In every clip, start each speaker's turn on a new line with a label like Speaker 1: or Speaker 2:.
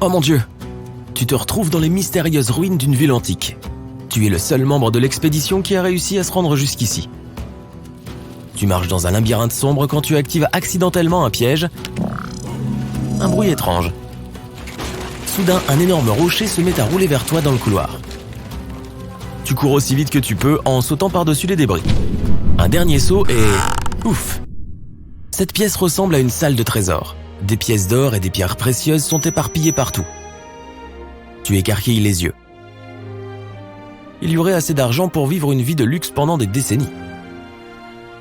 Speaker 1: Oh mon Dieu! Tu te retrouves dans les mystérieuses ruines d'une ville antique. Tu es le seul membre de l'expédition qui a réussi à se rendre jusqu'ici. Tu marches dans un labyrinthe sombre quand tu actives accidentellement un piège. Un bruit étrange. Soudain, un énorme rocher se met à rouler vers toi dans le couloir. Tu cours aussi vite que tu peux en sautant par-dessus les débris. Un dernier saut et... Ouf! Cette pièce ressemble à une salle de trésor. Des pièces d'or et des pierres précieuses sont éparpillées partout. Tu écarquilles les yeux. Il y aurait assez d'argent pour vivre une vie de luxe pendant des décennies.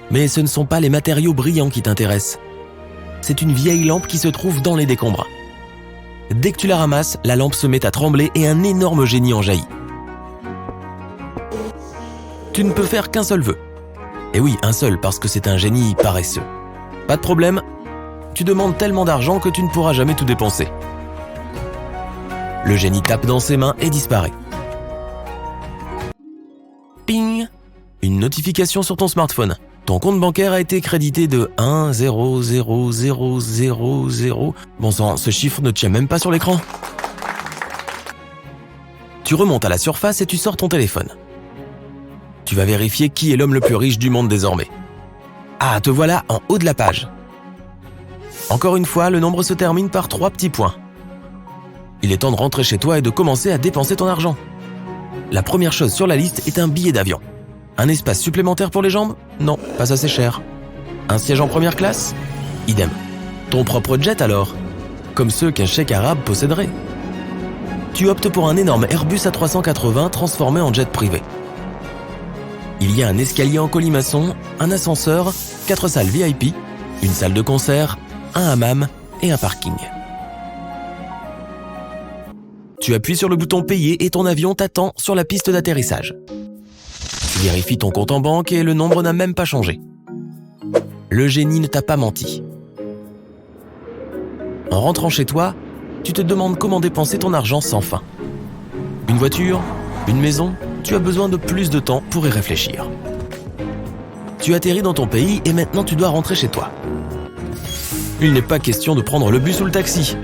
Speaker 1: Mais ce ne sont pas les matériaux brillants qui t'intéressent. C'est une vieille lampe qui se trouve dans les décombres. Dès que tu la ramasses, la lampe se met à trembler et un énorme génie en jaillit. Tu ne peux faire qu'un seul vœu. Et oui, un seul, parce que c'est un génie paresseux. Pas de problème, tu demandes tellement d'argent que tu ne pourras jamais tout dépenser. Le génie tape dans ses mains et disparaît. Ping! Une notification sur ton smartphone. Ton compte bancaire a été crédité de 1,00000. Bon sang, ce chiffre ne tient même pas sur l'écran. Tu remontes à la surface et tu sors ton téléphone. Tu vas vérifier qui est l'homme le plus riche du monde désormais. Ah, te voilà en haut de la page. Encore une fois, le nombre se termine par 3 petits points. Il est temps de rentrer chez toi et de commencer à dépenser ton argent. La première chose sur la liste est un billet d'avion. Un espace supplémentaire pour les jambes? Non, pas assez cher. Un siège en première classe? Idem. Ton propre jet alors? Comme ceux qu'un cheikh arabe posséderait. Tu optes pour un énorme Airbus A380 transformé en jet privé. Il y a un escalier en colimaçon, un ascenseur, 4 salles VIP, une salle de concert, un hammam et un parking. Tu appuies sur le bouton payer et ton avion t'attend sur la piste d'atterrissage. Tu vérifies ton compte en banque et le nombre n'a même pas changé. Le génie ne t'a pas menti. En rentrant chez toi, tu te demandes comment dépenser ton argent sans fin. Une voiture? Une maison? Tu as besoin de plus de temps pour y réfléchir. Tu atterris dans ton pays et maintenant tu dois rentrer chez toi. Il n'est pas question de prendre le bus ou le taxi.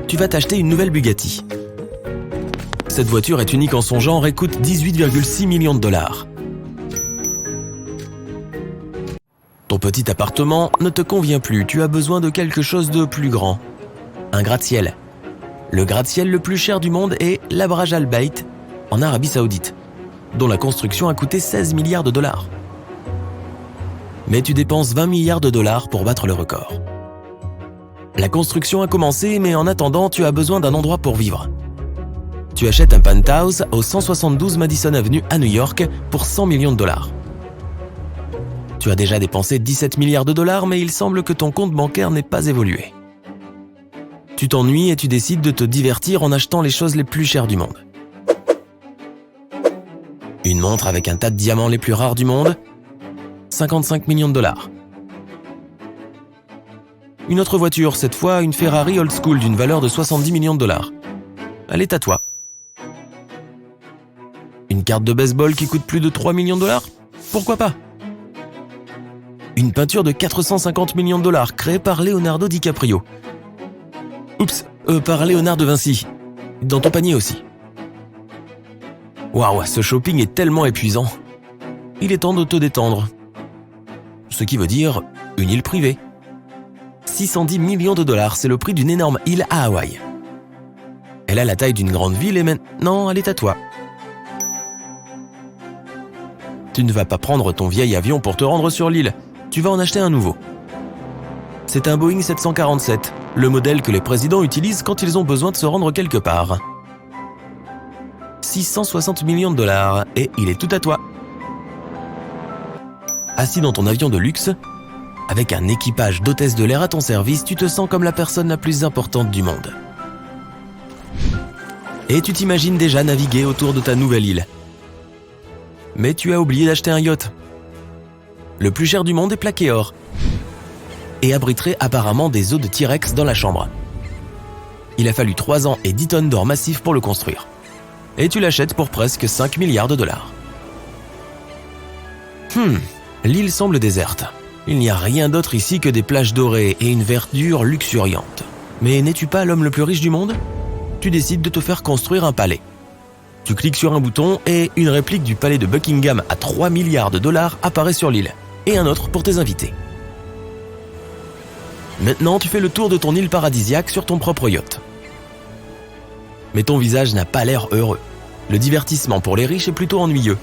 Speaker 1: Tu vas t'acheter une nouvelle Bugatti. Cette voiture est unique en son genre et coûte 18,6 millions de dollars. Ton petit appartement ne te convient plus, tu as besoin de quelque chose de plus grand. Un gratte-ciel. Le gratte-ciel le plus cher du monde est l'Abraj Al Bait en Arabie Saoudite, dont la construction a coûté 16 milliards de dollars. Mais tu dépenses 20 milliards de dollars pour battre le record. La construction a commencé, mais en attendant, tu as besoin d'un endroit pour vivre. Tu achètes un penthouse au 172 Madison Avenue à New York pour 100 millions de dollars. Tu as déjà dépensé 17 milliards de dollars, mais il semble que ton compte bancaire n'ait pas évolué. Tu t'ennuies et tu décides de te divertir en achetant les choses les plus chères du monde. Une montre avec un tas de diamants les plus rares du monde, 55 millions de dollars. Une autre voiture, cette fois une Ferrari old school d'une valeur de 70 millions de dollars. Elle est à toi. Une carte de baseball qui coûte plus de 3 millions de dollars? Pourquoi pas? Une peinture de 450 millions de dollars créée par Leonardo DiCaprio. Oups, par Léonard de Vinci. Dans ton panier aussi. Waouh, ce shopping est tellement épuisant. Il est temps de te détendre. Ce qui veut dire une île privée. 610 millions de dollars, c'est le prix d'une énorme île à Hawaï. Elle a la taille d'une grande ville et maintenant elle est à toi. Tu ne vas pas prendre ton vieil avion pour te rendre sur l'île, tu vas en acheter un nouveau. C'est un Boeing 747, le modèle que les présidents utilisent quand ils ont besoin de se rendre quelque part. 660 millions de dollars et il est tout à toi. Assis dans ton avion de luxe, avec un équipage d'hôtesse de l'air à ton service, tu te sens comme la personne la plus importante du monde. Et tu t'imagines déjà naviguer autour de ta nouvelle île. Mais tu as oublié d'acheter un yacht. Le plus cher du monde est plaqué or. Et abriterait apparemment des os de T-Rex dans la chambre. Il a fallu 3 ans et 10 tonnes d'or massif pour le construire. Et tu l'achètes pour presque 5 milliards de dollars. L'île semble déserte. Il n'y a rien d'autre ici que des plages dorées et une verdure luxuriante. Mais n'es-tu pas l'homme le plus riche du monde? Tu décides de te faire construire un palais. Tu cliques sur un bouton et une réplique du palais de Buckingham à 3 milliards de dollars apparaît sur l'île, et un autre pour tes invités. Maintenant, tu fais le tour de ton île paradisiaque sur ton propre yacht. Mais ton visage n'a pas l'air heureux. Le divertissement pour les riches est plutôt ennuyeux.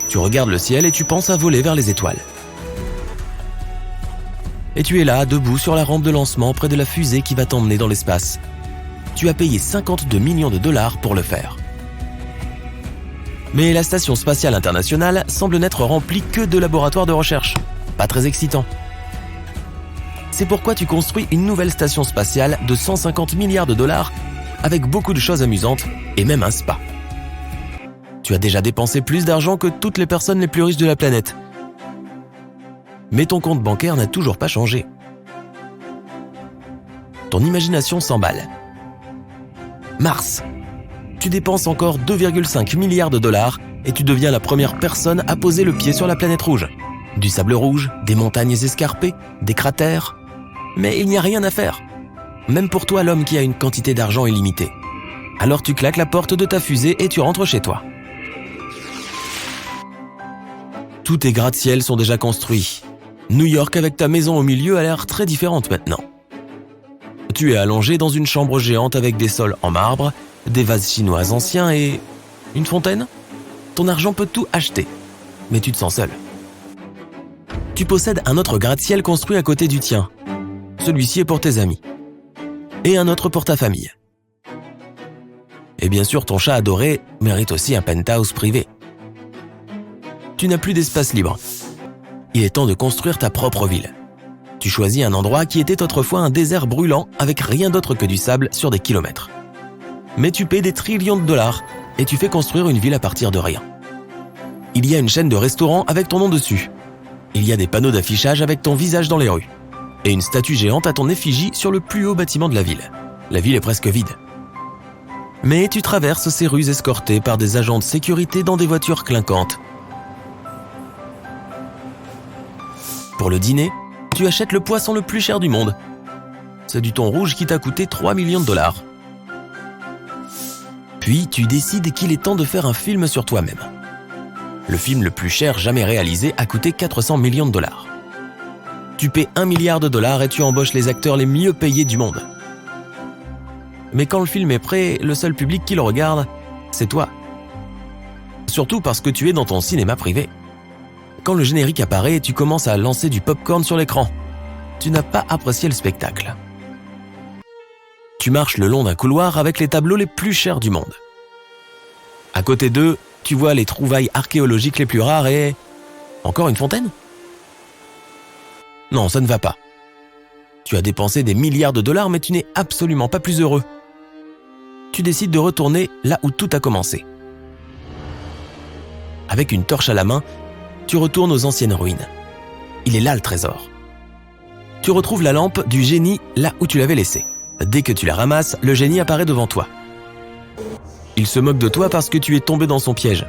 Speaker 1: Tu regardes le ciel et tu penses à voler vers les étoiles. Et tu es là, debout sur la rampe de lancement près de la fusée qui va t'emmener dans l'espace. Tu as payé 52 millions de dollars pour le faire. Mais la station spatiale internationale semble n'être remplie que de laboratoires de recherche. Pas très excitant. C'est pourquoi tu construis une nouvelle station spatiale de 150 milliards de dollars avec beaucoup de choses amusantes et même un spa. Tu as déjà dépensé plus d'argent que toutes les personnes les plus riches de la planète. Mais ton compte bancaire n'a toujours pas changé. Ton imagination s'emballe. Mars. Tu dépenses encore 2,5 milliards de dollars et tu deviens la première personne à poser le pied sur la planète rouge. Du sable rouge, des montagnes escarpées, des cratères. Mais il n'y a rien à faire. Même pour toi, l'homme qui a une quantité d'argent illimitée. Alors tu claques la porte de ta fusée et tu rentres chez toi. Tous tes gratte-ciel sont déjà construits. New York avec ta maison au milieu a l'air très différente maintenant. Tu es allongé dans une chambre géante avec des sols en marbre, des vases chinois anciens et... une fontaine? Ton argent peut tout acheter, mais tu te sens seul. Tu possèdes un autre gratte-ciel construit à côté du tien. Celui-ci est pour tes amis. Et un autre pour ta famille. Et bien sûr, ton chat adoré mérite aussi un penthouse privé. Tu n'as plus d'espace libre. Il est temps de construire ta propre ville. Tu choisis un endroit qui était autrefois un désert brûlant avec rien d'autre que du sable sur des kilomètres. Mais tu paies des trillions de dollars et tu fais construire une ville à partir de rien. Il y a une chaîne de restaurants avec ton nom dessus. Il y a des panneaux d'affichage avec ton visage dans les rues. Et une statue géante à ton effigie sur le plus haut bâtiment de la ville. La ville est presque vide. Mais tu traverses ces rues escorté par des agents de sécurité dans des voitures clinquantes. Pour le dîner, tu achètes le poisson le plus cher du monde. C'est du thon rouge qui t'a coûté 3 millions de dollars. Puis tu décides qu'il est temps de faire un film sur toi-même. Le film le plus cher jamais réalisé a coûté 400 millions de dollars. Tu paies 1 milliard de dollars et tu embauches les acteurs les mieux payés du monde. Mais quand le film est prêt, le seul public qui le regarde, c'est toi. Surtout parce que tu es dans ton cinéma privé. Quand le générique apparaît, tu commences à lancer du popcorn sur l'écran. Tu n'as pas apprécié le spectacle. Tu marches le long d'un couloir avec les tableaux les plus chers du monde. À côté d'eux, tu vois les trouvailles archéologiques les plus rares et... encore une fontaine? Non, ça ne va pas. Tu as dépensé des milliards de dollars, mais tu n'es absolument pas plus heureux. Tu décides de retourner là où tout a commencé. Avec une torche à la main, tu retournes aux anciennes ruines. Il est là le trésor. Tu retrouves la lampe du génie là où tu l'avais laissée. Dès que tu la ramasses, le génie apparaît devant toi. Il se moque de toi parce que tu es tombé dans son piège.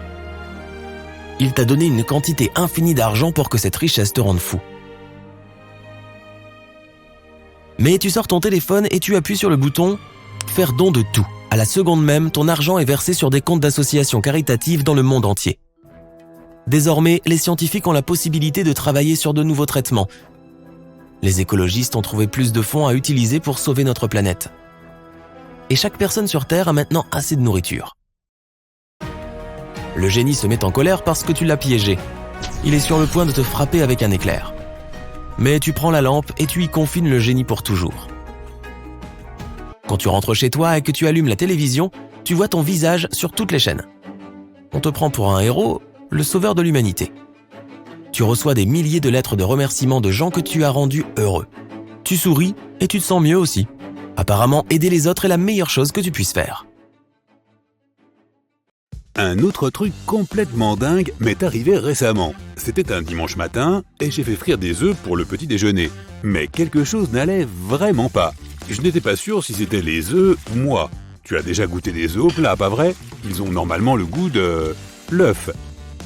Speaker 1: Il t'a donné une quantité infinie d'argent pour que cette richesse te rende fou. Mais tu sors ton téléphone et tu appuies sur le bouton « Faire don de tout ». À la seconde même, ton argent est versé sur des comptes d'associations caritatives dans le monde entier. Désormais, les scientifiques ont la possibilité de travailler sur de nouveaux traitements. Les écologistes ont trouvé plus de fonds à utiliser pour sauver notre planète. Et chaque personne sur Terre a maintenant assez de nourriture. Le génie se met en colère parce que tu l'as piégé. Il est sur le point de te frapper avec un éclair. Mais tu prends la lampe et tu y confines le génie pour toujours. Quand tu rentres chez toi et que tu allumes la télévision, tu vois ton visage sur toutes les chaînes. On te prend pour un héros, le sauveur de l'humanité. Tu reçois des milliers de lettres de remerciements de gens que tu as rendus heureux. Tu souris et tu te sens mieux aussi. Apparemment, aider les autres est la meilleure chose que tu puisses faire.
Speaker 2: Un autre truc complètement dingue m'est arrivé récemment. C'était un dimanche matin et j'ai fait frire des œufs pour le petit déjeuner. Mais quelque chose n'allait vraiment pas. Je n'étais pas sûr si c'était les œufs ou moi. Tu as déjà goûté des œufs au plat, pas vrai? Ils ont normalement le goût de... l'œuf.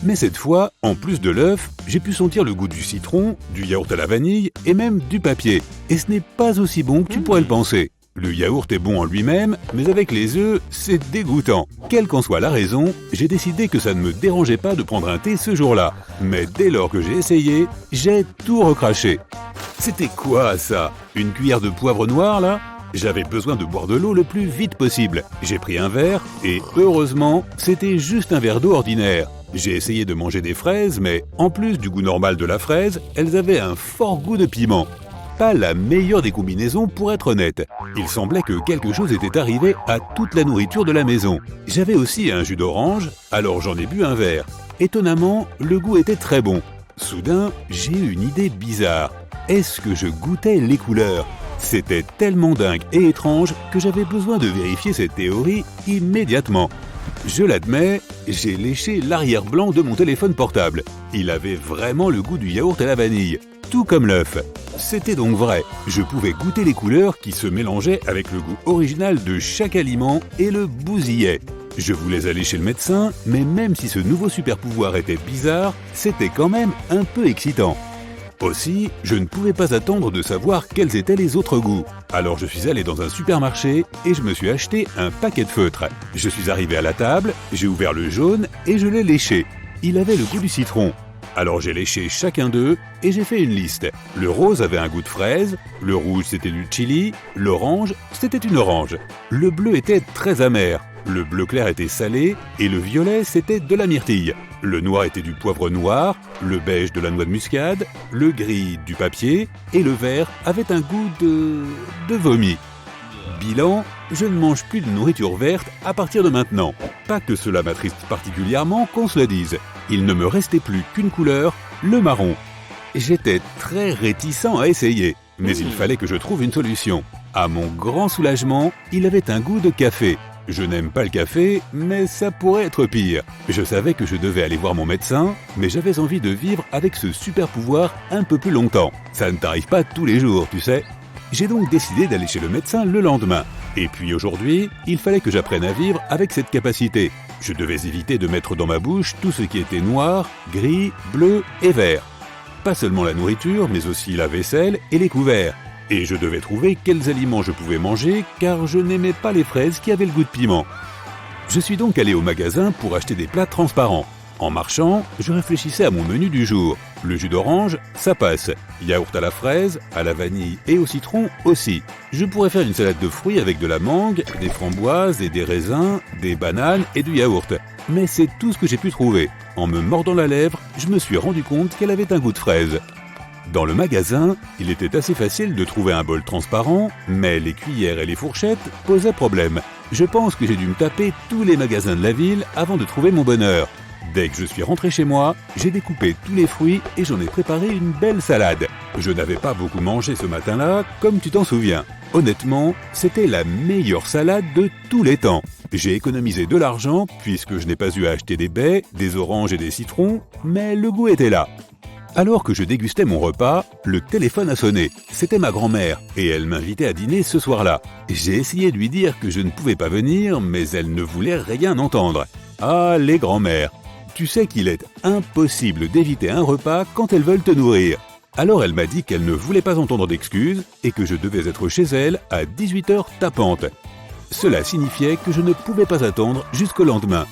Speaker 2: Mais cette fois, en plus de l'œuf, j'ai pu sentir le goût du citron, du yaourt à la vanille et même du papier. Et ce n'est pas aussi bon que tu pourrais le penser. Le yaourt est bon en lui-même, mais avec les œufs, c'est dégoûtant. Quelle qu'en soit la raison, j'ai décidé que ça ne me dérangeait pas de prendre un thé ce jour-là. Mais dès lors que j'ai essayé, j'ai tout recraché. C'était quoi ça? Une cuillère de poivre noir là? J'avais besoin de boire de l'eau le plus vite possible. J'ai pris un verre et heureusement, c'était juste un verre d'eau ordinaire. J'ai essayé de manger des fraises, mais en plus du goût normal de la fraise, elles avaient un fort goût de piment. Pas la meilleure des combinaisons pour être honnête. Il semblait que quelque chose était arrivé à toute la nourriture de la maison. J'avais aussi un jus d'orange, alors j'en ai bu un verre. Étonnamment, le goût était très bon. Soudain, j'ai eu une idée bizarre. Est-ce que je goûtais les couleurs? C'était tellement dingue et étrange que j'avais besoin de vérifier cette théorie immédiatement. Je l'admets, j'ai léché l'arrière-blanc de mon téléphone portable. Il avait vraiment le goût du yaourt à la vanille, tout comme l'œuf. C'était donc vrai, je pouvais goûter les couleurs qui se mélangeaient avec le goût original de chaque aliment et le bousillais. Je voulais aller chez le médecin, mais même si ce nouveau super-pouvoir était bizarre, c'était quand même un peu excitant. Aussi, je ne pouvais pas attendre de savoir quels étaient les autres goûts. Alors je suis allé dans un supermarché et je me suis acheté un paquet de feutres. Je suis arrivé à la table, j'ai ouvert le jaune et je l'ai léché. Il avait le goût du citron. Alors j'ai léché chacun d'eux et j'ai fait une liste. Le rose avait un goût de fraise, le rouge c'était du chili, l'orange c'était une orange. Le bleu était très amer, le bleu clair était salé et le violet c'était de la myrtille. Le noir était du poivre noir, le beige de la noix de muscade, le gris du papier et le vert avait un goût de vomi. Bilan, je ne mange plus de nourriture verte à partir de maintenant. Pas que cela m'attriste particulièrement qu'on se le dise. Il ne me restait plus qu'une couleur, le marron. J'étais très réticent à essayer, mais il fallait que je trouve une solution. À mon grand soulagement, il avait un goût de café. Je n'aime pas le café, mais ça pourrait être pire. Je savais que je devais aller voir mon médecin, mais j'avais envie de vivre avec ce super pouvoir un peu plus longtemps. Ça ne t'arrive pas tous les jours, tu sais. J'ai donc décidé d'aller chez le médecin le lendemain. Et puis aujourd'hui, il fallait que j'apprenne à vivre avec cette capacité. Je devais éviter de mettre dans ma bouche tout ce qui était noir, gris, bleu et vert. Pas seulement la nourriture, mais aussi la vaisselle et les couverts. Et je devais trouver quels aliments je pouvais manger, car je n'aimais pas les fraises qui avaient le goût de piment. Je suis donc allé au magasin pour acheter des plats transparents. En marchant, je réfléchissais à mon menu du jour. Le jus d'orange, ça passe. Yaourt à la fraise, à la vanille et au citron aussi. Je pourrais faire une salade de fruits avec de la mangue, des framboises et des raisins, des bananes et du yaourt. Mais c'est tout ce que j'ai pu trouver. En me mordant la lèvre, je me suis rendu compte qu'elle avait un goût de fraise. Dans le magasin, il était assez facile de trouver un bol transparent, mais les cuillères et les fourchettes posaient problème. Je pense que j'ai dû me taper tous les magasins de la ville avant de trouver mon bonheur. Dès que je suis rentré chez moi, j'ai découpé tous les fruits et j'en ai préparé une belle salade. Je n'avais pas beaucoup mangé ce matin-là, comme tu t'en souviens. Honnêtement, c'était la meilleure salade de tous les temps. J'ai économisé de l'argent puisque je n'ai pas eu à acheter des baies, des oranges et des citrons, mais le goût était là. Alors que je dégustais mon repas, le téléphone a sonné. C'était ma grand-mère et elle m'invitait à dîner ce soir-là. J'ai essayé de lui dire que je ne pouvais pas venir, mais elle ne voulait rien entendre. Ah, les grand-mères! Tu sais qu'il est impossible d'éviter un repas quand elles veulent te nourrir. Alors elle m'a dit qu'elle ne voulait pas entendre d'excuses et que je devais être chez elle à 18h tapante. Cela signifiait que je ne pouvais pas attendre jusqu'au lendemain.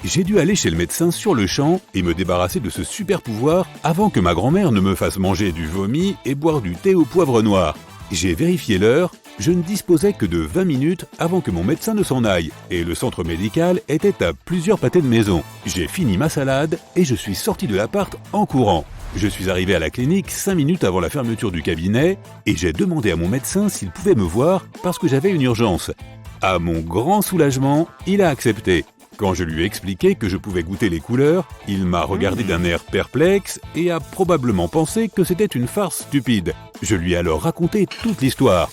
Speaker 2: J'ai dû aller chez le médecin sur le champ et me débarrasser de ce super pouvoir avant que ma grand-mère ne me fasse manger du vomi et boire du thé au poivre noir. J'ai vérifié l'heure, je ne disposais que de 20 minutes avant que mon médecin ne s'en aille et le centre médical était à plusieurs pâtés de maison. J'ai fini ma salade et je suis sorti de l'appart en courant. Je suis arrivé à la clinique 5 minutes avant la fermeture du cabinet et j'ai demandé à mon médecin s'il pouvait me voir parce que j'avais une urgence. À mon grand soulagement, il a accepté. Quand je lui ai expliqué que je pouvais goûter les couleurs, il m'a regardé d'un air perplexe et a probablement pensé que c'était une farce stupide. Je lui ai alors raconté toute l'histoire.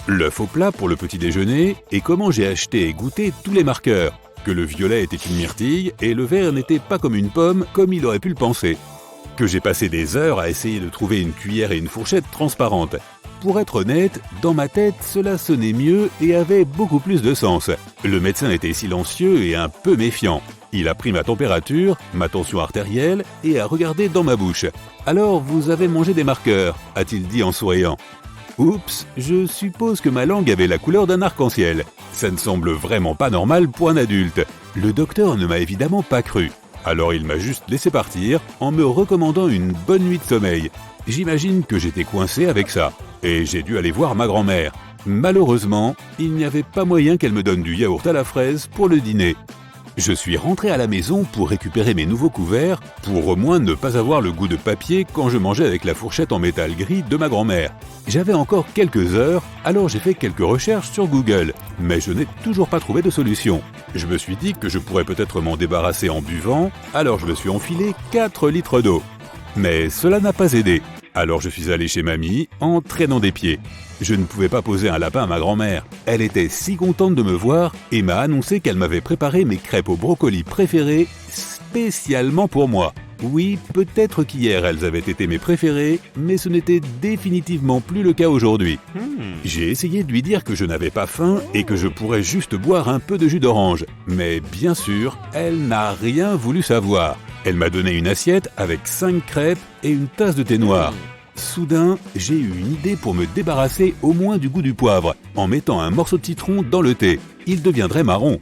Speaker 2: L'œuf au plat pour le petit déjeuner et comment j'ai acheté et goûté tous les marqueurs. Que le violet était une myrtille et le vert n'était pas comme une pomme comme il aurait pu le penser. Que j'ai passé des heures à essayer de trouver une cuillère et une fourchette transparentes. Pour être honnête, dans ma tête, cela sonnait mieux et avait beaucoup plus de sens. Le médecin était silencieux et un peu méfiant. Il a pris ma température, ma tension artérielle et a regardé dans ma bouche. « Alors, vous avez mangé des marqueurs ?» a-t-il dit en souriant. Oups, je suppose que ma langue avait la couleur d'un arc-en-ciel. Ça ne semble vraiment pas normal pour un adulte. Le docteur ne m'a évidemment pas cru. Alors il m'a juste laissé partir en me recommandant une bonne nuit de sommeil. J'imagine que j'étais coincé avec ça. Et j'ai dû aller voir ma grand-mère. Malheureusement, il n'y avait pas moyen qu'elle me donne du yaourt à la fraise pour le dîner. Je suis rentré à la maison pour récupérer mes nouveaux couverts, pour au moins ne pas avoir le goût de papier quand je mangeais avec la fourchette en métal gris de ma grand-mère. J'avais encore quelques heures, alors j'ai fait quelques recherches sur Google, mais je n'ai toujours pas trouvé de solution. Je me suis dit que je pourrais peut-être m'en débarrasser en buvant, alors je me suis enfilé 4 litres d'eau. Mais cela n'a pas aidé. Alors je suis allé chez mamie en traînant des pieds. Je ne pouvais pas poser un lapin à ma grand-mère. Elle était si contente de me voir et m'a annoncé qu'elle m'avait préparé mes crêpes au brocoli préférées spécialement pour moi. Oui, peut-être qu'hier elles avaient été mes préférées, mais ce n'était définitivement plus le cas aujourd'hui. J'ai essayé de lui dire que je n'avais pas faim et que je pourrais juste boire un peu de jus d'orange. Mais bien sûr, elle n'a rien voulu savoir. Elle m'a donné une assiette avec 5 crêpes et une tasse de thé noir. Soudain, j'ai eu une idée pour me débarrasser au moins du goût du poivre, en mettant un morceau de citron dans le thé. Il deviendrait marron.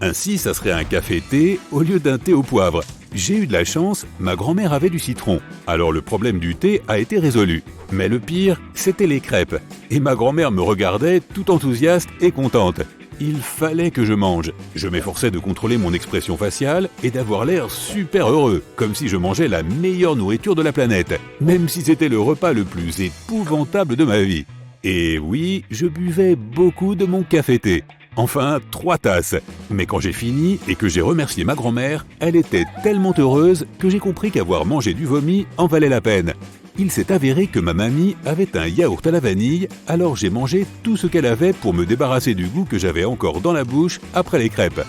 Speaker 2: Ainsi, ça serait un café-thé au lieu d'un thé au poivre. J'ai eu de la chance, ma grand-mère avait du citron. Alors le problème du thé a été résolu. Mais le pire, c'était les crêpes. Et ma grand-mère me regardait tout enthousiaste et contente. Il fallait que je mange. Je m'efforçais de contrôler mon expression faciale et d'avoir l'air super heureux, comme si je mangeais la meilleure nourriture de la planète, même si c'était le repas le plus épouvantable de ma vie. Et oui, je buvais beaucoup de mon café-thé. Enfin, 3 tasses. Mais quand j'ai fini et que j'ai remercié ma grand-mère, elle était tellement heureuse que j'ai compris qu'avoir mangé du vomi en valait la peine. Il s'est avéré que ma mamie avait un yaourt à la vanille, alors j'ai mangé tout ce qu'elle avait pour me débarrasser du goût que j'avais encore dans la bouche après les crêpes.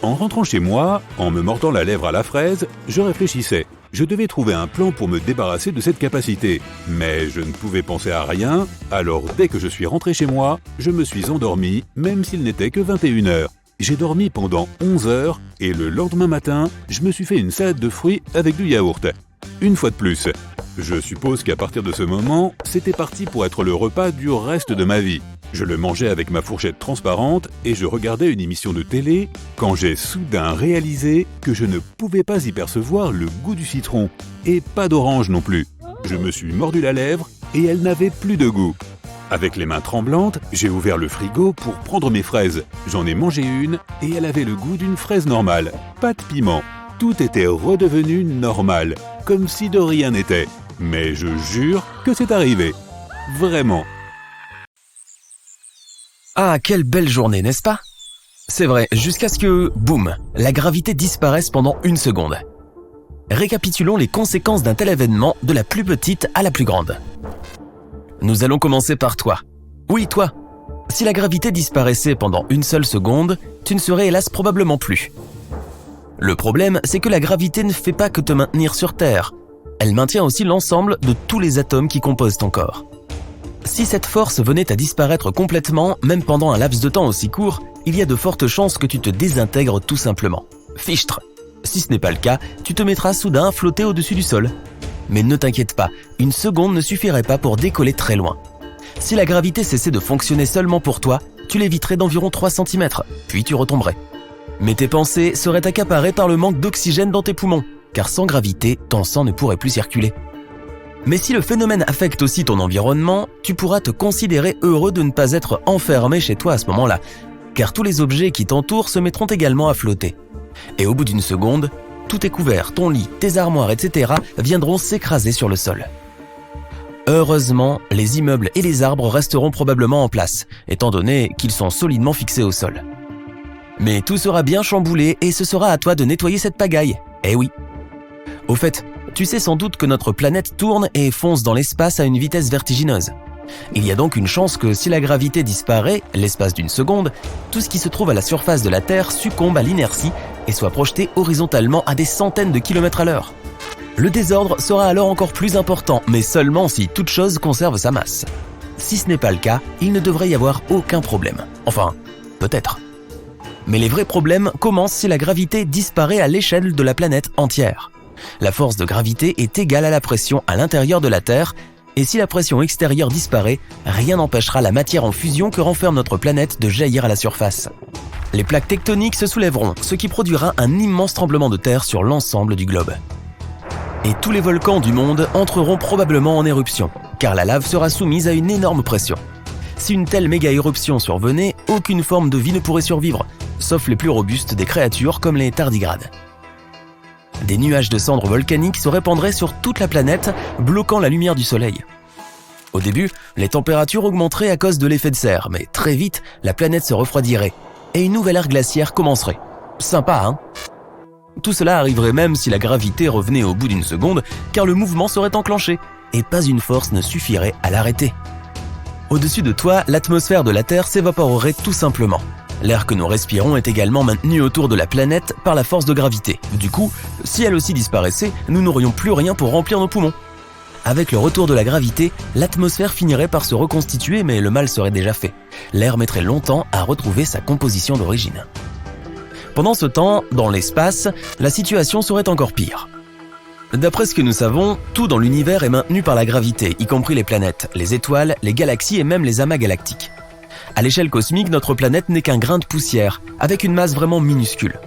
Speaker 2: En rentrant chez moi, en me mordant la lèvre à la fraise, je réfléchissais. Je devais trouver un plan pour me débarrasser de cette capacité. Mais je ne pouvais penser à rien, alors dès que je suis rentré chez moi, je me suis endormi, même s'il n'était que 21h. J'ai dormi pendant 11 heures et le lendemain matin, je me suis fait une salade de fruits avec du yaourt. Une fois de plus. Je suppose qu'à partir de ce moment, c'était parti pour être le repas du reste de ma vie. Je le mangeais avec ma fourchette transparente et je regardais une émission de télé quand j'ai soudain réalisé que je ne pouvais pas y percevoir le goût du citron et pas d'orange non plus. Je me suis mordu la lèvre et elle n'avait plus de goût. Avec les mains tremblantes, j'ai ouvert le frigo pour prendre mes fraises. J'en ai mangé une et elle avait le goût d'une fraise normale, pas de piment. Tout était redevenu normal, comme si de rien n'était. Mais je jure que c'est arrivé. Vraiment.
Speaker 1: Ah, quelle belle journée, n'est-ce pas? C'est vrai, jusqu'à ce que, boum, la gravité disparaisse pendant 1 seconde. Récapitulons les conséquences d'un tel événement de la plus petite à la plus grande. Nous allons commencer par toi. Oui, toi. Si la gravité disparaissait pendant 1 seule seconde, tu ne serais hélas probablement plus. Le problème, c'est que la gravité ne fait pas que te maintenir sur Terre. Elle maintient aussi l'ensemble de tous les atomes qui composent ton corps. Si cette force venait à disparaître complètement, même pendant un laps de temps aussi court, il y a de fortes chances que tu te désintègres tout simplement. Fichtre. Si ce n'est pas le cas, tu te mettras soudain à flotter au-dessus du sol. Mais ne t'inquiète pas, 1 seconde ne suffirait pas pour décoller très loin. Si la gravité cessait de fonctionner seulement pour toi, tu léviterais d'environ 3 cm, puis tu retomberais. Mais tes pensées seraient accaparées par le manque d'oxygène dans tes poumons, car sans gravité, ton sang ne pourrait plus circuler. Mais si le phénomène affecte aussi ton environnement, tu pourras te considérer heureux de ne pas être enfermé chez toi à ce moment-là, car tous les objets qui t'entourent se mettront également à flotter. Et au bout d'1 seconde, tout est couvert, ton lit, tes armoires, etc. viendront s'écraser sur le sol. Heureusement, les immeubles et les arbres resteront probablement en place, étant donné qu'ils sont solidement fixés au sol. Mais tout sera bien chamboulé et ce sera à toi de nettoyer cette pagaille. Eh oui. Au fait, tu sais sans doute que notre planète tourne et fonce dans l'espace à une vitesse vertigineuse. Il y a donc une chance que si la gravité disparaît, l'espace d'1 seconde, tout ce qui se trouve à la surface de la Terre succombe à l'inertie et soit projeté horizontalement à des centaines de kilomètres à l'heure. Le désordre sera alors encore plus important, mais seulement si toute chose conserve sa masse. Si ce n'est pas le cas, il ne devrait y avoir aucun problème. Enfin, peut-être. Mais les vrais problèmes commencent si la gravité disparaît à l'échelle de la planète entière. La force de gravité est égale à la pression à l'intérieur de la Terre, Et si la pression extérieure disparaît, rien n'empêchera la matière en fusion que renferme notre planète de jaillir à la surface. Les plaques tectoniques se soulèveront, ce qui produira un immense tremblement de terre sur l'ensemble du globe. Et tous les volcans du monde entreront probablement en éruption, car la lave sera soumise à une énorme pression. Si une telle méga-éruption survenait, aucune forme de vie ne pourrait survivre, sauf les plus robustes des créatures comme les tardigrades. Des nuages de cendres volcaniques se répandraient sur toute la planète, bloquant la lumière du soleil. Au début, les températures augmenteraient à cause de l'effet de serre, mais très vite, la planète se refroidirait et une nouvelle ère glaciaire commencerait. Sympa, hein ? Tout cela arriverait même si la gravité revenait au bout d'une seconde, car le mouvement serait enclenché, et pas une force ne suffirait à l'arrêter. Au-dessus de toi, l'atmosphère de la Terre s'évaporerait tout simplement. L'air que nous respirons est également maintenu autour de la planète par la force de gravité. Du coup, si elle aussi disparaissait, nous n'aurions plus rien pour remplir nos poumons. Avec le retour de la gravité, l'atmosphère finirait par se reconstituer, mais le mal serait déjà fait. L'air mettrait longtemps à retrouver sa composition d'origine. Pendant ce temps, dans l'espace, la situation serait encore pire. D'après ce que nous savons, tout dans l'univers est maintenu par la gravité, y compris les planètes, les étoiles, les galaxies et même les amas galactiques. À l'échelle cosmique, notre planète n'est qu'un grain de poussière, avec une masse vraiment minuscule.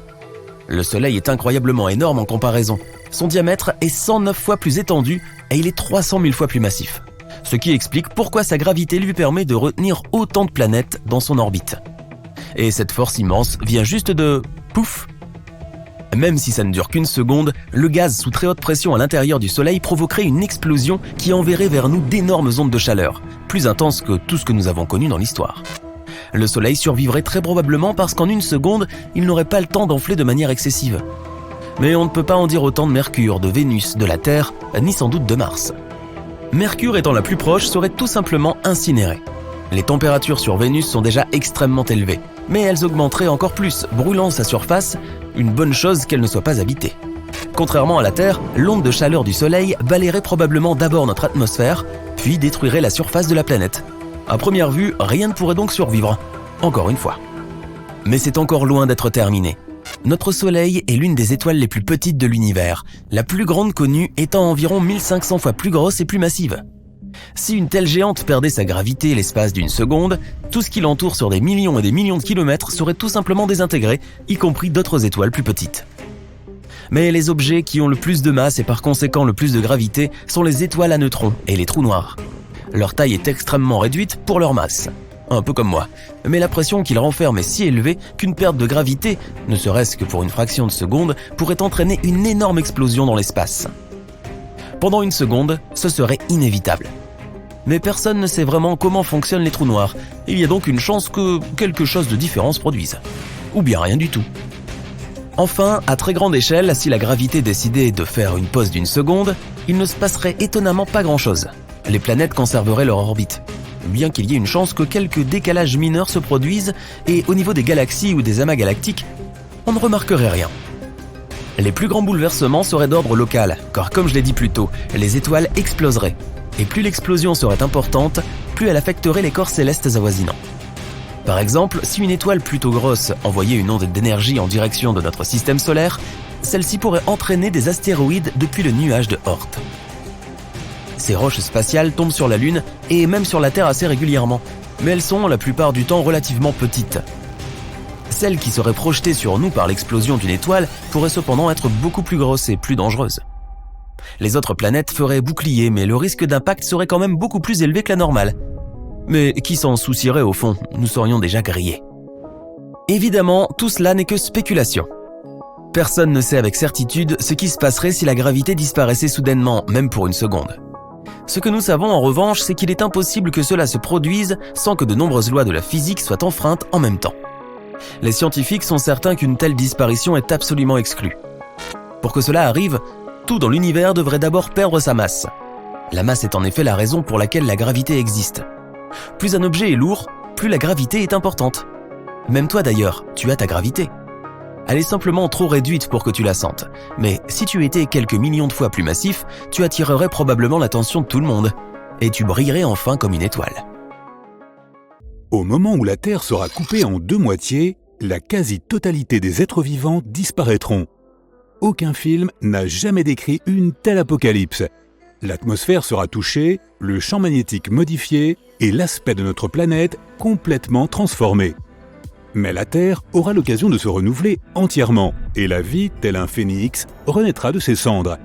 Speaker 1: Le Soleil est incroyablement énorme en comparaison. Son diamètre est 109 fois plus étendu et il est 300 000 fois plus massif. Ce qui explique pourquoi sa gravité lui permet de retenir autant de planètes dans son orbite. Et cette force immense vient juste de... pouf ! Même si ça ne dure qu'une seconde, le gaz sous très haute pression à l'intérieur du Soleil provoquerait une explosion qui enverrait vers nous d'énormes ondes de chaleur, plus intenses que tout ce que nous avons connu dans l'histoire. Le Soleil survivrait très probablement parce qu'en une seconde, il n'aurait pas le temps d'enfler de manière excessive. Mais on ne peut pas en dire autant de Mercure, de Vénus, de la Terre, ni sans doute de Mars. Mercure étant la plus proche serait tout simplement incinérée. Les températures sur Vénus sont déjà extrêmement élevées, mais elles augmenteraient encore plus, brûlant sa surface, une bonne chose qu'elle ne soit pas habitée. Contrairement à la Terre, l'onde de chaleur du Soleil balayerait probablement d'abord notre atmosphère, puis détruirait la surface de la planète. À première vue, rien ne pourrait donc survivre, encore une fois. Mais c'est encore loin d'être terminé. Notre Soleil est l'une des étoiles les plus petites de l'univers, la plus grande connue étant environ 1500 fois plus grosse et plus massive. Si une telle géante perdait sa gravité l'espace d'une seconde, tout ce qui l'entoure sur des millions et des millions de kilomètres serait tout simplement désintégré, y compris d'autres étoiles plus petites. Mais les objets qui ont le plus de masse et par conséquent le plus de gravité sont les étoiles à neutrons et les trous noirs. Leur taille est extrêmement réduite pour leur masse. Un peu comme moi. Mais la pression qu'ils renferment est si élevée qu'une perte de gravité, ne serait-ce que pour une fraction de seconde, pourrait entraîner une énorme explosion dans l'espace. Pendant une seconde, ce serait inévitable. Mais personne ne sait vraiment comment fonctionnent les trous noirs. Il y a donc une chance que quelque chose de différent se produise. Ou bien rien du tout. Enfin, à très grande échelle, si la gravité décidait de faire une pause d'une seconde, il ne se passerait étonnamment pas grand-chose. Les planètes conserveraient leur orbite. Bien qu'il y ait une chance que quelques décalages mineurs se produisent, et au niveau des galaxies ou des amas galactiques, on ne remarquerait rien. Les plus grands bouleversements seraient d'ordre local, car comme je l'ai dit plus tôt, les étoiles exploseraient. Et plus l'explosion serait importante, plus elle affecterait les corps célestes avoisinants. Par exemple, si une étoile plutôt grosse envoyait une onde d'énergie en direction de notre système solaire, celle-ci pourrait entraîner des astéroïdes depuis le nuage de Oort. Ces roches spatiales tombent sur la Lune et même sur la Terre assez régulièrement, mais elles sont la plupart du temps relativement petites. Celles qui seraient projetées sur nous par l'explosion d'une étoile pourraient cependant être beaucoup plus grosses et plus dangereuses. Les autres planètes feraient bouclier, mais le risque d'impact serait quand même beaucoup plus élevé que la normale. Mais qui s'en soucierait au fond, nous serions déjà grillés. Évidemment, tout cela n'est que spéculation. Personne ne sait avec certitude ce qui se passerait si la gravité disparaissait soudainement, même pour une seconde. Ce que nous savons en revanche, c'est qu'il est impossible que cela se produise sans que de nombreuses lois de la physique soient enfreintes en même temps. Les scientifiques sont certains qu'une telle disparition est absolument exclue. Pour que cela arrive, tout dans l'univers devrait d'abord perdre sa masse. La masse est en effet la raison pour laquelle la gravité existe. Plus un objet est lourd, plus la gravité est importante. Même toi d'ailleurs, tu as ta gravité. Elle est simplement trop réduite pour que tu la sentes. Mais si tu étais quelques millions de fois plus massif, tu attirerais probablement l'attention de tout le monde. Et tu brillerais enfin comme une étoile.
Speaker 2: Au moment où la Terre sera coupée en deux moitiés, la quasi-totalité des êtres vivants disparaîtront. Aucun film n'a jamais décrit une telle apocalypse. L'atmosphère sera touchée, le champ magnétique modifié et l'aspect de notre planète complètement transformé. Mais la Terre aura l'occasion de se renouveler entièrement et la vie, tel un phénix, renaîtra de ses cendres.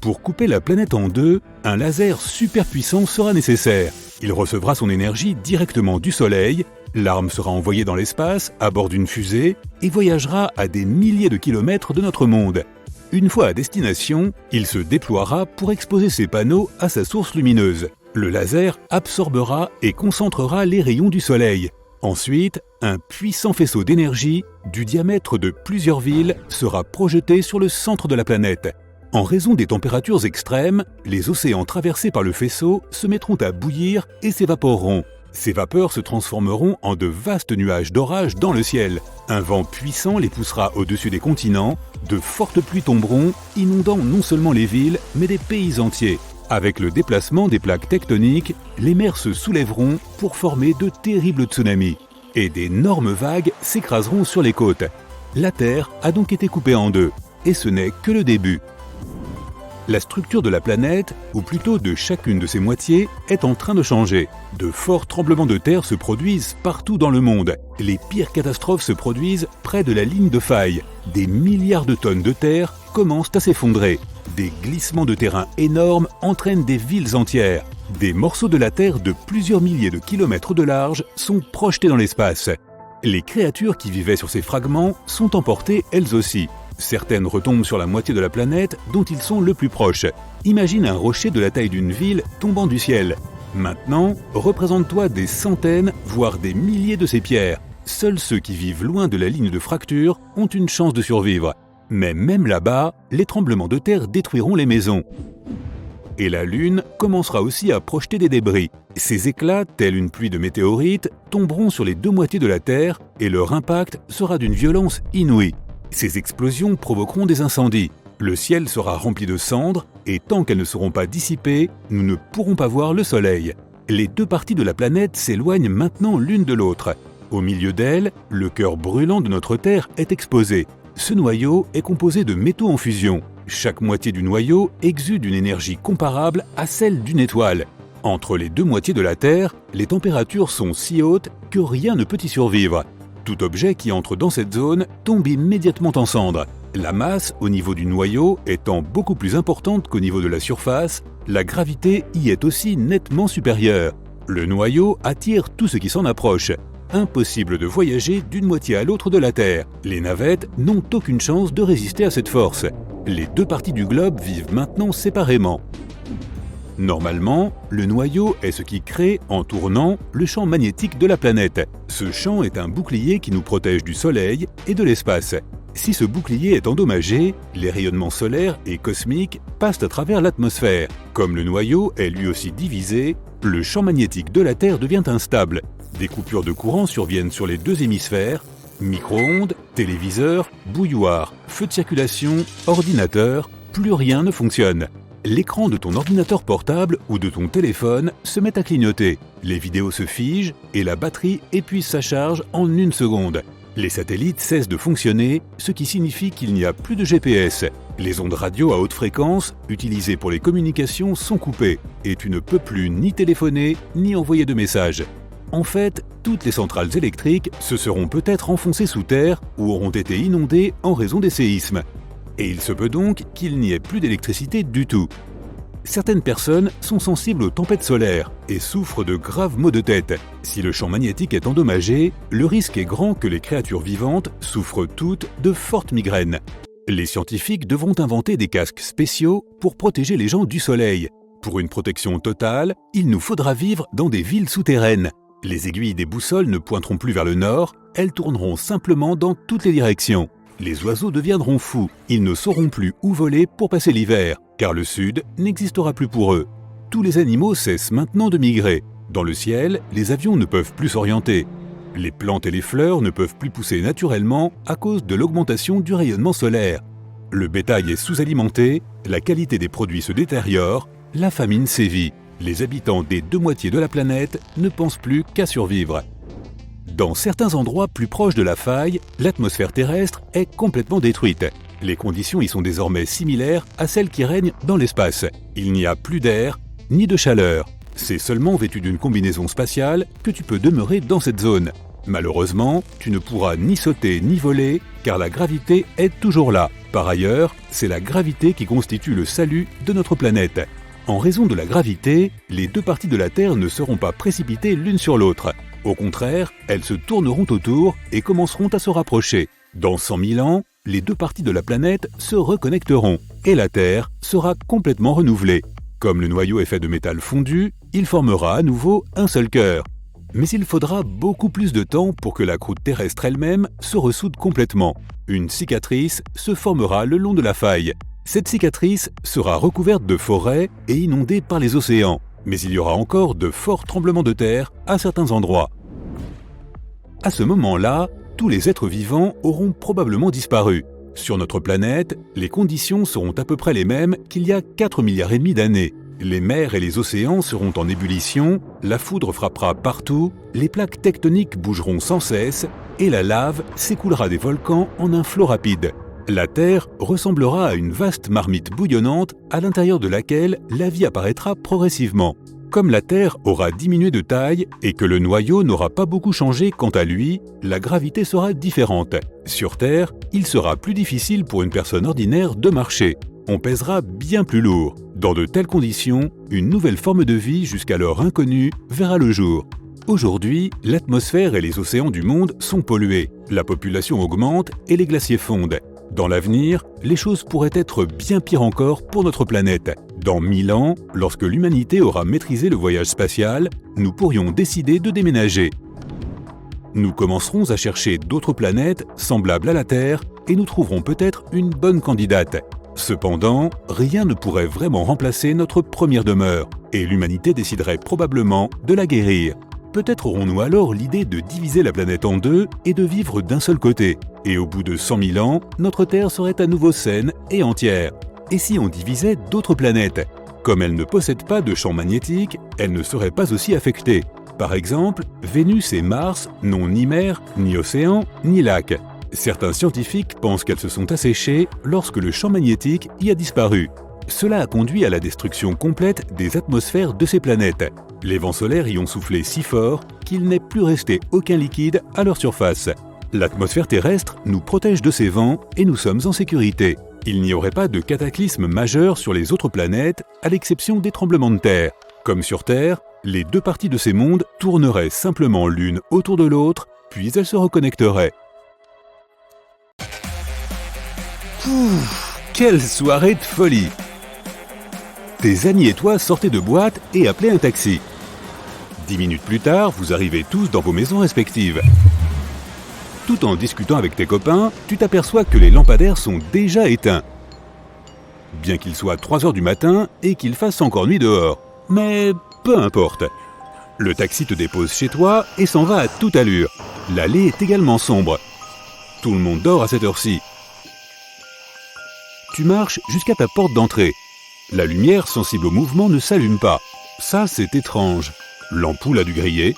Speaker 2: Pour couper la planète en deux, un laser super puissant sera nécessaire. Il recevra son énergie directement du Soleil, l'arme sera envoyée dans l'espace à bord d'une fusée et voyagera à des milliers de kilomètres de notre monde. Une fois à destination, il se déploiera pour exposer ses panneaux à sa source lumineuse. Le laser absorbera et concentrera les rayons du Soleil. Ensuite, un puissant faisceau d'énergie, du diamètre de plusieurs villes, sera projeté sur le centre de la planète. En raison des températures extrêmes, les océans traversés par le faisceau se mettront à bouillir et s'évaporeront. Ces vapeurs se transformeront en de vastes nuages d'orage dans le ciel. Un vent puissant les poussera au-dessus des continents, de fortes pluies tomberont, inondant non seulement les villes, mais des pays entiers. Avec le déplacement des plaques tectoniques, les mers se soulèveront pour former de terribles tsunamis. Et d'énormes vagues s'écraseront sur les côtes. La Terre a donc été coupée en deux, et ce n'est que le début. La structure de la planète, ou plutôt de chacune de ses moitiés, est en train de changer. De forts tremblements de terre se produisent partout dans le monde. Les pires catastrophes se produisent près de la ligne de faille. Des milliards de tonnes de terre commencent à s'effondrer. Des glissements de terrain énormes entraînent des villes entières. Des morceaux de la Terre de plusieurs milliers de kilomètres de large sont projetés dans l'espace. Les créatures qui vivaient sur ces fragments sont emportées elles aussi. Certaines retombent sur la moitié de la planète dont ils sont le plus proches. Imagine un rocher de la taille d'une ville tombant du ciel. Maintenant, représente-toi des centaines, voire des milliers de ces pierres. Seuls ceux qui vivent loin de la ligne de fracture ont une chance de survivre. Mais même là-bas, les tremblements de terre détruiront les maisons. Et la Lune commencera aussi à projeter des débris. Ces éclats, tels une pluie de météorites, tomberont sur les deux moitiés de la Terre et leur impact sera d'une violence inouïe. Ces explosions provoqueront des incendies. Le ciel sera rempli de cendres et tant qu'elles ne seront pas dissipées, nous ne pourrons pas voir le Soleil. Les deux parties de la planète s'éloignent maintenant l'une de l'autre. Au milieu d'elles, le cœur brûlant de notre Terre est exposé. Ce noyau est composé de métaux en fusion. Chaque moitié du noyau exude une énergie comparable à celle d'une étoile. Entre les deux moitiés de la Terre, les températures sont si hautes que rien ne peut y survivre. Tout objet qui entre dans cette zone tombe immédiatement en cendres. La masse au niveau du noyau étant beaucoup plus importante qu'au niveau de la surface, la gravité y est aussi nettement supérieure. Le noyau attire tout ce qui s'en approche. Impossible de voyager d'une moitié à l'autre de la Terre. Les navettes n'ont aucune chance de résister à cette force. Les deux parties du globe vivent maintenant séparément. Normalement, le noyau est ce qui crée, en tournant, le champ magnétique de la planète. Ce champ est un bouclier qui nous protège du Soleil et de l'espace. Si ce bouclier est endommagé, les rayonnements solaires et cosmiques passent à travers l'atmosphère. Comme le noyau est lui aussi divisé, le champ magnétique de la Terre devient instable. Des coupures de courant surviennent sur les deux hémisphères. Micro-ondes, téléviseurs, bouilloires, feux de circulation, ordinateurs, plus rien ne fonctionne. L'écran de ton ordinateur portable ou de ton téléphone se met à clignoter. Les vidéos se figent et la batterie épuise sa charge en une seconde. Les satellites cessent de fonctionner, ce qui signifie qu'il n'y a plus de GPS. Les ondes radio à haute fréquence, utilisées pour les communications, sont coupées et tu ne peux plus ni téléphoner ni envoyer de messages. En fait, toutes les centrales électriques se seront peut-être enfoncées sous terre ou auront été inondées en raison des séismes. Et il se peut donc qu'il n'y ait plus d'électricité du tout. Certaines personnes sont sensibles aux tempêtes solaires et souffrent de graves maux de tête. Si le champ magnétique est endommagé, le risque est grand que les créatures vivantes souffrent toutes de fortes migraines. Les scientifiques devront inventer des casques spéciaux pour protéger les gens du soleil. Pour une protection totale, il nous faudra vivre dans des villes souterraines. Les aiguilles des boussoles ne pointeront plus vers le nord, elles tourneront simplement dans toutes les directions. Les oiseaux deviendront fous, ils ne sauront plus où voler pour passer l'hiver, car le sud n'existera plus pour eux. Tous les animaux cessent maintenant de migrer. Dans le ciel, les avions ne peuvent plus s'orienter. Les plantes et les fleurs ne peuvent plus pousser naturellement à cause de l'augmentation du rayonnement solaire. Le bétail est sous-alimenté, la qualité des produits se détériore, la famine sévit. Les habitants des deux moitiés de la planète ne pensent plus qu'à survivre. Dans certains endroits plus proches de la faille, l'atmosphère terrestre est complètement détruite. Les conditions y sont désormais similaires à celles qui règnent dans l'espace. Il n'y a plus d'air, ni de chaleur. C'est seulement vêtu d'une combinaison spatiale que tu peux demeurer dans cette zone. Malheureusement, tu ne pourras ni sauter ni voler, car la gravité est toujours là. Par ailleurs, c'est la gravité qui constitue le salut de notre planète. En raison de la gravité, les deux parties de la Terre ne seront pas précipitées l'une sur l'autre. Au contraire, elles se tourneront autour et commenceront à se rapprocher. Dans 100 000 ans, les deux parties de la planète se reconnecteront et la Terre sera complètement renouvelée. Comme le noyau est fait de métal fondu, il formera à nouveau un seul cœur. Mais il faudra beaucoup plus de temps pour que la croûte terrestre elle-même se ressoude complètement. Une cicatrice se formera le long de la faille. Cette cicatrice sera recouverte de forêts et inondée par les océans. Mais il y aura encore de forts tremblements de terre à certains endroits. À ce moment-là, tous les êtres vivants auront probablement disparu. Sur notre planète, les conditions seront à peu près les mêmes qu'il y a 4,5 milliards d'années. Les mers et les océans seront en ébullition, la foudre frappera partout, les plaques tectoniques bougeront sans cesse et la lave s'écoulera des volcans en un flot rapide. La Terre ressemblera à une vaste marmite bouillonnante à l'intérieur de laquelle la vie apparaîtra progressivement. Comme la Terre aura diminué de taille et que le noyau n'aura pas beaucoup changé quant à lui, la gravité sera différente. Sur Terre, il sera plus difficile pour une personne ordinaire de marcher. On pèsera bien plus lourd. Dans de telles conditions, une nouvelle forme de vie jusqu'alors inconnue verra le jour. Aujourd'hui, l'atmosphère et les océans du monde sont pollués. La population augmente et les glaciers fondent. Dans l'avenir, les choses pourraient être bien pires encore pour notre planète. Dans 1000 ans, lorsque l'humanité aura maîtrisé le voyage spatial, nous pourrions décider de déménager. Nous commencerons à chercher d'autres planètes semblables à la Terre et nous trouverons peut-être une bonne candidate. Cependant, rien ne pourrait vraiment remplacer notre première demeure, et l'humanité déciderait probablement de la guérir. Peut-être aurons-nous alors l'idée de diviser la planète en deux et de vivre d'un seul côté. Et au bout de 100 000 ans, notre Terre serait à nouveau saine et entière. Et si on divisait d'autres planètes? Comme elles ne possèdent pas de champ magnétique, elles ne seraient pas aussi affectées. Par exemple, Vénus et Mars n'ont ni mer, ni océan, ni lac. Certains scientifiques pensent qu'elles se sont asséchées lorsque le champ magnétique y a disparu. Cela a conduit à la destruction complète des atmosphères de ces planètes. Les vents solaires y ont soufflé si fort qu'il n'est plus resté aucun liquide à leur surface. L'atmosphère terrestre nous protège de ces vents et nous sommes en sécurité. Il n'y aurait pas de cataclysme majeur sur les autres planètes, à l'exception des tremblements de terre. Comme sur Terre, les deux parties de ces mondes tourneraient simplement l'une autour de l'autre, puis elles se reconnecteraient. Quelle soirée de folie! Tes amis et toi sortez de boîte et appelez un taxi. 10 minutes plus tard, vous arrivez tous dans vos maisons respectives. Tout en discutant avec tes copains, tu t'aperçois que les lampadaires sont déjà éteints. Bien qu'il soit 3 heures du matin et qu'il fasse encore nuit dehors. Mais peu importe. Le taxi te dépose chez toi et s'en va à toute allure. L'allée est également sombre. Tout le monde dort à cette heure-ci. Tu marches jusqu'à ta porte d'entrée. La lumière sensible au mouvement ne s'allume pas. Ça, c'est étrange. L'ampoule a dû griller.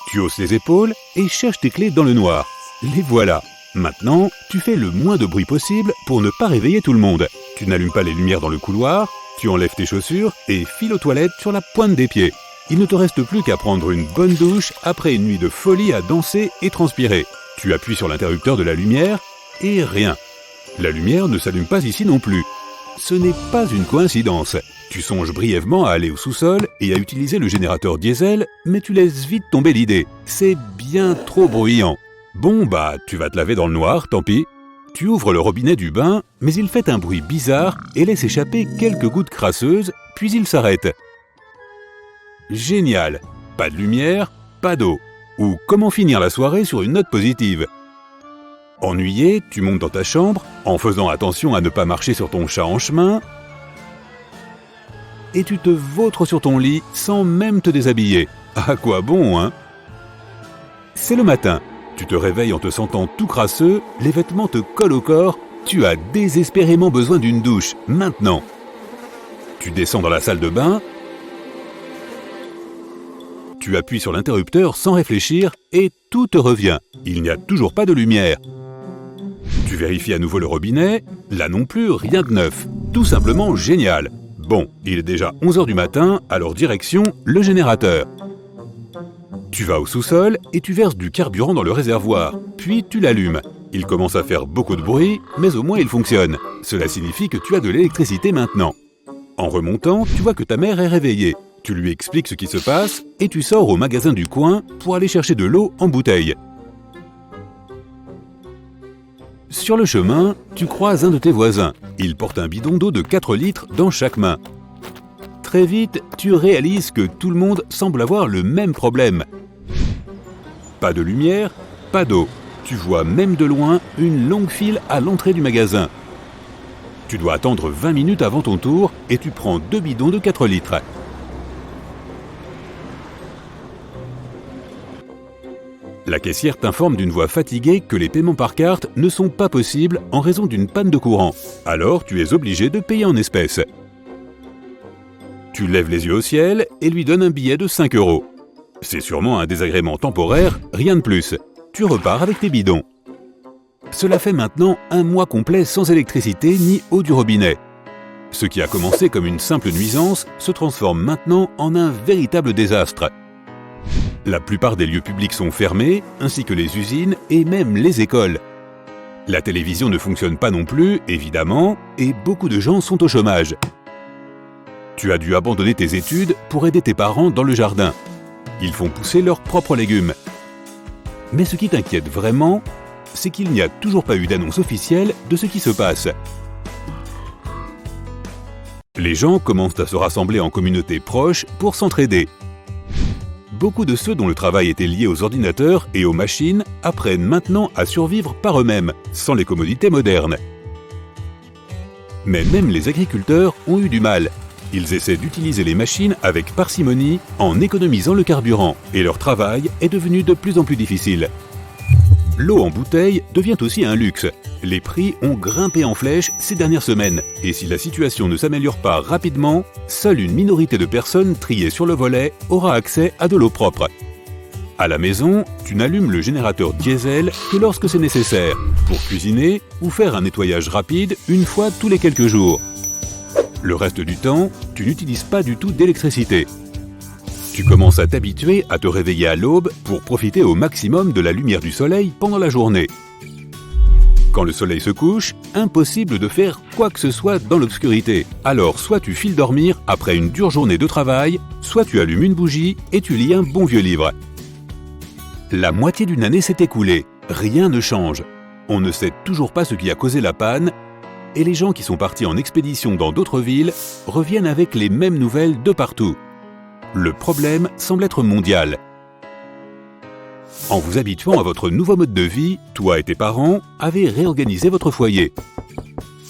Speaker 2: Tu hausses les épaules et cherches tes clés dans le noir. Les voilà. Maintenant, tu fais le moins de bruit possible pour ne pas réveiller tout le monde. Tu n'allumes pas les lumières dans le couloir, tu enlèves tes chaussures et files aux toilettes sur la pointe des pieds. Il ne te reste plus qu'à prendre une bonne douche après une nuit de folie à danser et transpirer. Tu appuies sur l'interrupteur de la lumière et rien. La lumière ne s'allume pas ici non plus. Ce n'est pas une coïncidence. Tu songes brièvement à aller au sous-sol et à utiliser le générateur diesel, mais tu laisses vite tomber l'idée. C'est bien trop bruyant. Bon tu vas te laver dans le noir, tant pis. Tu ouvres le robinet du bain, mais il fait un bruit bizarre et laisse échapper quelques gouttes crasseuses, puis il s'arrête. Génial. Pas de lumière, pas d'eau. Ou comment finir la soirée sur une note positive? Ennuyé, tu montes dans ta chambre, en faisant attention à ne pas marcher sur ton chat en chemin, et tu te vautres sur ton lit sans même te déshabiller. À quoi bon, hein? C'est le matin. Tu te réveilles en te sentant tout crasseux, les vêtements te collent au corps, tu as désespérément besoin d'une douche, maintenant. Tu descends dans la salle de bain, tu appuies sur l'interrupteur sans réfléchir et tout te revient. Il n'y a toujours pas de lumière. Tu vérifies à nouveau le robinet, là non plus, rien de neuf. Tout simplement génial. Bon, il est déjà 11 h du matin, alors direction le générateur. Tu vas au sous-sol et tu verses du carburant dans le réservoir, puis tu l'allumes. Il commence à faire beaucoup de bruit, mais au moins il fonctionne. Cela signifie que tu as de l'électricité maintenant. En remontant, tu vois que ta mère est réveillée. Tu lui expliques ce qui se passe et tu sors au magasin du coin pour aller chercher de l'eau en bouteille. Sur le chemin, tu croises un de tes voisins. Il porte un bidon d'eau de 4 litres dans chaque main. Très vite, tu réalises que tout le monde semble avoir le même problème. Pas de lumière, pas d'eau. Tu vois même de loin une longue file à l'entrée du magasin. Tu dois attendre 20 minutes avant ton tour et tu prends 2 bidons de 4 litres. La caissière t'informe d'une voix fatiguée que les paiements par carte ne sont pas possibles en raison d'une panne de courant. Alors tu es obligé de payer en espèces. Tu lèves les yeux au ciel et lui donnes un billet de 5 €. C'est sûrement un désagrément temporaire, rien de plus. Tu repars avec tes bidons. Cela fait maintenant 1 mois complet sans électricité ni eau du robinet. Ce qui a commencé comme une simple nuisance se transforme maintenant en un véritable désastre. La plupart des lieux publics sont fermés, ainsi que les usines et même les écoles. La télévision ne fonctionne pas non plus, évidemment, et beaucoup de gens sont au chômage. Tu as dû abandonner tes études pour aider tes parents dans le jardin. Ils font pousser leurs propres légumes. Mais ce qui t'inquiète vraiment, c'est qu'il n'y a toujours pas eu d'annonce officielle de ce qui se passe. Les gens commencent à se rassembler en communautés proches pour s'entraider. Beaucoup de ceux dont le travail était lié aux ordinateurs et aux machines apprennent maintenant à survivre par eux-mêmes, sans les commodités modernes. Mais même les agriculteurs ont eu du mal. Ils essaient d'utiliser les machines avec parcimonie en économisant le carburant, et leur travail est devenu de plus en plus difficile. L'eau en bouteille devient aussi un luxe. Les prix ont grimpé en flèche ces dernières semaines, et si la situation ne s'améliore pas rapidement, seule une minorité de personnes triées sur le volet aura accès à de l'eau propre. À la maison, tu n'allumes le générateur diesel que lorsque c'est nécessaire, pour cuisiner ou faire un nettoyage rapide une fois tous les quelques jours. Le reste du temps, tu n'utilises pas du tout d'électricité. Tu commences à t'habituer à te réveiller à l'aube pour profiter au maximum de la lumière du soleil pendant la journée. Quand le soleil se couche, impossible de faire quoi que ce soit dans l'obscurité. Alors soit tu files dormir après une dure journée de travail, soit tu allumes une bougie et tu lis un bon vieux livre. La moitié d'une année s'est écoulée, rien ne change. On ne sait toujours pas ce qui a causé la panne, et les gens qui sont partis en expédition dans d'autres villes reviennent avec les mêmes nouvelles de partout. Le problème semble être mondial. En vous habituant à votre nouveau mode de vie, toi et tes parents avez réorganisé votre foyer.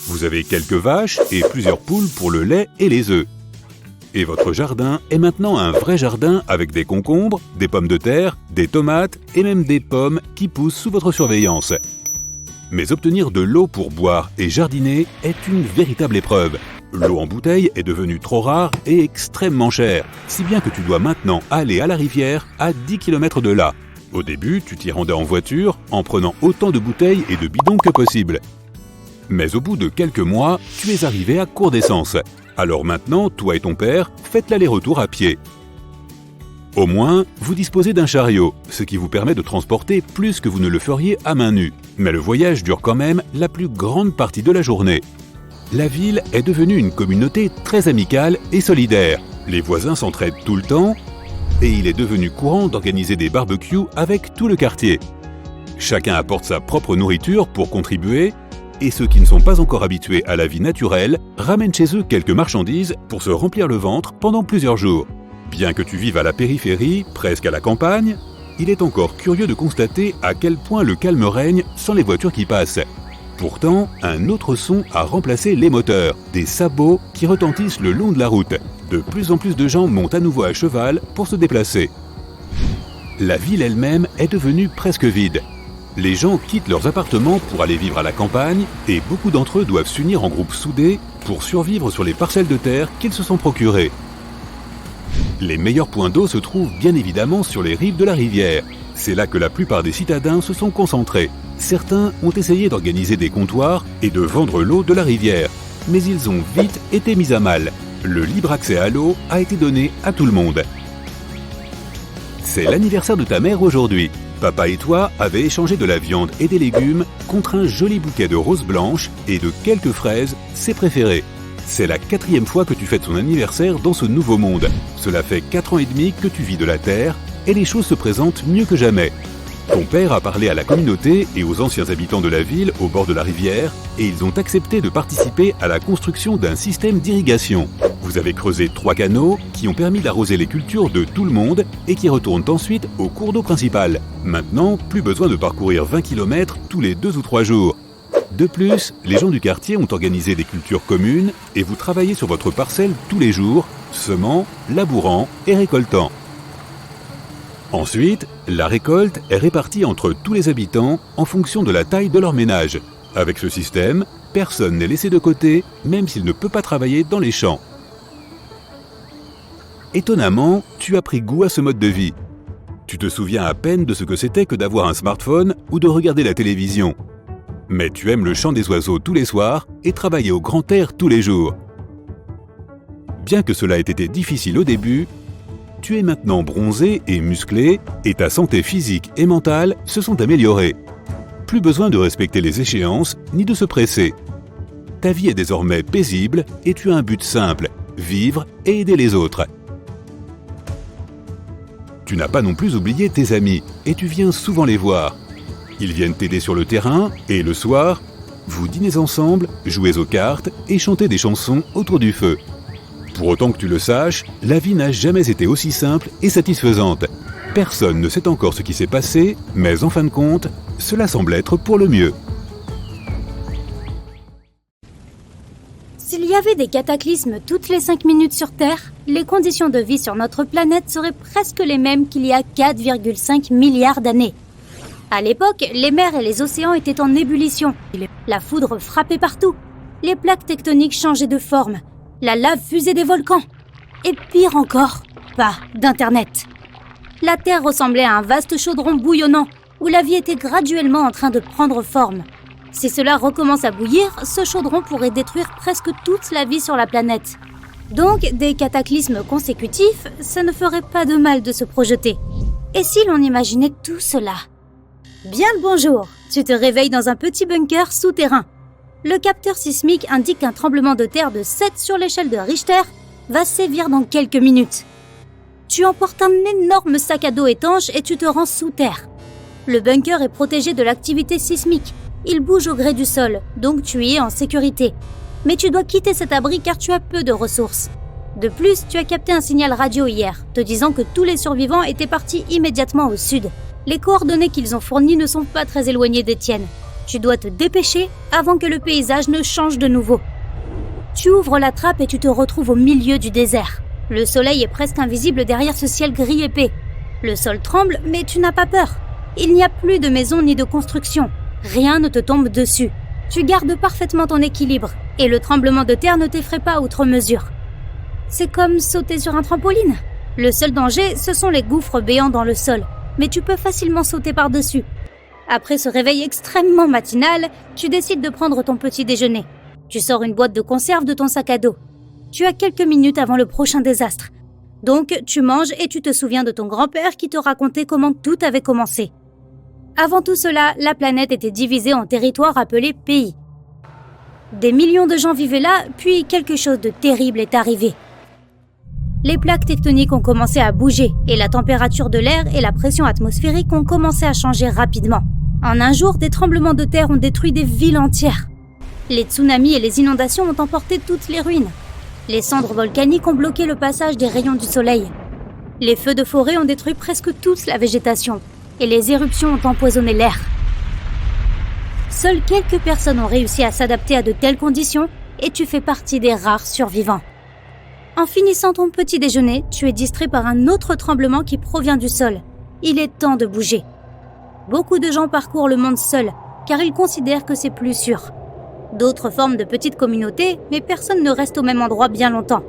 Speaker 2: Vous avez quelques vaches et plusieurs poules pour le lait et les œufs. Et votre jardin est maintenant un vrai jardin avec des concombres, des pommes de terre, des tomates et même des pommes qui poussent sous votre surveillance. Mais obtenir de l'eau pour boire et jardiner est une véritable épreuve. L'eau en bouteille est devenue trop rare et extrêmement chère, si bien que tu dois maintenant aller à la rivière à 10 km de là. Au début, tu t'y rendais en voiture en prenant autant de bouteilles et de bidons que possible. Mais au bout de quelques mois, tu es arrivé à court d'essence. Alors maintenant, toi et ton père, faites l'aller-retour à pied. Au moins, vous disposez d'un chariot, ce qui vous permet de transporter plus que vous ne le feriez à main nue. Mais le voyage dure quand même la plus grande partie de la journée. La ville est devenue une communauté très amicale et solidaire. Les voisins s'entraident tout le temps et il est devenu courant d'organiser des barbecues avec tout le quartier. Chacun apporte sa propre nourriture pour contribuer et ceux qui ne sont pas encore habitués à la vie naturelle ramènent chez eux quelques marchandises pour se remplir le ventre pendant plusieurs jours. Bien que tu vives à la périphérie, presque à la campagne, il est encore curieux de constater à quel point le calme règne sans les voitures qui passent. Pourtant, un autre son a remplacé les moteurs, des sabots qui retentissent le long de la route. De plus en plus de gens montent à nouveau à cheval pour se déplacer. La ville elle-même est devenue presque vide. Les gens quittent leurs appartements pour aller vivre à la campagne et beaucoup d'entre eux doivent s'unir en groupes soudés pour survivre sur les parcelles de terre qu'ils se sont procurées. Les meilleurs points d'eau se trouvent bien évidemment sur les rives de la rivière. C'est là que la plupart des citadins se sont concentrés. Certains ont essayé d'organiser des comptoirs et de vendre l'eau de la rivière, mais ils ont vite été mis à mal. Le libre accès à l'eau a été donné à tout le monde. C'est l'anniversaire de ta mère aujourd'hui. Papa et toi avez échangé de la viande et des légumes contre un joli bouquet de roses blanches et de quelques fraises, ses préférées. C'est la 4e fois que tu fêtes ton anniversaire dans ce nouveau monde. Cela fait 4 ans et demi que tu vis de la terre et les choses se présentent mieux que jamais. Ton père a parlé à la communauté et aux anciens habitants de la ville au bord de la rivière et ils ont accepté de participer à la construction d'un système d'irrigation. Vous avez creusé 3 canaux qui ont permis d'arroser les cultures de tout le monde et qui retournent ensuite au cours d'eau principal. Maintenant, plus besoin de parcourir 20 km tous les 2 ou 3 jours. De plus, les gens du quartier ont organisé des cultures communes et vous travaillez sur votre parcelle tous les jours, semant, labourant et récoltant. Ensuite, la récolte est répartie entre tous les habitants en fonction de la taille de leur ménage. Avec ce système, personne n'est laissé de côté, même s'il ne peut pas travailler dans les champs. Étonnamment, tu as pris goût à ce mode de vie. Tu te souviens à peine de ce que c'était que d'avoir un smartphone ou de regarder la télévision. Mais tu aimes le chant des oiseaux tous les soirs et travailler au grand air tous les jours. Bien que cela ait été difficile au début, tu es maintenant bronzé et musclé et ta santé physique et mentale se sont améliorées. Plus besoin de respecter les échéances ni de se presser. Ta vie est désormais paisible et tu as un but simple, vivre et aider les autres. Tu n'as pas non plus oublié tes amis et tu viens souvent les voir. Ils viennent t'aider sur le terrain et le soir, vous dînez ensemble, jouez aux cartes et chantez des chansons autour du feu. Pour autant que tu le saches, la vie n'a jamais été aussi simple et satisfaisante. Personne ne sait encore ce qui s'est passé, mais en fin de compte, cela semble être pour le mieux.
Speaker 3: S'il y avait des cataclysmes toutes les 5 minutes sur Terre, les conditions de vie sur notre planète seraient presque les mêmes qu'il y a 4,5 milliards d'années. À l'époque, les mers et les océans étaient en ébullition. La foudre frappait partout. Les plaques tectoniques changeaient de forme. La lave fusait des volcans. Et pire encore, pas d'Internet. La Terre ressemblait à un vaste chaudron bouillonnant, où la vie était graduellement en train de prendre forme. Si cela recommence à bouillir, ce chaudron pourrait détruire presque toute la vie sur la planète. Donc, des cataclysmes consécutifs, ça ne ferait pas de mal de se projeter. Et si l'on imaginait tout cela ? Bien le bonjour, tu te réveilles dans un petit bunker souterrain. Le capteur sismique indique qu'un tremblement de terre de 7 sur l'échelle de Richter va sévir dans quelques minutes. Tu emportes un énorme sac à dos étanche et tu te rends sous terre. Le bunker est protégé de l'activité sismique. Il bouge au gré du sol, donc tu y es en sécurité. Mais tu dois quitter cet abri car tu as peu de ressources. De plus, tu as capté un signal radio hier, te disant que tous les survivants étaient partis immédiatement au sud. Les coordonnées qu'ils ont fournies ne sont pas très éloignées des tiennes. Tu dois te dépêcher avant que le paysage ne change de nouveau. Tu ouvres la trappe et tu te retrouves au milieu du désert. Le soleil est presque invisible derrière ce ciel gris épais. Le sol tremble, mais tu n'as pas peur. Il n'y a plus de maison ni de construction. Rien ne te tombe dessus. Tu gardes parfaitement ton équilibre et le tremblement de terre ne t'effraie pas outre mesure. C'est comme sauter sur un trampoline. Le seul danger, ce sont les gouffres béants dans le sol, mais tu peux facilement sauter par-dessus. Après ce réveil extrêmement matinal, tu décides de prendre ton petit déjeuner. Tu sors une boîte de conserve de ton sac à dos. Tu as quelques minutes avant le prochain désastre. Donc, tu manges et tu te souviens de ton grand-père qui te racontait comment tout avait commencé. Avant tout cela, la planète était divisée en territoires appelés pays. Des millions de gens vivaient là, puis quelque chose de terrible est arrivé. Les plaques tectoniques ont commencé à bouger et la température de l'air et la pression atmosphérique ont commencé à changer rapidement. En un jour, des tremblements de terre ont détruit des villes entières. Les tsunamis et les inondations ont emporté toutes les ruines. Les cendres volcaniques ont bloqué le passage des rayons du soleil. Les feux de forêt ont détruit presque toute la végétation et les éruptions ont empoisonné l'air. Seules quelques personnes ont réussi à s'adapter à de telles conditions et tu fais partie des rares survivants. En finissant ton petit déjeuner, tu es distrait par un autre tremblement qui provient du sol. Il est temps de bouger. Beaucoup de gens parcourent le monde seuls, car ils considèrent que c'est plus sûr. D'autres forment de petites communautés, mais personne ne reste au même endroit bien longtemps.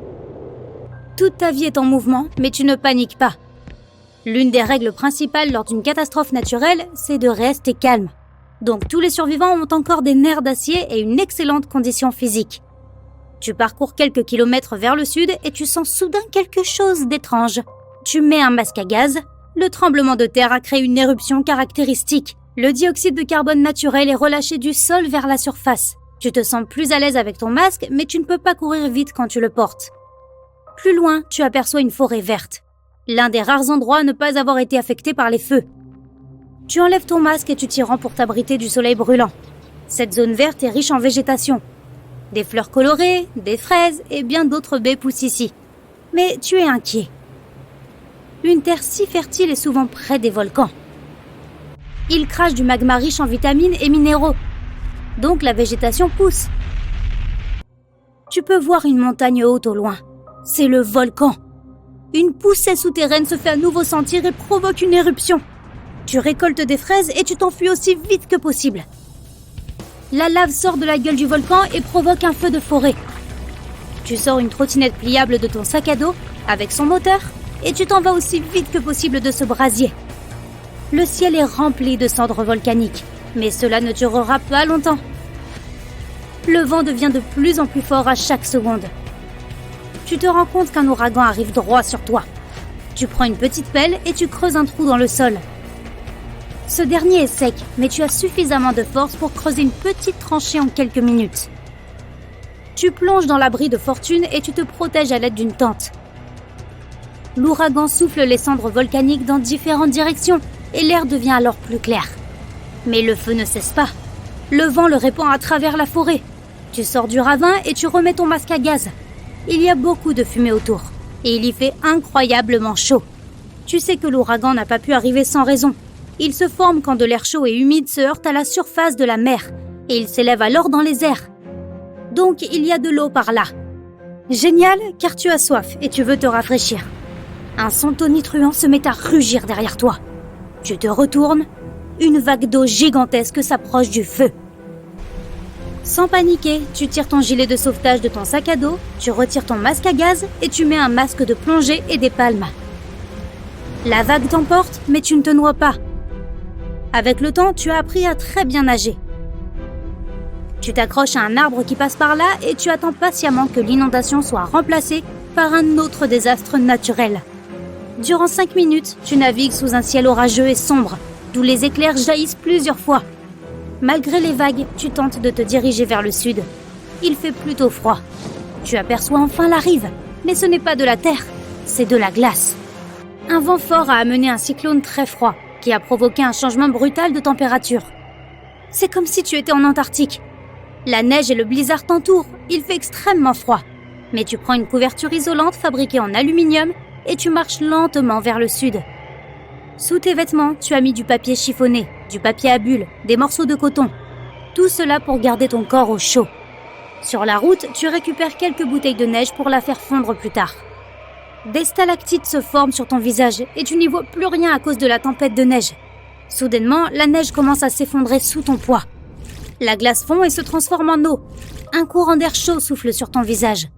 Speaker 3: Toute ta vie est en mouvement, mais tu ne paniques pas. L'une des règles principales lors d'une catastrophe naturelle, c'est de rester calme. Donc tous les survivants ont encore des nerfs d'acier et une excellente condition physique. Tu parcours quelques kilomètres vers le sud et tu sens soudain quelque chose d'étrange. Tu mets un masque à gaz. Le tremblement de terre a créé une éruption caractéristique. Le dioxyde de carbone naturel est relâché du sol vers la surface. Tu te sens plus à l'aise avec ton masque, mais tu ne peux pas courir vite quand tu le portes. Plus loin, tu aperçois une forêt verte. L'un des rares endroits à ne pas avoir été affecté par les feux. Tu enlèves ton masque et tu t'y rends pour t'abriter du soleil brûlant. Cette zone verte est riche en végétation. Des fleurs colorées, des fraises et bien d'autres baies poussent ici. Mais tu es inquiet. Une terre si fertile est souvent près des volcans. Il crache du magma riche en vitamines et minéraux. Donc la végétation pousse. Tu peux voir une montagne haute au loin. C'est le volcan. Une poussée souterraine se fait à nouveau sentir et provoque une éruption. Tu récoltes des fraises et tu t'enfuis aussi vite que possible. La lave sort de la gueule du volcan et provoque un feu de forêt. Tu sors une trottinette pliable de ton sac à dos avec son moteur et tu t'en vas aussi vite que possible de ce brasier. Le ciel est rempli de cendres volcaniques, mais cela ne durera pas longtemps. Le vent devient de plus en plus fort à chaque seconde. Tu te rends compte qu'un ouragan arrive droit sur toi. Tu prends une petite pelle et tu creuses un trou dans le sol. Ce dernier est sec, mais tu as suffisamment de force pour creuser une petite tranchée en quelques minutes. Tu plonges dans l'abri de fortune et tu te protèges à l'aide d'une tente. L'ouragan souffle les cendres volcaniques dans différentes directions et l'air devient alors plus clair. Mais le feu ne cesse pas. Le vent le répand à travers la forêt. Tu sors du ravin et tu remets ton masque à gaz. Il y a beaucoup de fumée autour et il y fait incroyablement chaud. Tu sais que l'ouragan n'a pas pu arriver sans raison. Il se forme quand de l'air chaud et humide se heurte à la surface de la mer et il s'élève alors dans les airs. Donc il y a de l'eau par là. Génial, car tu as soif et tu veux te rafraîchir. Un son tonitruant se met à rugir derrière toi. Tu te retournes, une vague d'eau gigantesque s'approche du feu. Sans paniquer, tu tires ton gilet de sauvetage de ton sac à dos, tu retires ton masque à gaz et tu mets un masque de plongée et des palmes. La vague t'emporte, mais tu ne te noies pas. Avec le temps, tu as appris à très bien nager. Tu t'accroches à un arbre qui passe par là et tu attends patiemment que l'inondation soit remplacée par un autre désastre naturel. Durant 5 minutes, tu navigues sous un ciel orageux et sombre, d'où les éclairs jaillissent plusieurs fois. Malgré les vagues, tu tentes de te diriger vers le sud. Il fait plutôt froid. Tu aperçois enfin la rive, mais ce n'est pas de la terre, c'est de la glace. Un vent fort a amené un cyclone très froid, qui a provoqué un changement brutal de température. C'est comme si tu étais en Antarctique. La neige et le blizzard t'entourent, il fait extrêmement froid. Mais tu prends une couverture isolante fabriquée en aluminium et tu marches lentement vers le sud. Sous tes vêtements, tu as mis du papier chiffonné, du papier à bulles, des morceaux de coton. Tout cela pour garder ton corps au chaud. Sur la route, tu récupères quelques bouteilles de neige pour la faire fondre plus tard. Des stalactites se forment sur ton visage et tu n'y vois plus rien à cause de la tempête de neige. Soudainement, la neige commence à s'effondrer sous ton poids. La glace fond et se transforme en eau. Un courant d'air chaud souffle sur ton visage.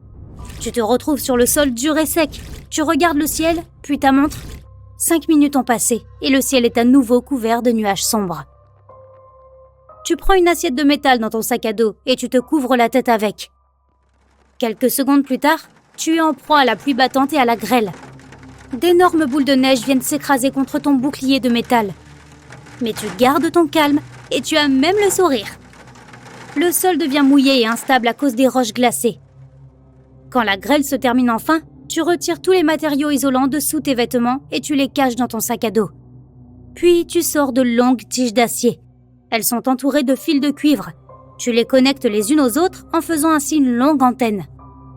Speaker 3: Tu te retrouves sur le sol dur et sec. Tu regardes le ciel, puis ta montre. 5 minutes ont passé et le ciel est à nouveau couvert de nuages sombres. Tu prends une assiette de métal dans ton sac à dos et tu te couvres la tête avec. Quelques secondes plus tard, tu es en proie à la pluie battante et à la grêle. D'énormes boules de neige viennent s'écraser contre ton bouclier de métal. Mais tu gardes ton calme et tu as même le sourire. Le sol devient mouillé et instable à cause des roches glacées. Quand la grêle se termine enfin, tu retires tous les matériaux isolants de sous tes vêtements et tu les caches dans ton sac à dos. Puis tu sors de longues tiges d'acier. Elles sont entourées de fils de cuivre. Tu les connectes les unes aux autres en faisant ainsi une longue antenne.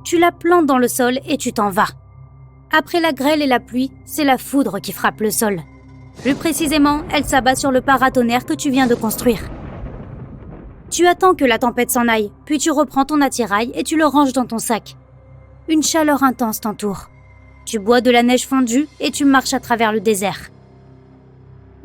Speaker 3: Tu la plantes dans le sol et tu t'en vas. Après la grêle et la pluie, c'est la foudre qui frappe le sol. Plus précisément, elle s'abat sur le paratonnerre que tu viens de construire. Tu attends que la tempête s'en aille, puis tu reprends ton attirail et tu le ranges dans ton sac. Une chaleur intense t'entoure. Tu bois de la neige fondue et tu marches à travers le désert.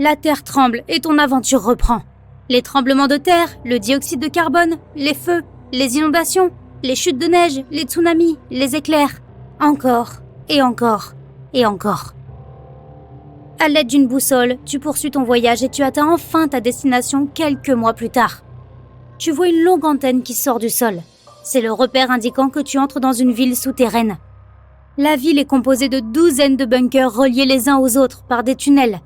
Speaker 3: La terre tremble et ton aventure reprend. Les tremblements de terre, le dioxyde de carbone, les feux, les inondations, les chutes de neige, les tsunamis, les éclairs. Encore, et encore, et encore. À l'aide d'une boussole, tu poursuis ton voyage et tu atteins enfin ta destination quelques mois plus tard. Tu vois une longue antenne qui sort du sol. C'est le repère indiquant que tu entres dans une ville souterraine. La ville est composée de douzaines de bunkers reliés les uns aux autres par des tunnels.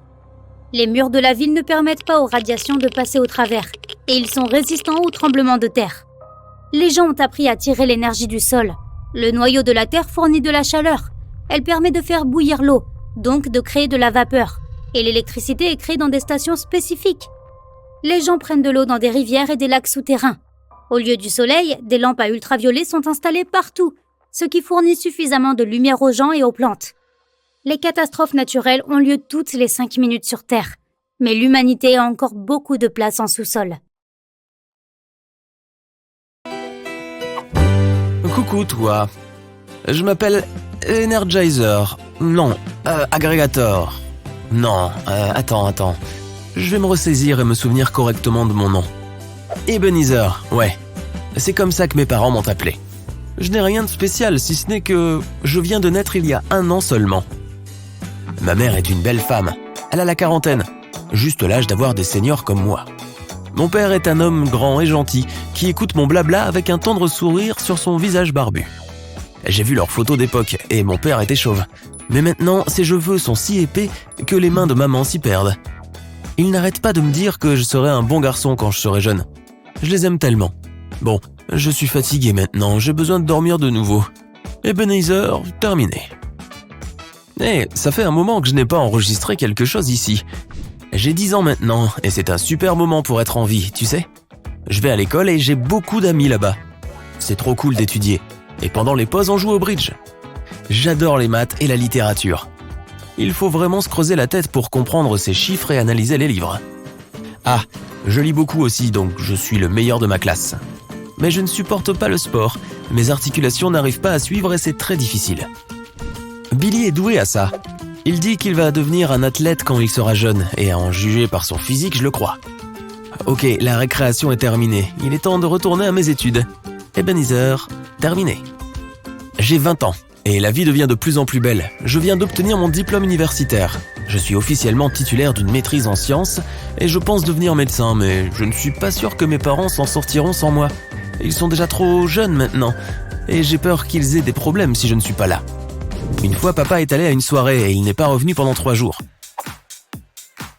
Speaker 3: Les murs de la ville ne permettent pas aux radiations de passer au travers et ils sont résistants aux tremblements de terre. Les gens ont appris à tirer l'énergie du sol. Le noyau de la terre fournit de la chaleur. Elle permet de faire bouillir l'eau, donc de créer de la vapeur. Et l'électricité est créée dans des stations spécifiques. Les gens prennent de l'eau dans des rivières et des lacs souterrains. Au lieu du soleil, des lampes à ultraviolets sont installées partout, ce qui fournit suffisamment de lumière aux gens et aux plantes. Les catastrophes naturelles ont lieu toutes les 5 minutes sur Terre, mais l'humanité a encore beaucoup de place en sous-sol.
Speaker 1: Coucou toi, je m'appelle Energizer, non, Agregator, non, attends, je vais me ressaisir et me souvenir correctement de mon nom. Ebenezer, ouais, c'est comme ça que mes parents m'ont appelé. Je n'ai rien de spécial si ce n'est que je viens de naître il y a 1 an seulement. Ma mère est une belle femme, elle a la quarantaine, juste l'âge d'avoir des seniors comme moi. Mon père est un homme grand et gentil qui écoute mon blabla avec un tendre sourire sur son visage barbu. J'ai vu leurs photos d'époque et mon père était chauve. Mais maintenant, ses cheveux sont si épais que les mains de maman s'y perdent. Il n'arrête pas de me dire que je serai un bon garçon quand je serai jeune. Je les aime tellement. Bon, je suis fatigué maintenant, j'ai besoin de dormir de nouveau. Ebenezer, terminé. Ça fait un moment que je n'ai pas enregistré quelque chose ici. J'ai 10 ans maintenant et c'est un super moment pour être en vie, tu sais. Je vais à l'école et j'ai beaucoup d'amis là-bas. C'est trop cool d'étudier. Et pendant les pauses, on joue au bridge. J'adore les maths et la littérature. Il faut vraiment se creuser la tête pour comprendre ces chiffres et analyser les livres. Ah, je lis beaucoup aussi, donc je suis le meilleur de ma classe. Mais je ne supporte pas le sport. Mes articulations n'arrivent pas à suivre et c'est très difficile. Billy est doué à ça. Il dit qu'il va devenir un athlète quand il sera jeune, et à en juger par son physique, je le crois. Ok, la récréation est terminée. Il est temps de retourner à mes études. Ebenezer, terminé. J'ai 20 ans, et la vie devient de plus en plus belle. Je viens d'obtenir mon diplôme universitaire. Je suis officiellement titulaire d'une maîtrise en sciences, et je pense devenir médecin, mais je ne suis pas sûr que mes parents s'en sortiront sans moi. Ils sont déjà trop jeunes maintenant, et j'ai peur qu'ils aient des problèmes si je ne suis pas là. Une fois, papa est allé à une soirée et il n'est pas revenu pendant 3 jours.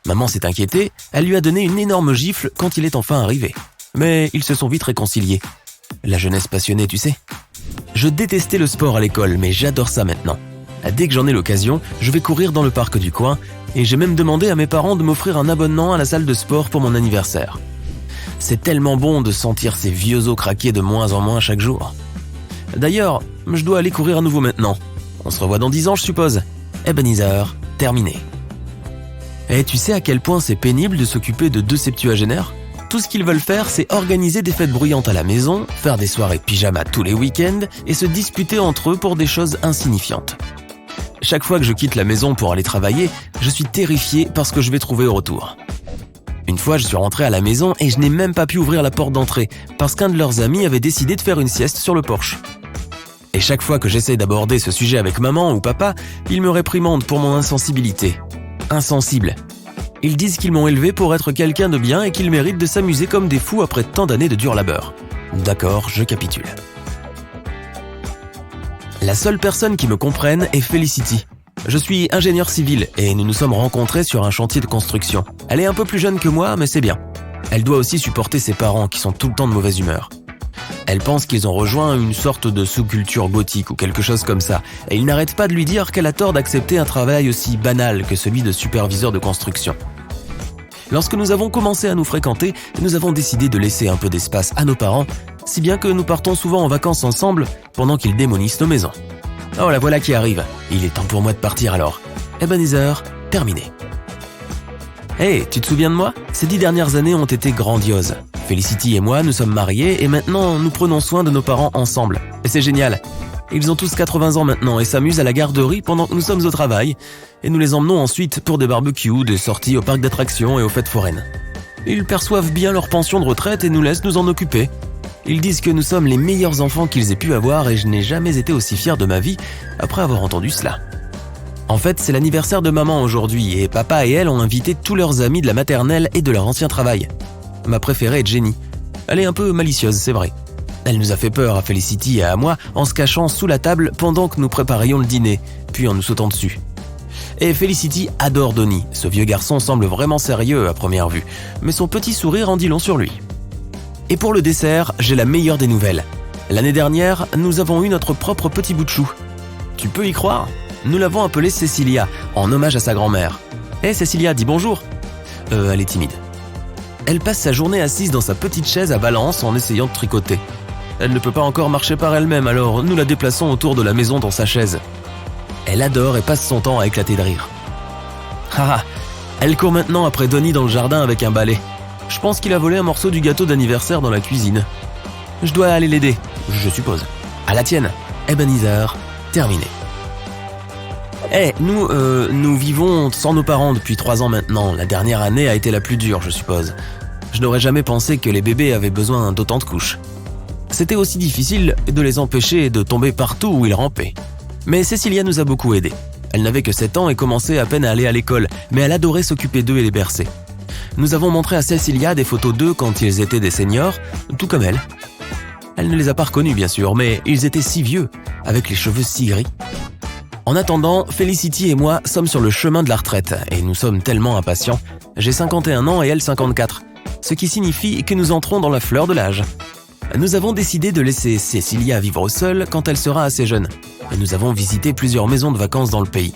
Speaker 1: Maman s'est inquiétée, elle lui a donné une énorme gifle quand il est enfin arrivé. Mais ils se sont vite réconciliés. La jeunesse passionnée, tu sais. Je détestais le sport à l'école, mais j'adore ça maintenant. Dès que j'en ai l'occasion, je vais courir dans le parc du coin et j'ai même demandé à mes parents de m'offrir un abonnement à la salle de sport pour mon anniversaire. C'est tellement bon de sentir ces vieux os craquer de moins en moins chaque jour. D'ailleurs, je dois aller courir à nouveau maintenant. On se revoit dans 10 ans, je suppose. Ebenezer, terminé. Et tu sais à quel point c'est pénible de s'occuper de 2 septuagénaires ? Tout ce qu'ils veulent faire, c'est organiser des fêtes bruyantes à la maison, faire des soirées pyjama tous les week-ends et se disputer entre eux pour des choses insignifiantes. Chaque fois que je quitte la maison pour aller travailler, je suis terrifié par ce que je vais trouver au retour. Une fois, je suis rentré à la maison et je n'ai même pas pu ouvrir la porte d'entrée parce qu'un de leurs amis avait décidé de faire une sieste sur le porche. Et chaque fois que j'essaie d'aborder ce sujet avec maman ou papa, ils me réprimandent pour mon insensibilité. Insensible. Ils disent qu'ils m'ont élevé pour être quelqu'un de bien et qu'ils méritent de s'amuser comme des fous après tant d'années de dur labeur. D'accord, je capitule. La seule personne qui me comprenne est Felicity. Je suis ingénieur civil et nous nous sommes rencontrés sur un chantier de construction. Elle est un peu plus jeune que moi, mais c'est bien. Elle doit aussi supporter ses parents qui sont tout le temps de mauvaise humeur. Elle pense qu'ils ont rejoint une sorte de sous-culture gothique ou quelque chose comme ça, et ils n'arrêtent pas de lui dire qu'elle a tort d'accepter un travail aussi banal que celui de superviseur de construction. Lorsque nous avons commencé à nous fréquenter, nous avons décidé de laisser un peu d'espace à nos parents, si bien que nous partons souvent en vacances ensemble pendant qu'ils démolissent nos maisons. Oh, la voilà qui arrive. Il est temps pour moi de partir alors. Ebenezer, terminé. Hey, tu te souviens de moi ? Ces 10 dernières années ont été grandioses. Felicity et moi, nous sommes mariés et maintenant nous prenons soin de nos parents ensemble. Et c'est génial. Ils ont tous 80 ans maintenant et s'amusent à la garderie pendant que nous sommes au travail. Et nous les emmenons ensuite pour des barbecues, des sorties au parc d'attractions et aux fêtes foraines. Ils perçoivent bien leur pension de retraite et nous laissent nous en occuper. Ils disent que nous sommes les meilleurs enfants qu'ils aient pu avoir et je n'ai jamais été aussi fier de ma vie après avoir entendu cela. En fait, c'est l'anniversaire de maman aujourd'hui et papa et elle ont invité tous leurs amis de la maternelle et de leur ancien travail. Ma préférée est Jenny. Elle est un peu malicieuse, c'est vrai. Elle nous a fait peur à Felicity et à moi en se cachant sous la table pendant que nous préparions le dîner, puis en nous sautant dessus. Et Felicity adore Donnie. Ce vieux garçon semble vraiment sérieux à première vue, mais son petit sourire en dit long sur lui. Et pour le dessert, j'ai la meilleure des nouvelles. L'année dernière, nous avons eu notre propre petit bout de chou. Tu peux y croire ? Nous l'avons appelée Cecilia, en hommage à sa grand-mère. Hé Cecilia, dis bonjour. Elle est timide. Elle passe sa journée assise dans sa petite chaise à balance en essayant de tricoter. Elle ne peut pas encore marcher par elle-même, alors nous la déplaçons autour de la maison dans sa chaise. Elle adore et passe son temps à éclater de rire. Ah, elle court maintenant après Donnie dans le jardin avec un balai. Je pense qu'il a volé un morceau du gâteau d'anniversaire dans la cuisine. Je dois aller l'aider, je suppose. À la tienne, Ebenezer, terminé. Nous vivons sans nos parents depuis 3 ans maintenant. La dernière année a été la plus dure, je suppose. Je n'aurais jamais pensé que les bébés avaient besoin d'autant de couches. C'était aussi difficile de les empêcher de tomber partout où ils rampaient. Mais Cecilia nous a beaucoup aidés. Elle n'avait que 7 ans et commençait à peine à aller à l'école, mais elle adorait s'occuper d'eux et les bercer. Nous avons montré à Cecilia des photos d'eux quand ils étaient des seniors, tout comme elle. Elle ne les a pas reconnus bien sûr, mais ils étaient si vieux, avec les cheveux si gris. En attendant, Felicity et moi sommes sur le chemin de la retraite, et nous sommes tellement impatients. J'ai 51 ans et elle 54, ce qui signifie que nous entrons dans la fleur de l'âge. Nous avons décidé de laisser Cecilia vivre seule quand elle sera assez jeune. Et nous avons visité plusieurs maisons de vacances dans le pays.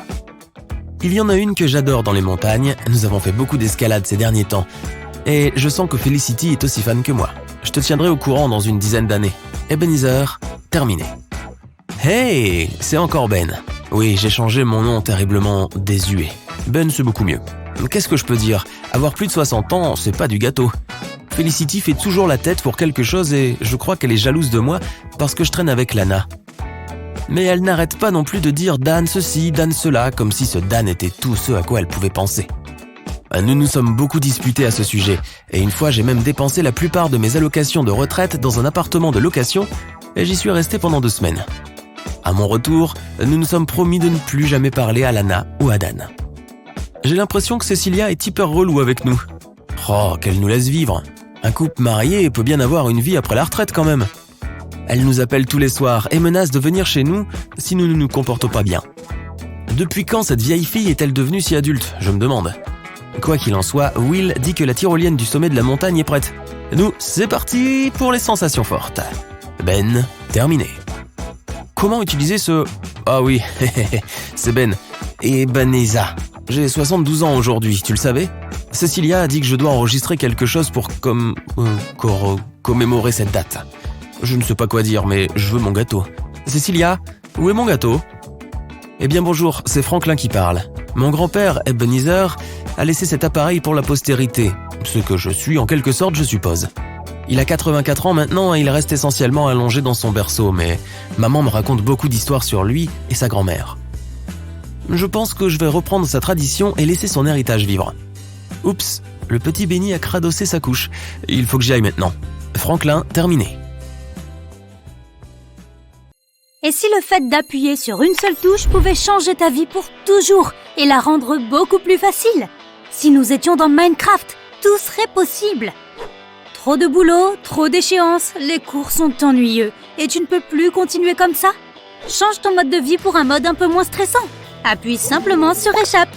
Speaker 1: Il y en a une que j'adore dans les montagnes, nous avons fait beaucoup d'escalade ces derniers temps. Et je sens que Felicity est aussi fan que moi. Je te tiendrai au courant dans une dizaine d'années. Ebenezer, terminé. Hey, c'est encore Ben. Oui, j'ai changé mon nom terriblement désuet. Ben, c'est beaucoup mieux. Qu'est-ce que je peux dire ? Avoir plus de 60 ans, c'est pas du gâteau. Felicity fait toujours la tête pour quelque chose et je crois qu'elle est jalouse de moi parce que je traîne avec Lana. Mais elle n'arrête pas non plus de dire Dan ceci, Dan cela, comme si ce Dan était tout ce à quoi elle pouvait penser. Nous nous sommes beaucoup disputés à ce sujet, et une fois j'ai même dépensé la plupart de mes allocations de retraite dans un appartement de location, et j'y suis resté pendant 2 semaines. À mon retour, nous nous sommes promis de ne plus jamais parler à Lana ou à Dan. J'ai l'impression que Cecilia est hyper relou avec nous. Oh, qu'elle nous laisse vivre. Un couple marié peut bien avoir une vie après la retraite quand même. Elle nous appelle tous les soirs et menace de venir chez nous si nous ne nous comportons pas bien. Depuis quand cette vieille fille est-elle devenue si adulte, je me demande. Quoi qu'il en soit, Will dit que la tyrolienne du sommet de la montagne est prête. Nous, c'est parti pour les sensations fortes. Ben, terminé. Comment utiliser ce... Ah oui, c'est Ben. Et Baneza. J'ai 72 ans aujourd'hui, tu le savais ? Cecilia a dit que je dois enregistrer quelque chose pour commémorer cette date. Je ne sais pas quoi dire, mais je veux mon gâteau. Cecilia, où est mon gâteau ? Eh bien bonjour, c'est Franklin qui parle. Mon grand-père, Ebenezer, a laissé cet appareil pour la postérité. Ce que je suis en quelque sorte, je suppose. Il a 84 ans maintenant et il reste essentiellement allongé dans son berceau, mais maman me raconte beaucoup d'histoires sur lui et sa grand-mère. Je pense que je vais reprendre sa tradition et laisser son héritage vivre. Oups, le petit Benny a cradossé sa couche. Il faut que j'y aille maintenant. Franklin, terminé.
Speaker 3: Et si le fait d'appuyer sur une seule touche pouvait changer ta vie pour toujours et la rendre beaucoup plus facile ? Si nous étions dans Minecraft, tout serait possible. Trop de boulot, trop d'échéances, les cours sont ennuyeux et tu ne peux plus continuer comme ça ? Change ton mode de vie pour un mode un peu moins stressant. Appuie simplement sur Échappe.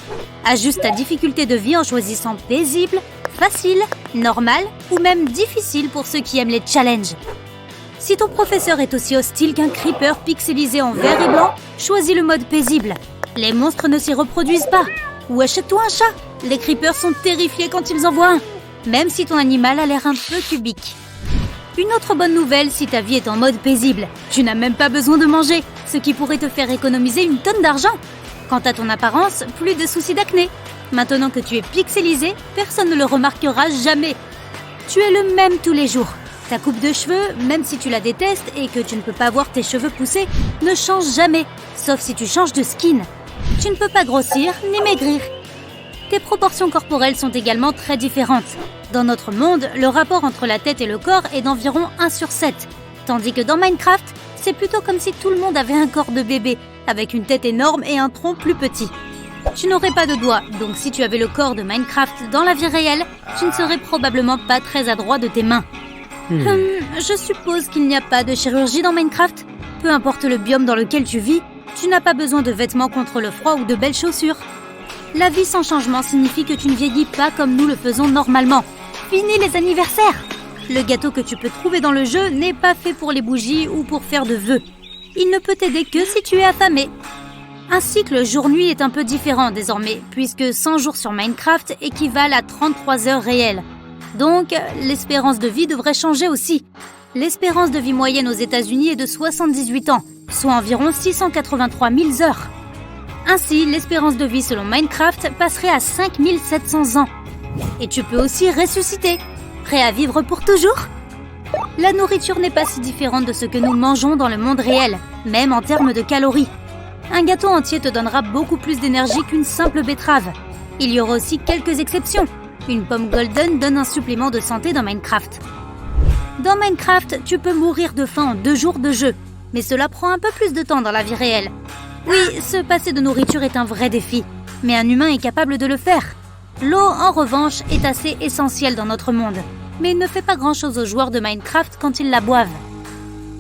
Speaker 3: Ajuste ta difficulté de vie en choisissant paisible, facile, normal ou même difficile pour ceux qui aiment les challenges. Si ton professeur est aussi hostile qu'un creeper pixelisé en vert et blanc, choisis le mode paisible. Les monstres ne s'y reproduisent pas. Ou achète-toi un chat. Les creepers sont terrifiés quand ils en voient un, même si ton animal a l'air un peu cubique. Une autre bonne nouvelle si ta vie est en mode paisible, tu n'as même pas besoin de manger, ce qui pourrait te faire économiser une tonne d'argent. Quant à ton apparence, plus de soucis d'acné. Maintenant que tu es pixelisé, personne ne le remarquera jamais. Tu es le même tous les jours. Ta coupe de cheveux, même si tu la détestes et que tu ne peux pas voir tes cheveux pousser, ne change jamais, sauf si tu changes de skin. Tu ne peux pas grossir ni maigrir. Tes proportions corporelles sont également très différentes. Dans notre monde, le rapport entre la tête et le corps est d'environ 1/7. Tandis que dans Minecraft, c'est plutôt comme si tout le monde avait un corps de bébé, avec une tête énorme et un tronc plus petit. Tu n'aurais pas de doigts, donc si tu avais le corps de Minecraft dans la vie réelle, tu ne serais probablement pas très adroit de tes mains. Je suppose qu'il n'y a pas de chirurgie dans Minecraft. Peu importe le biome dans lequel tu vis, tu n'as pas besoin de vêtements contre le froid ou de belles chaussures. La vie sans changement signifie que tu ne vieillis pas comme nous le faisons normalement. Fini les anniversaires! Le gâteau que tu peux trouver dans le jeu n'est pas fait pour les bougies ou pour faire de vœux. Il ne peut t'aider que si tu es affamé. Un cycle jour-nuit est un peu différent désormais, puisque 100 jours sur Minecraft équivalent à 33 heures réelles. Donc, l'espérance de vie devrait changer aussi. L'espérance de vie moyenne aux États-Unis est de 78 ans, soit environ 683 000 heures. Ainsi, l'espérance de vie selon Minecraft passerait à 5700 ans. Et tu peux aussi ressusciter. Prêt à vivre pour toujours? La nourriture n'est pas si différente de ce que nous mangeons dans le monde réel, même en termes de calories. Un gâteau entier te donnera beaucoup plus d'énergie qu'une simple betterave. Il y aura aussi quelques exceptions. Une pomme golden donne un supplément de santé dans Minecraft. Dans Minecraft, tu peux mourir de faim en 2 jours de jeu, mais cela prend un peu plus de temps dans la vie réelle. Oui, se passer de nourriture est un vrai défi, mais un humain est capable de le faire. L'eau, en revanche, est assez essentielle dans notre monde, mais ne fait pas grand-chose aux joueurs de Minecraft quand ils la boivent.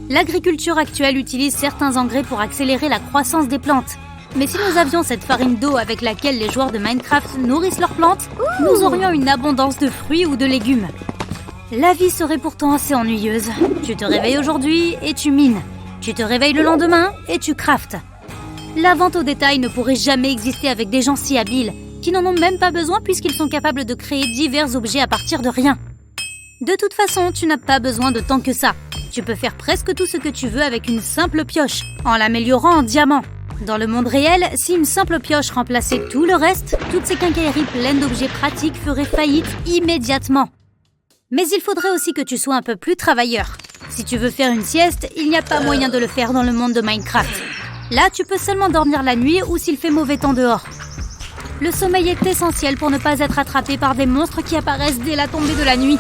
Speaker 3: L'agriculture actuelle utilise certains engrais pour accélérer la croissance des plantes. Mais si nous avions cette farine d'eau avec laquelle les joueurs de Minecraft nourrissent leurs plantes, nous aurions une abondance de fruits ou de légumes. La vie serait pourtant assez ennuyeuse. Tu te réveilles aujourd'hui et tu mines. Tu te réveilles le lendemain et tu craftes. La vente au détail ne pourrait jamais exister avec des gens si habiles, qui n'en ont même pas besoin puisqu'ils sont capables de créer divers objets à partir de rien. De toute façon, tu n'as pas besoin de tant que ça. Tu peux faire presque tout ce que tu veux avec une simple pioche, en l'améliorant en diamant. Dans le monde réel, si une simple pioche remplaçait tout le reste, toutes ces quincailleries pleines d'objets pratiques feraient faillite immédiatement. Mais il faudrait aussi que tu sois un peu plus travailleur. Si tu veux faire une sieste, il n'y a pas moyen de le faire dans le monde de Minecraft. Là, tu peux seulement dormir la nuit ou s'il fait mauvais temps dehors. Le sommeil est essentiel pour ne pas être attrapé par des monstres qui apparaissent dès la tombée de la nuit.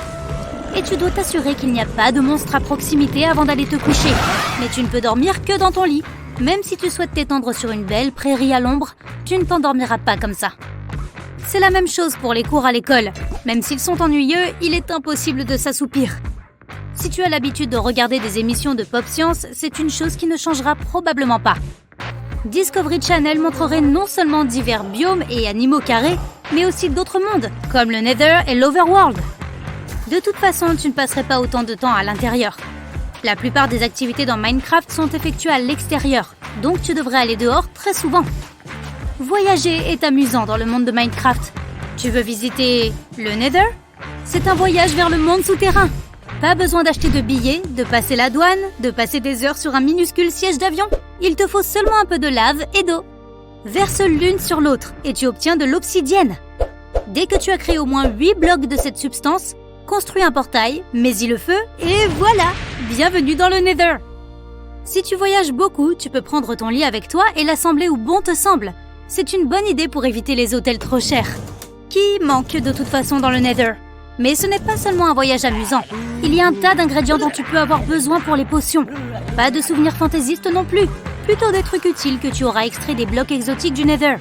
Speaker 3: Et tu dois t'assurer qu'il n'y a pas de monstres à proximité avant d'aller te coucher. Mais tu ne peux dormir que dans ton lit. Même si tu souhaites t'étendre sur une belle prairie à l'ombre, tu ne t'endormiras pas comme ça. C'est la même chose pour les cours à l'école. Même s'ils sont ennuyeux, il est impossible de s'assoupir. Si tu as l'habitude de regarder des émissions de Pop Science, c'est une chose qui ne changera probablement pas. Discovery Channel montrerait non seulement divers biomes et animaux carrés, mais aussi d'autres mondes, comme le Nether et l'Overworld. De toute façon, tu ne passerais pas autant de temps à l'intérieur. La plupart des activités dans Minecraft sont effectuées à l'extérieur, donc tu devrais aller dehors très souvent. Voyager est amusant dans le monde de Minecraft. Tu veux visiter le Nether? C'est un voyage vers le monde souterrain. Pas besoin d'acheter de billets, de passer la douane, de passer des heures sur un minuscule siège d'avion. Il te faut seulement un peu de lave et d'eau. Verse l'une sur l'autre et tu obtiens de l'obsidienne. Dès que tu as créé au moins 8 blocs de cette substance, construis un portail, mets-y le feu et voilà! Bienvenue dans le Nether! Si tu voyages beaucoup, tu peux prendre ton lit avec toi et l'assembler où bon te semble. C'est une bonne idée pour éviter les hôtels trop chers, qui manquent de toute façon dans le Nether. Mais ce n'est pas seulement un voyage amusant. Il y a un tas d'ingrédients dont tu peux avoir besoin pour les potions. Pas de souvenirs fantaisistes non plus. Plutôt des trucs utiles que tu auras extraits des blocs exotiques du Nether.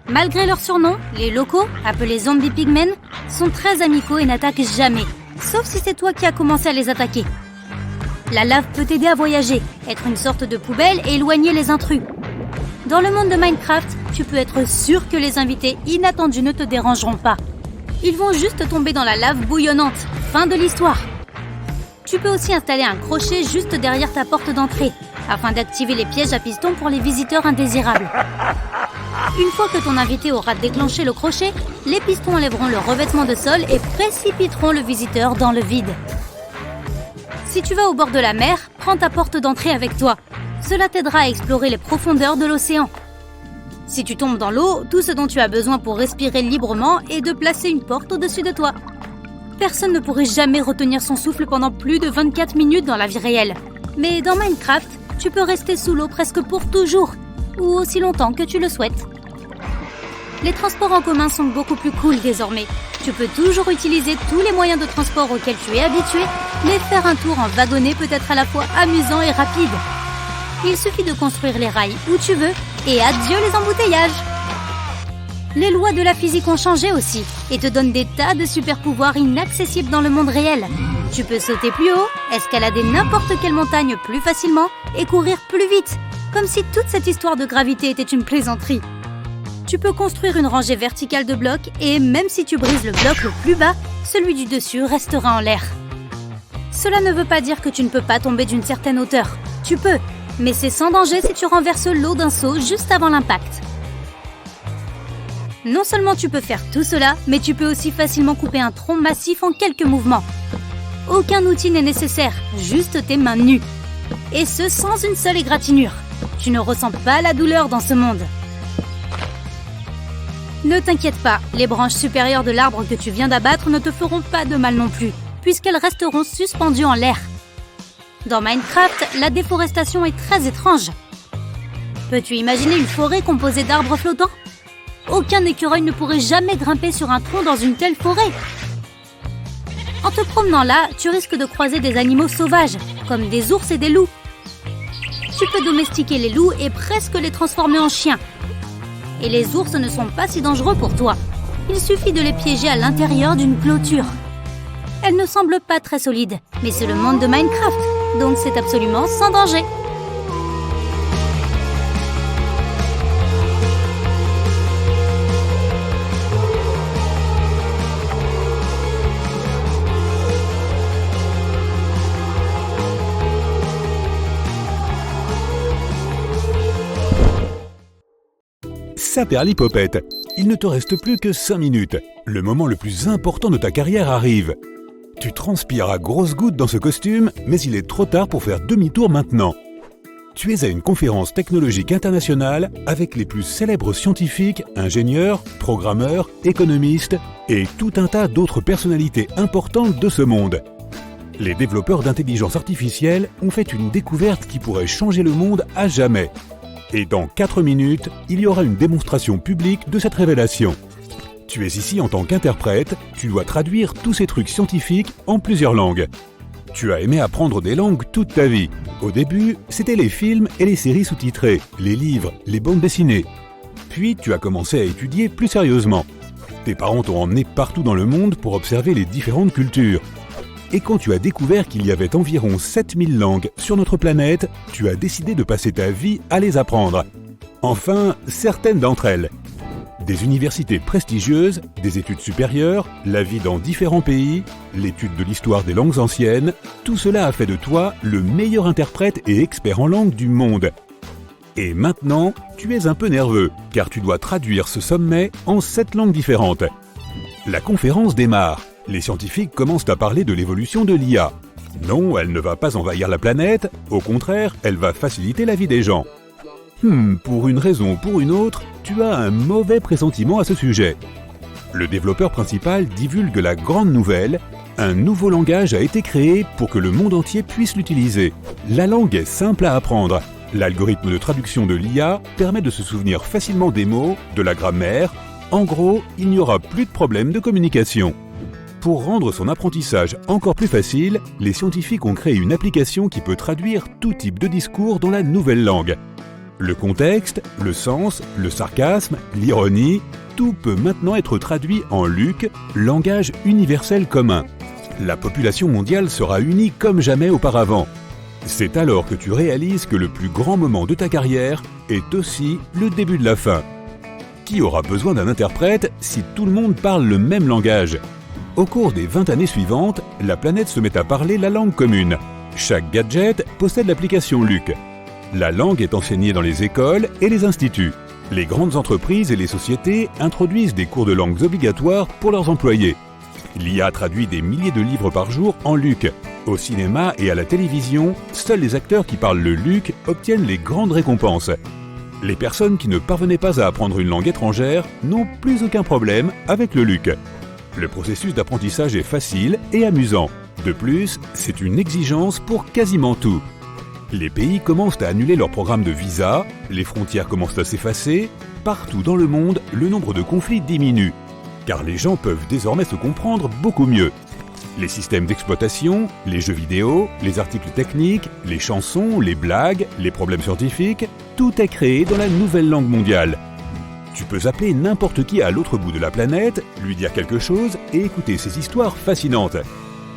Speaker 3: Malgré leur surnom, les locaux, appelés Zombie Pigmen, sont très amicaux et n'attaquent jamais. Sauf si c'est toi qui as commencé à les attaquer. La lave peut t'aider à voyager, être une sorte de poubelle et éloigner les intrus. Dans le monde de Minecraft, tu peux être sûr que les invités inattendus ne te dérangeront pas. Ils vont juste tomber dans la lave bouillonnante. Fin de l'histoire. Tu peux aussi installer un crochet juste derrière ta porte d'entrée, afin d'activer les pièges à piston pour les visiteurs indésirables. Une fois que ton invité aura déclenché le crochet, les pistons enlèveront le revêtement de sol et précipiteront le visiteur dans le vide. Si tu vas au bord de la mer, prends ta porte d'entrée avec toi. Cela t'aidera à explorer les profondeurs de l'océan. Si tu tombes dans l'eau, tout ce dont tu as besoin pour respirer librement est de placer une porte au-dessus de toi. Personne ne pourrait jamais retenir son souffle pendant plus de 24 minutes dans la vie réelle. Mais dans Minecraft, tu peux rester sous l'eau presque pour toujours, ou aussi longtemps que tu le souhaites. Les transports en commun sont beaucoup plus cool désormais. Tu peux toujours utiliser tous les moyens de transport auxquels tu es habitué, mais faire un tour en wagonnet peut être à la fois amusant et rapide. Il suffit de construire les rails où tu veux et adieu les embouteillages. Les lois de la physique ont changé aussi et te donnent des tas de super-pouvoirs inaccessibles dans le monde réel. Tu peux sauter plus haut, escalader n'importe quelle montagne plus facilement et courir plus vite, comme si toute cette histoire de gravité était une plaisanterie. Tu peux construire une rangée verticale de blocs et même si tu brises le bloc le plus bas, celui du dessus restera en l'air. Cela ne veut pas dire que tu ne peux pas tomber d'une certaine hauteur. Tu peux, mais c'est sans danger si tu renverses l'eau d'un seau juste avant l'impact. Non seulement tu peux faire tout cela, mais tu peux aussi facilement couper un tronc massif en quelques mouvements. Aucun outil n'est nécessaire, juste tes mains nues. Et ce sans une seule égratignure. Tu ne ressens pas la douleur dans ce monde. Ne t'inquiète pas, les branches supérieures de l'arbre que tu viens d'abattre ne te feront pas de mal non plus, puisqu'elles resteront suspendues en l'air. Dans Minecraft, la déforestation est très étrange. Peux-tu imaginer une forêt composée d'arbres flottants ? Aucun écureuil ne pourrait jamais grimper sur un tronc dans une telle forêt. En te promenant là, tu risques de croiser des animaux sauvages, comme des ours et des loups. Tu peux domestiquer les loups et presque les transformer en chiens. Et les ours ne sont pas si dangereux pour toi. Il suffit de les piéger à l'intérieur d'une clôture. Elles ne semblent pas très solides, mais c'est le monde de Minecraft, donc c'est absolument sans danger.
Speaker 2: Saperlipopette, il ne te reste plus que 5 minutes. Le moment le plus important de ta carrière arrive. Tu transpires à grosses gouttes dans ce costume, mais il est trop tard pour faire demi-tour maintenant. Tu es à une conférence technologique internationale avec les plus célèbres scientifiques, ingénieurs, programmeurs, économistes et tout un tas d'autres personnalités importantes de ce monde. Les développeurs d'intelligence artificielle ont fait une découverte qui pourrait changer le monde à jamais. Et dans 4 minutes, il y aura une démonstration publique de cette révélation. Tu es ici en tant qu'interprète, tu dois traduire tous ces trucs scientifiques en plusieurs langues. Tu as aimé apprendre des langues toute ta vie. Au début, c'était les films et les séries sous-titrées, les livres, les bandes dessinées. Puis tu as commencé à étudier plus sérieusement. Tes parents t'ont emmené partout dans le monde pour observer les différentes cultures. Et quand tu as découvert qu'il y avait environ 7000 langues sur notre planète, tu as décidé de passer ta vie à les apprendre. Enfin, certaines d'entre elles. Des universités prestigieuses, des études supérieures, la vie dans différents pays, l'étude de l'histoire des langues anciennes, tout cela a fait de toi le meilleur interprète et expert en langue du monde. Et maintenant, tu es un peu nerveux, car tu dois traduire ce sommet en 7 langues différentes. La conférence démarre. Les scientifiques commencent à parler de l'évolution de l'IA. Non, elle ne va pas envahir la planète, au contraire, elle va faciliter la vie des gens. Pour une raison ou pour une autre, tu as un mauvais pressentiment à ce sujet. Le développeur principal divulgue la grande nouvelle, un nouveau langage a été créé pour que le monde entier puisse l'utiliser. La langue est simple à apprendre. L'algorithme de traduction de l'IA permet de se souvenir facilement des mots, de la grammaire. En gros, il n'y aura plus de problème de communication. Pour rendre son apprentissage encore plus facile, les scientifiques ont créé une application qui peut traduire tout type de discours dans la nouvelle langue. Le contexte, le sens, le sarcasme, l'ironie, tout peut maintenant être traduit en LUC, langage universel commun. La population mondiale sera unie comme jamais auparavant. C'est alors que tu réalises que le plus grand moment de ta carrière est aussi le début de la fin. Qui aura besoin d'un interprète si tout le monde parle le même langage ? Au cours des 20 années suivantes, la planète se met à parler la langue commune. Chaque gadget possède l'application LUC. La langue est enseignée dans les écoles et les instituts. Les grandes entreprises et les sociétés introduisent des cours de langues obligatoires pour leurs employés. L'IA traduit des milliers de livres par jour en LUC. Au cinéma et à la télévision, seuls les acteurs qui parlent le LUC obtiennent les grandes récompenses. Les personnes qui ne parvenaient pas à apprendre une langue étrangère n'ont plus aucun problème avec le LUC. Le processus d'apprentissage est facile et amusant. De plus, c'est une exigence pour quasiment tout. Les pays commencent à annuler leurs programmes de visa, les frontières commencent à s'effacer, partout dans le monde, le nombre de conflits diminue. Car les gens peuvent désormais se comprendre beaucoup mieux. Les systèmes d'exploitation, les jeux vidéo, les articles techniques, les chansons, les blagues, les problèmes scientifiques, tout est créé dans la nouvelle langue mondiale. Tu peux appeler n'importe qui à l'autre bout de la planète, lui dire quelque chose et écouter ses histoires fascinantes.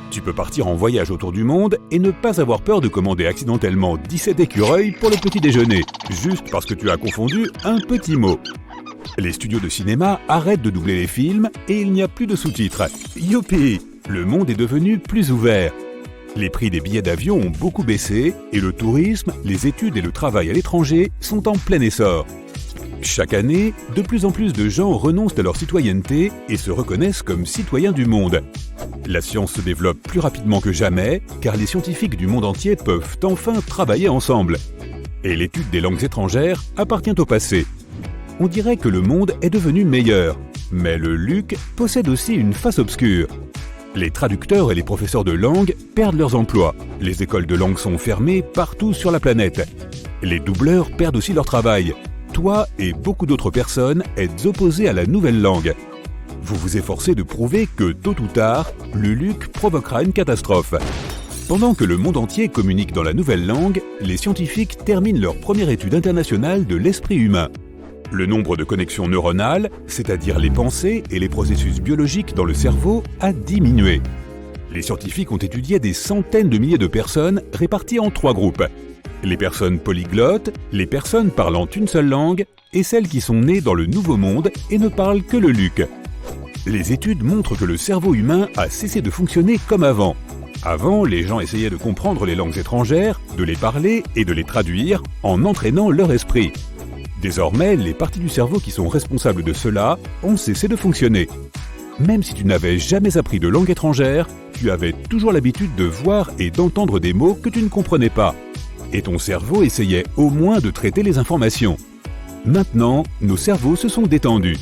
Speaker 2: Tu peux partir en voyage autour du monde et ne pas avoir peur de commander accidentellement 17 écureuils pour le petit déjeuner, juste parce que tu as confondu un petit mot. Les studios de cinéma arrêtent de doubler les films et il n'y a plus de sous-titres. Youpi! Le monde est devenu plus ouvert. Les prix des billets d'avion ont beaucoup baissé et le tourisme, les études et le travail à l'étranger sont en plein essor. Chaque année, de plus en plus de gens renoncent à leur citoyenneté et se reconnaissent comme citoyens du monde. La science se développe plus rapidement que jamais, car les scientifiques du monde entier peuvent enfin travailler ensemble. Et l'étude des langues étrangères appartient au passé. On dirait que le monde est devenu meilleur, mais le LUC possède aussi une face obscure. Les traducteurs et les professeurs de langue perdent leurs emplois. Les écoles de langue sont fermées partout sur la planète. Les doubleurs perdent aussi leur travail. Toi et beaucoup d'autres personnes êtes opposés à la nouvelle langue. Vous vous efforcez de prouver que, tôt ou tard, le LUC provoquera une catastrophe. Pendant que le monde entier communique dans la nouvelle langue, les scientifiques terminent leur première étude internationale de l'esprit humain. Le nombre de connexions neuronales, c'est-à-dire les pensées et les processus biologiques dans le cerveau, a diminué. Les scientifiques ont étudié des centaines de milliers de personnes réparties en 3 groupes. Les personnes polyglottes, les personnes parlant une seule langue et celles qui sont nées dans le Nouveau Monde et ne parlent que le LUC. Les études montrent que le cerveau humain a cessé de fonctionner comme avant. Avant, les gens essayaient de comprendre les langues étrangères, de les parler et de les traduire en entraînant leur esprit. Désormais, les parties du cerveau qui sont responsables de cela ont cessé de fonctionner. Même si tu n'avais jamais appris de langue étrangère, tu avais toujours l'habitude de voir et d'entendre des mots que tu ne comprenais pas. Et ton cerveau essayait au moins de traiter les informations. Maintenant, nos cerveaux se sont détendus.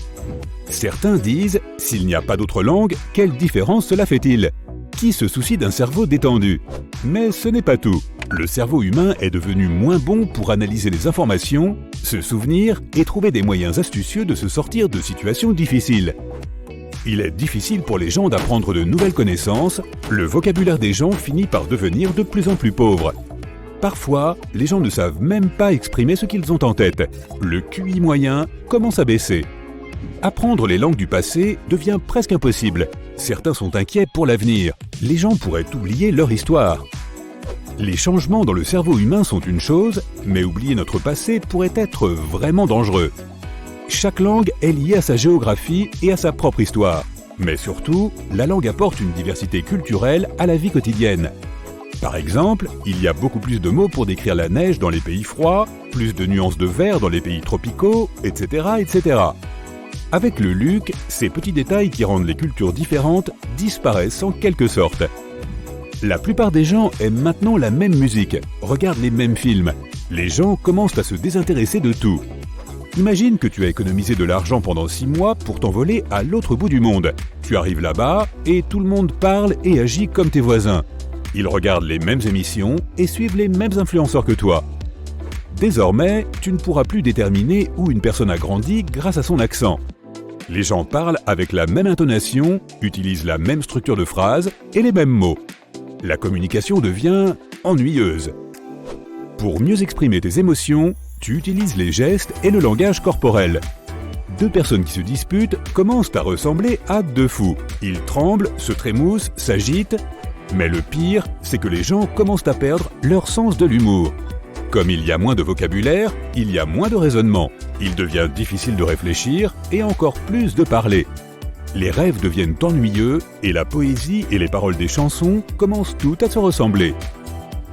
Speaker 2: Certains disent « S'il n'y a pas d'autre langue, quelle différence cela fait-il » Qui se soucie d'un cerveau détendu? Mais ce n'est pas tout. Le cerveau humain est devenu moins bon pour analyser les informations, se souvenir et trouver des moyens astucieux de se sortir de situations difficiles. Il est difficile pour les gens d'apprendre de nouvelles connaissances, le vocabulaire des gens finit par devenir de plus en plus pauvre. Parfois, les gens ne savent même pas exprimer ce qu'ils ont en tête. Le QI moyen commence à baisser. Apprendre les langues du passé devient presque impossible. Certains sont inquiets pour l'avenir. Les gens pourraient oublier leur histoire. Les changements dans le cerveau humain sont une chose, mais oublier notre passé pourrait être vraiment dangereux. Chaque langue est liée à sa géographie et à sa propre histoire. Mais surtout, la langue apporte une diversité culturelle à la vie quotidienne. Par exemple, il y a beaucoup plus de mots pour décrire la neige dans les pays froids, plus de nuances de vert dans les pays tropicaux, etc., etc. Avec le LUC, ces petits détails qui rendent les cultures différentes disparaissent en quelque sorte. La plupart des gens aiment maintenant la même musique, regardent les mêmes films. Les gens commencent à se désintéresser de tout. Imagine que tu as économisé de l'argent pendant 6 mois pour t'envoler à l'autre bout du monde. Tu arrives là-bas et tout le monde parle et agit comme tes voisins. Ils regardent les mêmes émissions et suivent les mêmes influenceurs que toi. Désormais, tu ne pourras plus déterminer où une personne a grandi grâce à son accent. Les gens parlent avec la même intonation, utilisent la même structure de phrase et les mêmes mots. La communication devient ennuyeuse. Pour mieux exprimer tes émotions, tu utilises les gestes et le langage corporel. 2 personnes qui se disputent commencent à ressembler à 2 fous. Ils tremblent, se trémoussent, s'agitent. Mais le pire, c'est que les gens commencent à perdre leur sens de l'humour. Comme il y a moins de vocabulaire, il y a moins de raisonnement. Il devient difficile de réfléchir et encore plus de parler. Les rêves deviennent ennuyeux et la poésie et les paroles des chansons commencent toutes à se ressembler.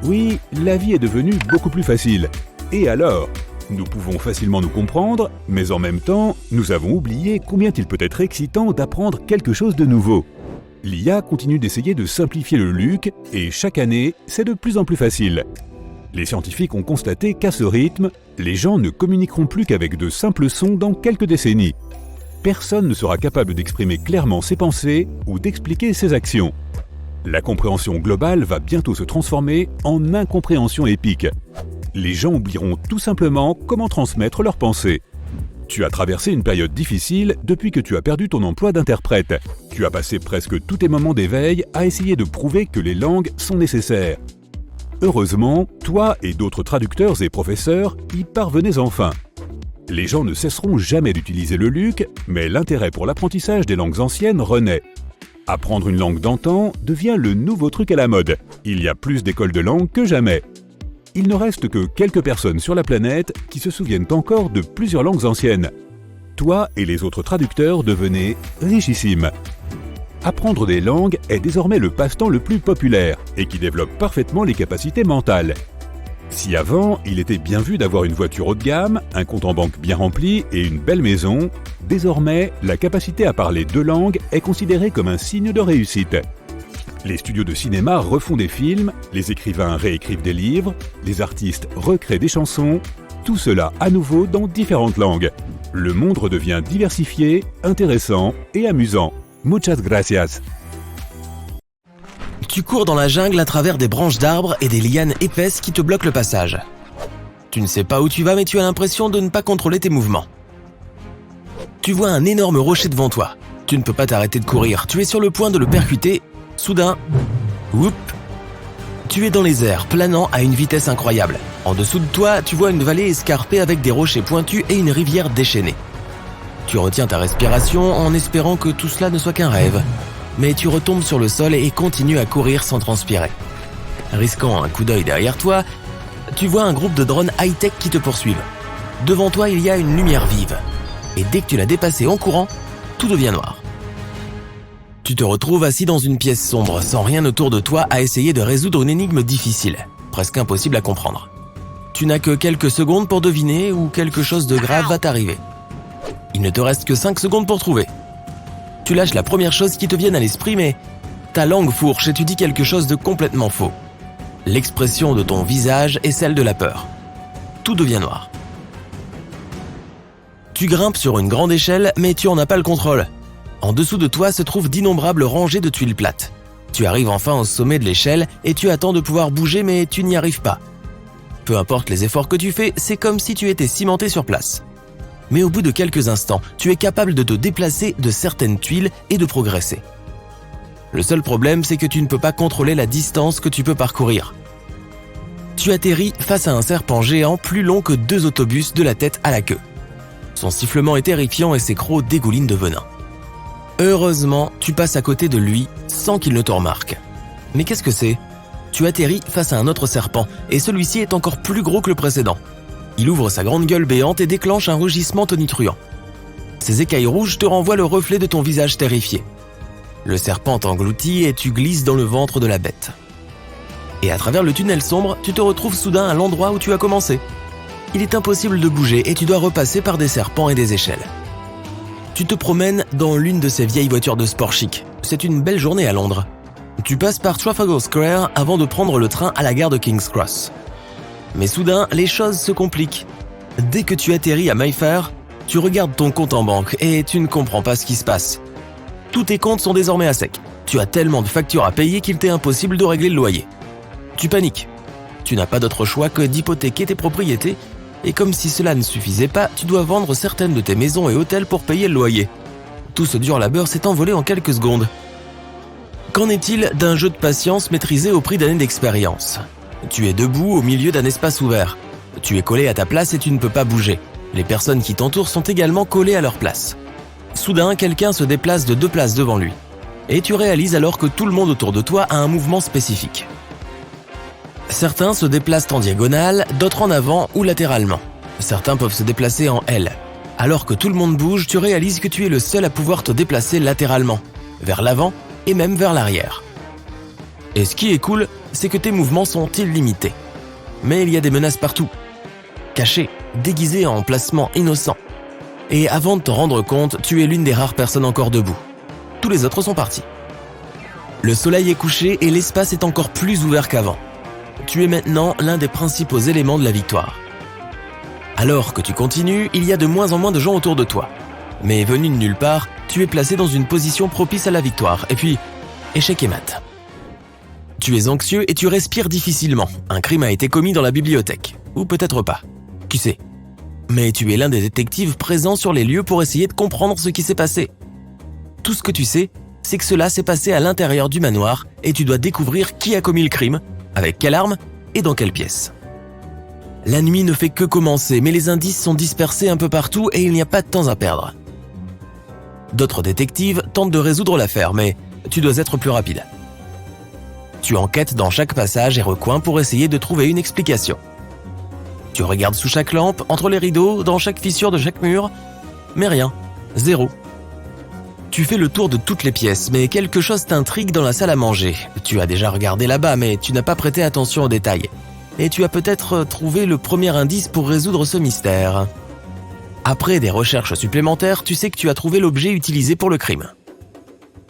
Speaker 2: Oui, la vie est devenue beaucoup plus facile. Et alors? Nous pouvons facilement nous comprendre, mais en même temps, nous avons oublié combien il peut être excitant d'apprendre quelque chose de nouveau. L'IA continue d'essayer de simplifier le LUC et chaque année, c'est de plus en plus facile. Les scientifiques ont constaté qu'à ce rythme, les gens ne communiqueront plus qu'avec de simples sons dans quelques décennies. Personne ne sera capable d'exprimer clairement ses pensées ou d'expliquer ses actions. La compréhension globale va bientôt se transformer en incompréhension épique. Les gens oublieront tout simplement comment transmettre leurs pensées. Tu as traversé une période difficile depuis que tu as perdu ton emploi d'interprète. Tu as passé presque tous tes moments d'éveil à essayer de prouver que les langues sont nécessaires. Heureusement, toi et d'autres traducteurs et professeurs y parvenez enfin. Les gens ne cesseront jamais d'utiliser le LUC, mais l'intérêt pour l'apprentissage des langues anciennes renaît. Apprendre une langue d'antan devient le nouveau truc à la mode. Il y a plus d'écoles de langue que jamais. Il ne reste que quelques personnes sur la planète qui se souviennent encore de plusieurs langues anciennes. Toi et les autres traducteurs devenez richissimes. Apprendre des langues est désormais le passe-temps le plus populaire et qui développe parfaitement les capacités mentales. Si avant, il était bien vu d'avoir une voiture haut de gamme, un compte en banque bien rempli et une belle maison, désormais, la capacité à parler 2 langues est considérée comme un signe de réussite. Les studios de cinéma refont des films, les écrivains réécrivent des livres, les artistes recréent des chansons, tout cela à nouveau dans différentes langues. Le monde redevient diversifié, intéressant et amusant. Muchas gracias.
Speaker 1: Tu cours dans la jungle à travers des branches d'arbres et des lianes épaisses qui te bloquent le passage. Tu ne sais pas où tu vas, mais tu as l'impression de ne pas contrôler tes mouvements. Tu vois un énorme rocher devant toi. Tu ne peux pas t'arrêter de courir, tu es sur le point de le percuter. Soudain, whoop, tu es dans les airs, planant à une vitesse incroyable. En dessous de toi, tu vois une vallée escarpée avec des rochers pointus et une rivière déchaînée. Tu retiens ta respiration en espérant que tout cela ne soit qu'un rêve. Mais tu retombes sur le sol et continues à courir sans transpirer. Risquant un coup d'œil derrière toi, tu vois un groupe de drones high-tech qui te poursuivent. Devant toi, il y a une lumière vive. Et dès que tu l'as dépassée en courant, tout devient noir. Tu te retrouves assis dans une pièce sombre, sans rien autour de toi à essayer de résoudre une énigme difficile, presque impossible à comprendre. Tu n'as que quelques secondes pour deviner où quelque chose de grave va t'arriver. Il ne te reste que 5 secondes pour trouver. Tu lâches la première chose qui te vienne à l'esprit, mais ta langue fourche et tu dis quelque chose de complètement faux. L'expression de ton visage est celle de la peur. Tout devient noir. Tu grimpes sur une grande échelle, mais tu en as pas le contrôle. En dessous de toi se trouvent d'innombrables rangées de tuiles plates. Tu arrives enfin au sommet de l'échelle et tu attends de pouvoir bouger, mais tu n'y arrives pas. Peu importe les efforts que tu fais, c'est comme si tu étais cimenté sur place. Mais au bout de quelques instants, tu es capable de te déplacer de certaines tuiles et de progresser. Le seul problème, c'est que tu ne peux pas contrôler la distance que tu peux parcourir. Tu atterris face à un serpent géant plus long que 2 autobus de la tête à la queue. Son sifflement est terrifiant et ses crocs dégoulinent de venin. Heureusement, tu passes à côté de lui sans qu'il ne te remarque. Mais qu'est-ce que c'est ? Tu atterris face à un autre serpent et celui-ci est encore plus gros que le précédent. Il ouvre sa grande gueule béante et déclenche un rugissement tonitruant. Ses écailles rouges te renvoient le reflet de ton visage terrifié. Le serpent t'engloutit et tu glisses dans le ventre de la bête. Et à travers le tunnel sombre, tu te retrouves soudain à l'endroit où tu as commencé. Il est impossible de bouger et tu dois repasser par des serpents et des échelles. Tu te promènes dans l'une de ces vieilles voitures de sport chic. C'est une belle journée à Londres. Tu passes par Trafalgar Square avant de prendre le train à la gare de King's Cross. Mais soudain, les choses se compliquent. Dès que tu atterris à Mayfair, tu regardes ton compte en banque et tu ne comprends pas ce qui se passe. Tous tes comptes sont désormais à sec. Tu as tellement de factures à payer qu'il t'est impossible de régler le loyer. Tu paniques. Tu n'as pas d'autre choix que d'hypothéquer tes propriétés et comme si cela ne suffisait pas, tu dois vendre certaines de tes maisons et hôtels pour payer le loyer. Tout ce dur labeur s'est envolé en quelques secondes. Qu'en est-il d'un jeu de patience maîtrisé au prix d'années d'expérience ? Tu es debout au milieu d'un espace ouvert. Tu es collé à ta place et tu ne peux pas bouger. Les personnes qui t'entourent sont également collées à leur place. Soudain, quelqu'un se déplace de 2 places devant lui. Et tu réalises alors que tout le monde autour de toi a un mouvement spécifique. Certains se déplacent en diagonale, d'autres en avant ou latéralement. Certains peuvent se déplacer en L. Alors que tout le monde bouge, tu réalises que tu es le seul à pouvoir te déplacer latéralement, vers l'avant et même vers l'arrière. Et ce qui est cool, c'est que tes mouvements sont illimités. Mais il y a des menaces partout. Cachées, déguisées en placements innocents. Et avant de te rendre compte, tu es l'une des rares personnes encore debout. Tous les autres sont partis. Le soleil est couché et l'espace est encore plus ouvert qu'avant. Tu es maintenant l'un des principaux éléments de la victoire. Alors que tu continues, il y a de moins en moins de gens autour de toi. Mais venu de nulle part, tu es placé dans une position propice à la victoire. Et puis, échec et mat. Tu es anxieux et tu respires difficilement. Un crime a été commis dans la bibliothèque. Ou peut-être pas. Qui sait ? Mais tu es l'un des détectives présents sur les lieux pour essayer de comprendre ce qui s'est passé. Tout ce que tu sais, c'est que cela s'est passé à l'intérieur du manoir et tu dois découvrir qui a commis le crime, avec quelle arme et dans quelle pièce. La nuit ne fait que commencer, mais les indices sont dispersés un peu partout et il n'y a pas de temps à perdre. D'autres détectives tentent de résoudre l'affaire, mais tu dois être plus rapide. Tu enquêtes dans chaque passage et recoin pour essayer de trouver une explication. Tu regardes sous chaque lampe, entre les rideaux, dans chaque fissure de chaque mur, mais rien, zéro. Tu fais le tour de toutes les pièces, mais quelque chose t'intrigue dans la salle à manger. Tu as déjà regardé là-bas, mais tu n'as pas prêté attention aux détails. Et tu as peut-être trouvé le premier indice pour résoudre ce mystère. Après des recherches supplémentaires, tu sais que tu as trouvé l'objet utilisé pour le crime.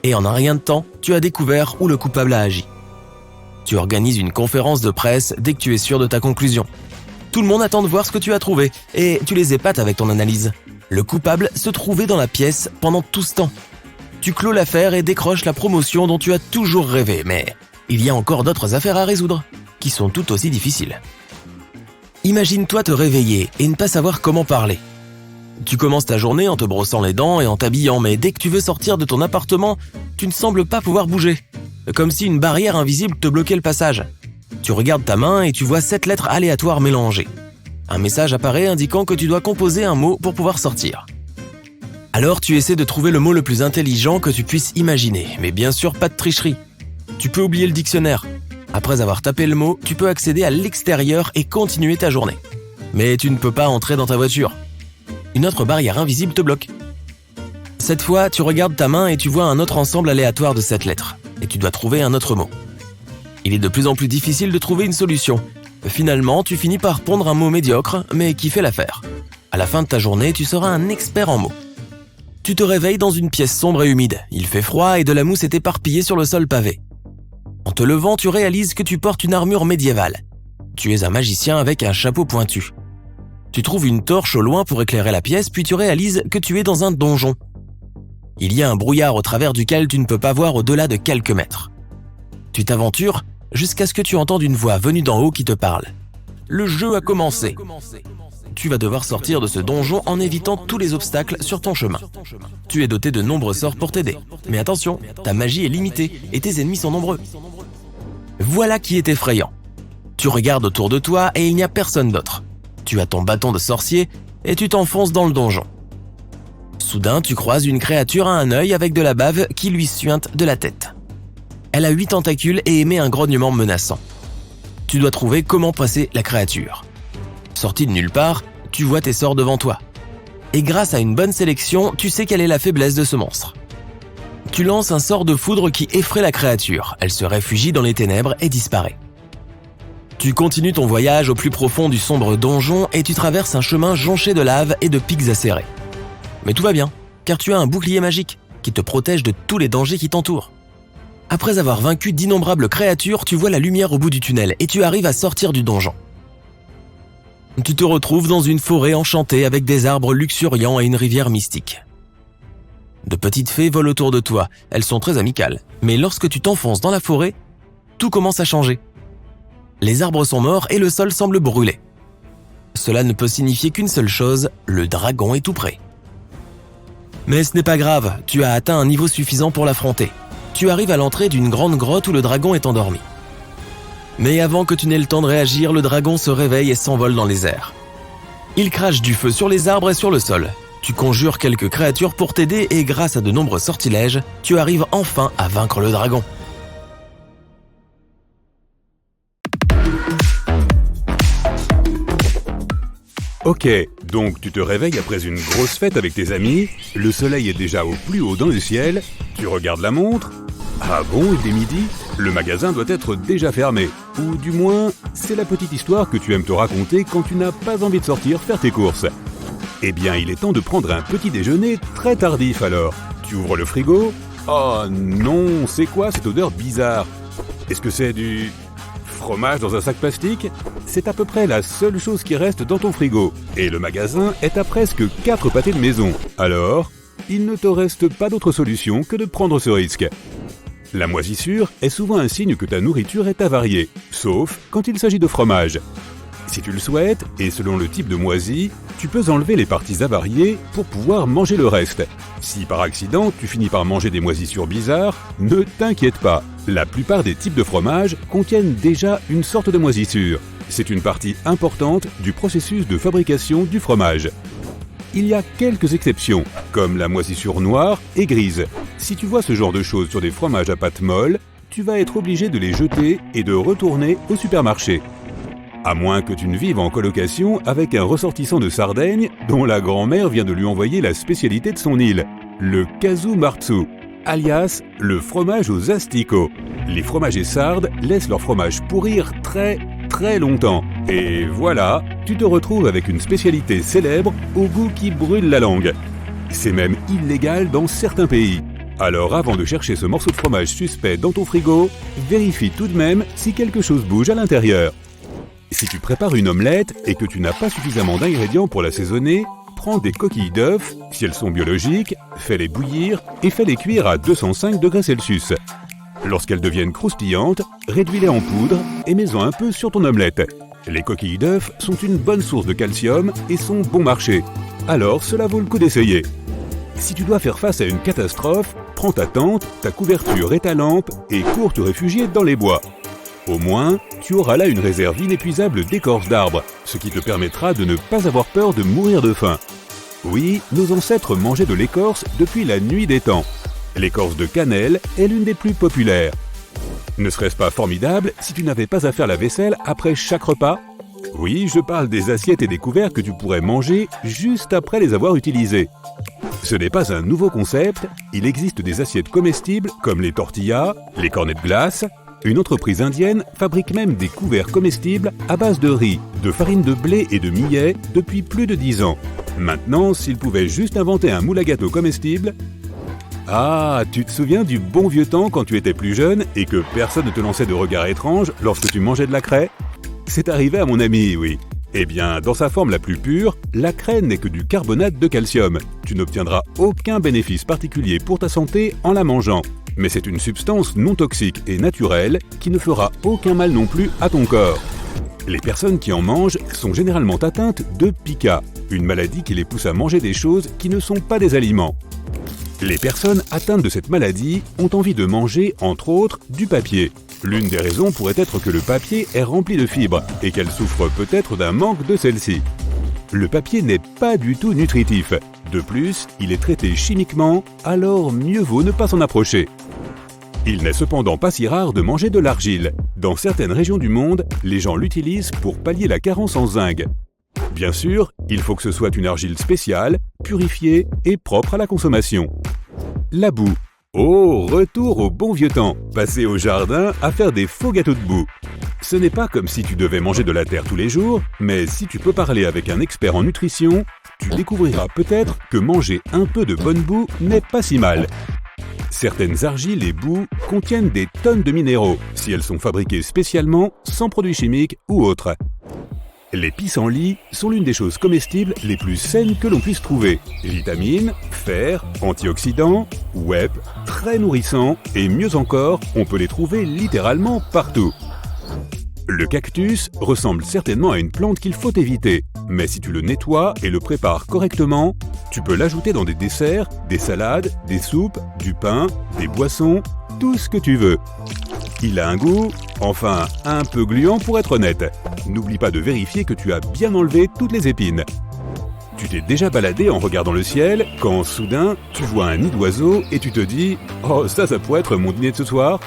Speaker 1: Et en un rien de temps, tu as découvert où le coupable a agi. Tu organises une conférence de presse dès que tu es sûr de ta conclusion. Tout le monde attend de voir ce que tu as trouvé, et tu les épates avec ton analyse. Le coupable se trouvait dans la pièce pendant tout ce temps. Tu clôt l'affaire et décroches la promotion dont tu as toujours rêvé, mais il y a encore d'autres affaires à résoudre, qui sont tout aussi difficiles. Imagine-toi te réveiller et ne pas savoir comment parler. Tu commences ta journée en te brossant les dents et en t'habillant, mais dès que tu veux sortir de ton appartement, tu ne sembles pas pouvoir bouger. Comme si une barrière invisible te bloquait le passage. Tu regardes ta main et tu vois 7 lettres aléatoires mélangées. Un message apparaît indiquant que tu dois composer un mot pour pouvoir sortir. Alors tu essaies de trouver le mot le plus intelligent que tu puisses imaginer, mais bien sûr pas de tricherie. Tu peux oublier le dictionnaire. Après avoir tapé le mot, tu peux accéder à l'extérieur et continuer ta journée. Mais tu ne peux pas entrer dans ta voiture. Une autre barrière invisible te bloque. Cette fois, tu regardes ta main et tu vois un autre ensemble aléatoire de 7 lettres. Et tu dois trouver un autre mot. Il est de plus en plus difficile de trouver une solution. Finalement, tu finis par pondre un mot médiocre, mais qui fait l'affaire. À la fin de ta journée, tu seras un expert en mots. Tu te réveilles dans une pièce sombre et humide. Il fait froid et de la mousse est éparpillée sur le sol pavé. En te levant, tu réalises que tu portes une armure médiévale. Tu es un magicien avec un chapeau pointu. Tu trouves une torche au loin pour éclairer la pièce, puis tu réalises que tu es dans un donjon. Il y a un brouillard au travers duquel tu ne peux pas voir au-delà de quelques mètres. Tu t'aventures jusqu'à ce que tu entendes une voix venue d'en haut qui te parle. Le jeu a commencé. Tu vas devoir sortir de ce donjon en évitant tous les obstacles sur ton chemin. Tu es doté de nombreux sorts pour t'aider. Mais attention, ta magie est limitée et tes ennemis sont nombreux. Voilà qui est effrayant. Tu regardes autour de toi et il n'y a personne d'autre. Tu as ton bâton de sorcier et tu t'enfonces dans le donjon. Soudain, tu croises une créature à un œil avec de la bave qui lui suinte de la tête. Elle a 8 tentacules et émet un grognement menaçant. Tu dois trouver comment passer la créature. Sorti de nulle part, tu vois tes sorts devant toi. Et grâce à une bonne sélection, tu sais quelle est la faiblesse de ce monstre. Tu lances un sort de foudre qui effraie la créature. Elle se réfugie dans les ténèbres et disparaît. Tu continues ton voyage au plus profond du sombre donjon et tu traverses un chemin jonché de lave et de pics acérés. Mais tout va bien, car tu as un bouclier magique qui te protège de tous les dangers qui t'entourent. Après avoir vaincu d'innombrables créatures, tu vois la lumière au bout du tunnel et tu arrives à sortir du donjon. Tu te retrouves dans une forêt enchantée avec des arbres luxuriants et une rivière mystique. De petites fées volent autour de toi, elles sont très amicales. Mais lorsque tu t'enfonces dans la forêt, tout commence à changer. Les arbres sont morts et le sol semble brûler. Cela ne peut signifier qu'une seule chose, le dragon est tout près. Mais ce n'est pas grave, tu as atteint un niveau suffisant pour l'affronter. Tu arrives à l'entrée d'une grande grotte où le dragon est endormi. Mais avant que tu n'aies le temps de réagir, le dragon se réveille et s'envole dans les airs. Il crache du feu sur les arbres et sur le sol. Tu conjures quelques créatures pour t'aider et grâce à de nombreux sortilèges, tu arrives enfin à vaincre le dragon.
Speaker 2: Ok, donc tu te réveilles après une grosse fête avec tes amis, le soleil est déjà au plus haut dans le ciel, tu regardes la montre. Ah bon, il est midi? Le magasin doit être déjà fermé. Ou du moins, c'est la petite histoire que tu aimes te raconter quand tu n'as pas envie de sortir faire tes courses. Eh bien, il est temps de prendre un petit déjeuner très tardif alors. Tu ouvres le frigo. Oh non, c'est quoi cette odeur bizarre? Est-ce que c'est du fromage dans un sac plastique? C'est à peu près la seule chose qui reste dans ton frigo. Et le magasin est à presque 4 pâtés de maison. Alors, il ne te reste pas d'autre solution que de prendre ce risque. La moisissure est souvent un signe que ta nourriture est avariée, sauf quand il s'agit de fromage. Si tu le souhaites, et selon le type de moisi, tu peux enlever les parties avariées pour pouvoir manger le reste. Si par accident tu finis par manger des moisissures bizarres, ne t'inquiète pas, la plupart des types de fromage contiennent déjà une sorte de moisissure. c'est une partie importante du processus de fabrication du fromage. Il y a quelques exceptions, comme la moisissure noire et grise. Si tu vois ce genre de choses sur des fromages à pâte molle, tu vas être obligé de les jeter et de retourner au supermarché. À moins que tu ne vives en colocation avec un ressortissant de Sardaigne dont la grand-mère vient de lui envoyer la spécialité de son île, le casu marzu, alias le fromage aux asticots. Les fromagers sardes laissent leur fromage pourrir très longtemps. Et voilà, tu te retrouves avec une spécialité célèbre au goût qui brûle la langue. C'est même illégal dans certains pays. Alors avant de chercher ce morceau de fromage suspect dans ton frigo, vérifie tout de même si quelque chose bouge à l'intérieur. Si tu prépares une omelette et que tu n'as pas suffisamment d'ingrédients pour l'assaisonner, prends des coquilles d'œufs, si elles sont biologiques, fais-les bouillir et fais-les cuire à 205 degrés Celsius. Lorsqu'elles deviennent croustillantes, réduis-les en poudre et mets-en un peu sur ton omelette. Les coquilles d'œufs sont une bonne source de calcium et sont bon marché. Alors cela vaut le coup d'essayer. Si tu dois faire face à une catastrophe, prends ta tente, ta couverture et ta lampe et cours te réfugier dans les bois. Au moins, tu auras là une réserve inépuisable d'écorce d'arbres, ce qui te permettra de ne pas avoir peur de mourir de faim. Oui, nos ancêtres mangeaient de l'écorce depuis la nuit des temps. L'écorce de cannelle est l'une des plus populaires. Ne serait-ce pas formidable si tu n'avais pas à faire la vaisselle après chaque repas ? Oui, je parle des assiettes et des couverts que tu pourrais manger juste après les avoir utilisés. Ce n'est pas un nouveau concept, il existe des assiettes comestibles comme les tortillas, les cornets de glace. Une entreprise indienne fabrique même des couverts comestibles à base de riz, de farine de blé et de millet depuis plus de 10 ans. Maintenant, s'ils pouvaient juste inventer un moule à gâteau comestible... Ah, tu te souviens du bon vieux temps quand tu étais plus jeune et que personne ne te lançait de regards étranges lorsque tu mangeais de la craie ? C'est arrivé à mon ami, oui. Eh bien, dans sa forme la plus pure, la craie n'est que du carbonate de calcium. Tu n'obtiendras aucun bénéfice particulier pour ta santé en la mangeant. Mais c'est une substance non toxique et naturelle qui ne fera aucun mal non plus à ton corps. Les personnes qui en mangent sont généralement atteintes de pica, une maladie qui les pousse à manger des choses qui ne sont pas des aliments. Les personnes atteintes de cette maladie ont envie de manger, entre autres, du papier. L'une des raisons pourrait être que le papier est rempli de fibres et qu'elles souffrent peut-être d'un manque de celle-ci. Le papier n'est pas du tout nutritif. De plus, il est traité chimiquement, alors mieux vaut ne pas s'en approcher. Il n'est cependant pas si rare de manger de l'argile. Dans certaines régions du monde, les gens l'utilisent pour pallier la carence en zinc. Bien sûr, il faut que ce soit une argile spéciale, purifiée et propre à la consommation. La boue. Oh, retour au bon vieux temps, passer au jardin à faire des faux gâteaux de boue. Ce n'est pas comme si tu devais manger de la terre tous les jours, mais si tu peux parler avec un expert en nutrition, tu découvriras peut-être que manger un peu de bonne boue n'est pas si mal. Certaines argiles et boues contiennent des tonnes de minéraux, si elles sont fabriquées spécialement, sans produits chimiques ou autres. Les pissenlits sont l'une des choses comestibles les plus saines que l'on puisse trouver. Vitamines, fer, antioxydants, whey, très nourrissants et mieux encore, on peut les trouver littéralement partout. Le cactus ressemble certainement à une plante qu'il faut éviter, mais si tu le nettoies et le prépares correctement, tu peux l'ajouter dans des desserts, des salades, des soupes, du pain, des boissons, tout ce que tu veux. Il a un goût, enfin, un peu gluant pour être honnête. N'oublie pas de vérifier que tu as bien enlevé toutes les épines. Tu t'es déjà baladé en regardant le ciel quand soudain tu vois un nid d'oiseau et tu te dis « Oh, ça pourrait être mon dîner de ce soir ?»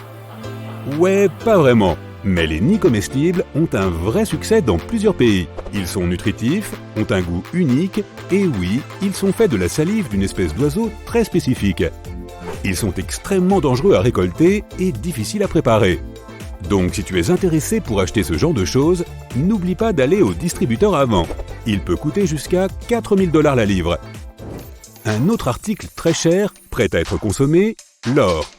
Speaker 2: Ouais, pas vraiment. Mais les nids comestibles ont un vrai succès dans plusieurs pays. Ils sont nutritifs, ont un goût unique et oui, ils sont faits de la salive d'une espèce d'oiseau très spécifique. Ils sont extrêmement dangereux à récolter et difficiles à préparer. Donc si tu es intéressé pour acheter ce genre de choses, n'oublie pas d'aller au distributeur avant. Il peut coûter jusqu'à 4 000 $ la livre. Un autre article très cher, prêt à être consommé, l'or.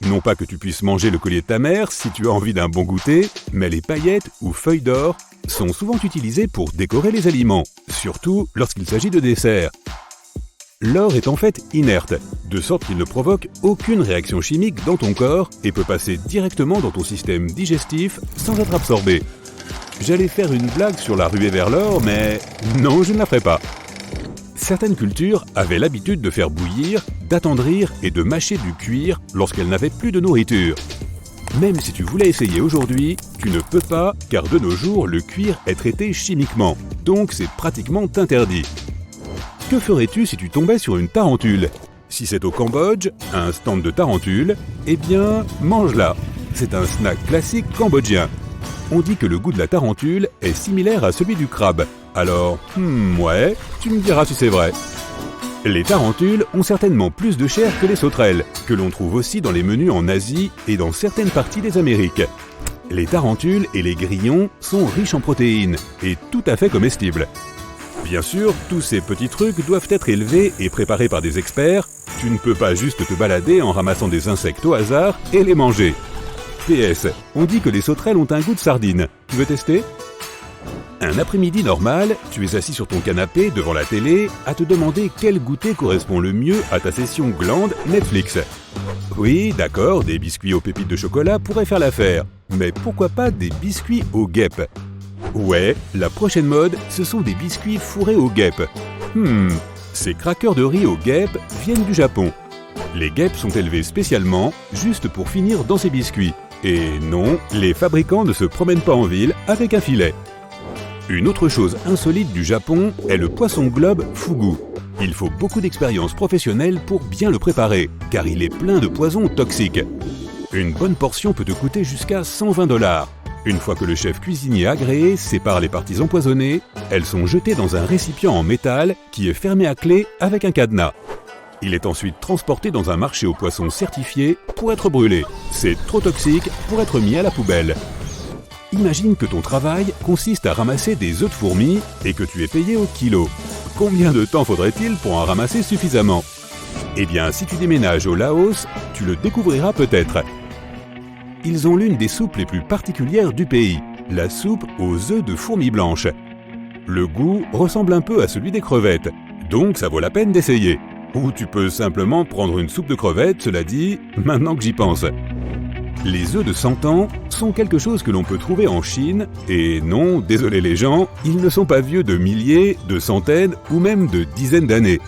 Speaker 2: Non pas que tu puisses manger le collier de ta mère si tu as envie d'un bon goûter, mais les paillettes ou feuilles d'or sont souvent utilisées pour décorer les aliments, surtout lorsqu'il s'agit de desserts. L'or est en fait inerte, de sorte qu'il ne provoque aucune réaction chimique dans ton corps et peut passer directement dans ton système digestif sans être absorbé. J'allais faire une blague sur la ruée vers l'or, mais non, je ne la ferai pas. Certaines cultures avaient l'habitude de faire bouillir, d'attendrir et de mâcher du cuir lorsqu'elles n'avaient plus de nourriture. Même si tu voulais essayer aujourd'hui, tu ne peux pas car de nos jours, le cuir est traité chimiquement, donc c'est pratiquement interdit. Que ferais-tu si tu tombais sur une tarentule? Si c'est au Cambodge, un stand de tarentule, eh bien, mange-la. C'est un snack classique cambodgien. On dit que le goût de la tarentule est similaire à celui du crabe. Alors, ouais, tu me diras si c'est vrai. Les tarentules ont certainement plus de chair que les sauterelles, que l'on trouve aussi dans les menus en Asie et dans certaines parties des Amériques. Les tarentules et les grillons sont riches en protéines et tout à fait comestibles. Bien sûr, tous ces petits trucs doivent être élevés et préparés par des experts. Tu ne peux pas juste te balader en ramassant des insectes au hasard et les manger. PS, on dit que les sauterelles ont un goût de sardine. Tu veux tester ? Un après-midi normal, tu es assis sur ton canapé devant la télé à te demander quel goûter correspond le mieux à ta session glande Netflix. Oui, d'accord, des biscuits aux pépites de chocolat pourraient faire l'affaire, mais pourquoi pas des biscuits aux guêpes ? Ouais, la prochaine mode, ce sont des biscuits fourrés aux guêpes. Ces crackers de riz aux guêpes viennent du Japon. Les guêpes sont élevées spécialement, juste pour finir dans ces biscuits. Et non, les fabricants ne se promènent pas en ville avec un filet. Une autre chose insolite du Japon est le poisson globe fugu. Il faut beaucoup d'expérience professionnelle pour bien le préparer, car il est plein de poisons toxiques. Une bonne portion peut te coûter jusqu'à 120 $. Une fois que le chef cuisinier agréé sépare les parties empoisonnées, elles sont jetées dans un récipient en métal qui est fermé à clé avec un cadenas. Il est ensuite transporté dans un marché aux poissons certifié pour être brûlé. C'est trop toxique pour être mis à la poubelle. Imagine que ton travail consiste à ramasser des œufs de fourmis et que tu es payé au kilo. Combien de temps faudrait-il pour en ramasser suffisamment ? Eh bien, si tu déménages au Laos, tu le découvriras peut-être. Ils ont l'une des soupes les plus particulières du pays, la soupe aux œufs de fourmis blanches. Le goût ressemble un peu à celui des crevettes, donc ça vaut la peine d'essayer. Ou tu peux simplement prendre une soupe de crevettes, cela dit, maintenant que j'y pense. Les œufs de 100 ans sont quelque chose que l'on peut trouver en Chine, et non, désolé les gens, ils ne sont pas vieux de milliers, de centaines ou même de dizaines d'années.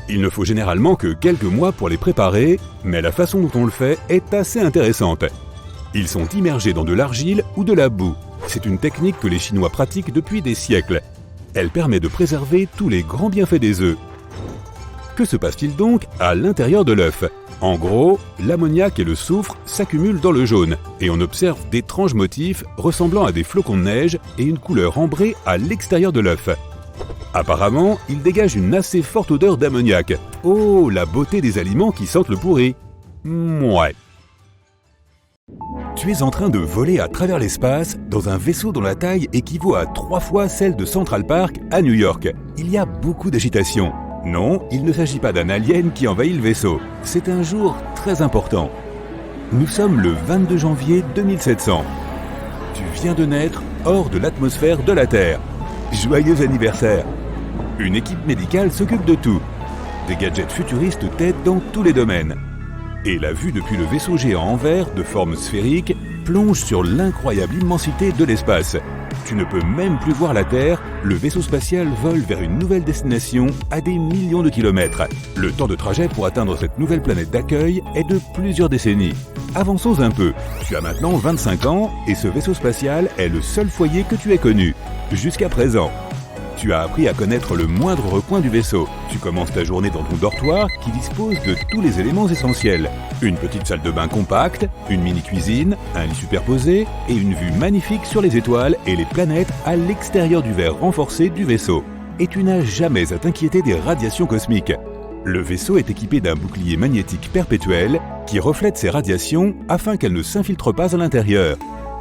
Speaker 2: Il ne faut généralement que quelques mois pour les préparer, mais la façon dont on le fait est assez intéressante. Ils sont immergés dans de l'argile ou de la boue. C'est une technique que les Chinois pratiquent depuis des siècles. Elle permet de préserver tous les grands bienfaits des œufs. Que se passe-t-il donc à l'intérieur de l'œuf ? En gros, l'ammoniac et le soufre s'accumulent dans le jaune et on observe d'étranges motifs ressemblant à des flocons de neige et une couleur ambrée à l'extérieur de l'œuf. Apparemment, il dégage une assez forte odeur d'ammoniac. Oh, la beauté des aliments qui sentent le pourri. Ouais. Tu es en train de voler à travers l'espace dans un vaisseau dont la taille équivaut à 3 fois celle de Central Park à New York. Il y a beaucoup d'agitation. Non, il ne s'agit pas d'un alien qui envahit le vaisseau. C'est un jour très important. Nous sommes le 22 janvier 2700. Tu viens de naître hors de l'atmosphère de la Terre. Joyeux anniversaire! Une équipe médicale s'occupe de tout. Des gadgets futuristes t'aident dans tous les domaines. Et la vue depuis le vaisseau géant en verre de forme sphérique plonge sur l'incroyable immensité de l'espace. Tu ne peux même plus voir la Terre, le vaisseau spatial vole vers une nouvelle destination à des millions de kilomètres. Le temps de trajet pour atteindre cette nouvelle planète d'accueil est de plusieurs décennies. Avançons un peu. Tu as maintenant 25 ans et ce vaisseau spatial est le seul foyer que tu aies connu, jusqu'à présent. Tu as appris à connaître le moindre recoin du vaisseau. Tu commences ta journée dans ton dortoir qui dispose de tous les éléments essentiels. Une petite salle de bain compacte, une mini-cuisine, un lit superposé et une vue magnifique sur les étoiles et les planètes à l'extérieur du verre renforcé du vaisseau. Et tu n'as jamais à t'inquiéter des radiations cosmiques. Le vaisseau est équipé d'un bouclier magnétique perpétuel qui reflète ces radiations afin qu'elles ne s'infiltrent pas à l'intérieur.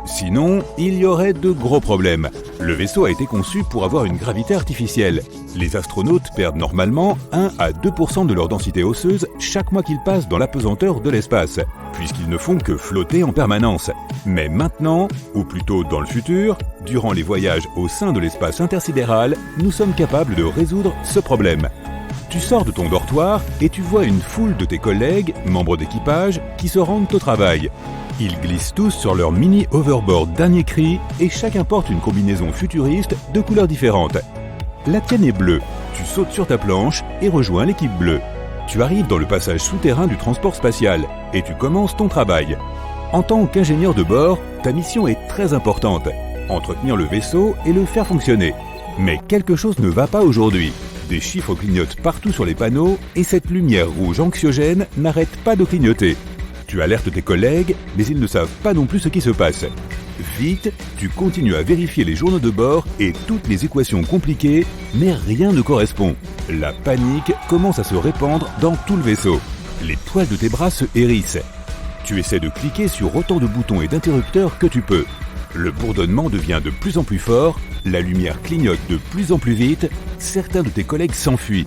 Speaker 2: Sinon, il y aurait de gros problèmes. Le vaisseau a été conçu pour avoir une gravité artificielle. Les astronautes perdent normalement 1 à 2% de leur densité osseuse chaque mois qu'ils passent dans l'apesanteur de l'espace, puisqu'ils ne font que flotter en permanence. Mais maintenant, ou plutôt dans le futur, durant les voyages au sein de l'espace intersidéral, nous sommes capables de résoudre ce problème. Tu sors de ton dortoir et tu vois une foule de tes collègues, membres d'équipage, qui se rendent au travail. Ils glissent tous sur leur mini hoverboard dernier cri et chacun porte une combinaison futuriste de couleurs différentes. La tienne est bleue. Tu sautes sur ta planche et rejoins l'équipe bleue. Tu arrives dans le passage souterrain du transport spatial et tu commences ton travail. En tant qu'ingénieur de bord, ta mission est très importante. Entretenir le vaisseau et le faire fonctionner. Mais quelque chose ne va pas aujourd'hui. Des chiffres clignotent partout sur les panneaux et cette lumière rouge anxiogène n'arrête pas de clignoter. Tu alertes tes collègues, mais ils ne savent pas non plus ce qui se passe. Vite, tu continues à vérifier les journaux de bord et toutes les équations compliquées, mais rien ne correspond. La panique commence à se répandre dans tout le vaisseau. Les poils de tes bras se hérissent. Tu essaies de cliquer sur autant de boutons et d'interrupteurs que tu peux. Le bourdonnement devient de plus en plus fort, la lumière clignote de plus en plus vite, certains de tes collègues s'enfuient.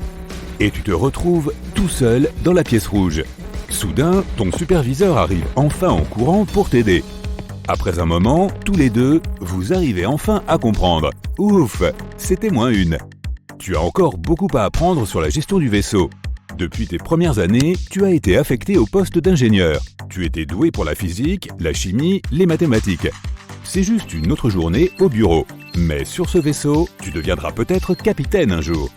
Speaker 2: Et tu te retrouves tout seul dans la pièce rouge. Soudain, ton superviseur arrive enfin en courant pour t'aider. Après un moment, tous les deux, vous arrivez enfin à comprendre. Ouf, c'était -1. Tu as encore beaucoup à apprendre sur la gestion du vaisseau. Depuis tes premières années, tu as été affecté au poste d'ingénieur. Tu étais doué pour la physique, la chimie, les mathématiques. C'est juste une autre journée au bureau. Mais sur ce vaisseau, tu deviendras peut-être capitaine un jour.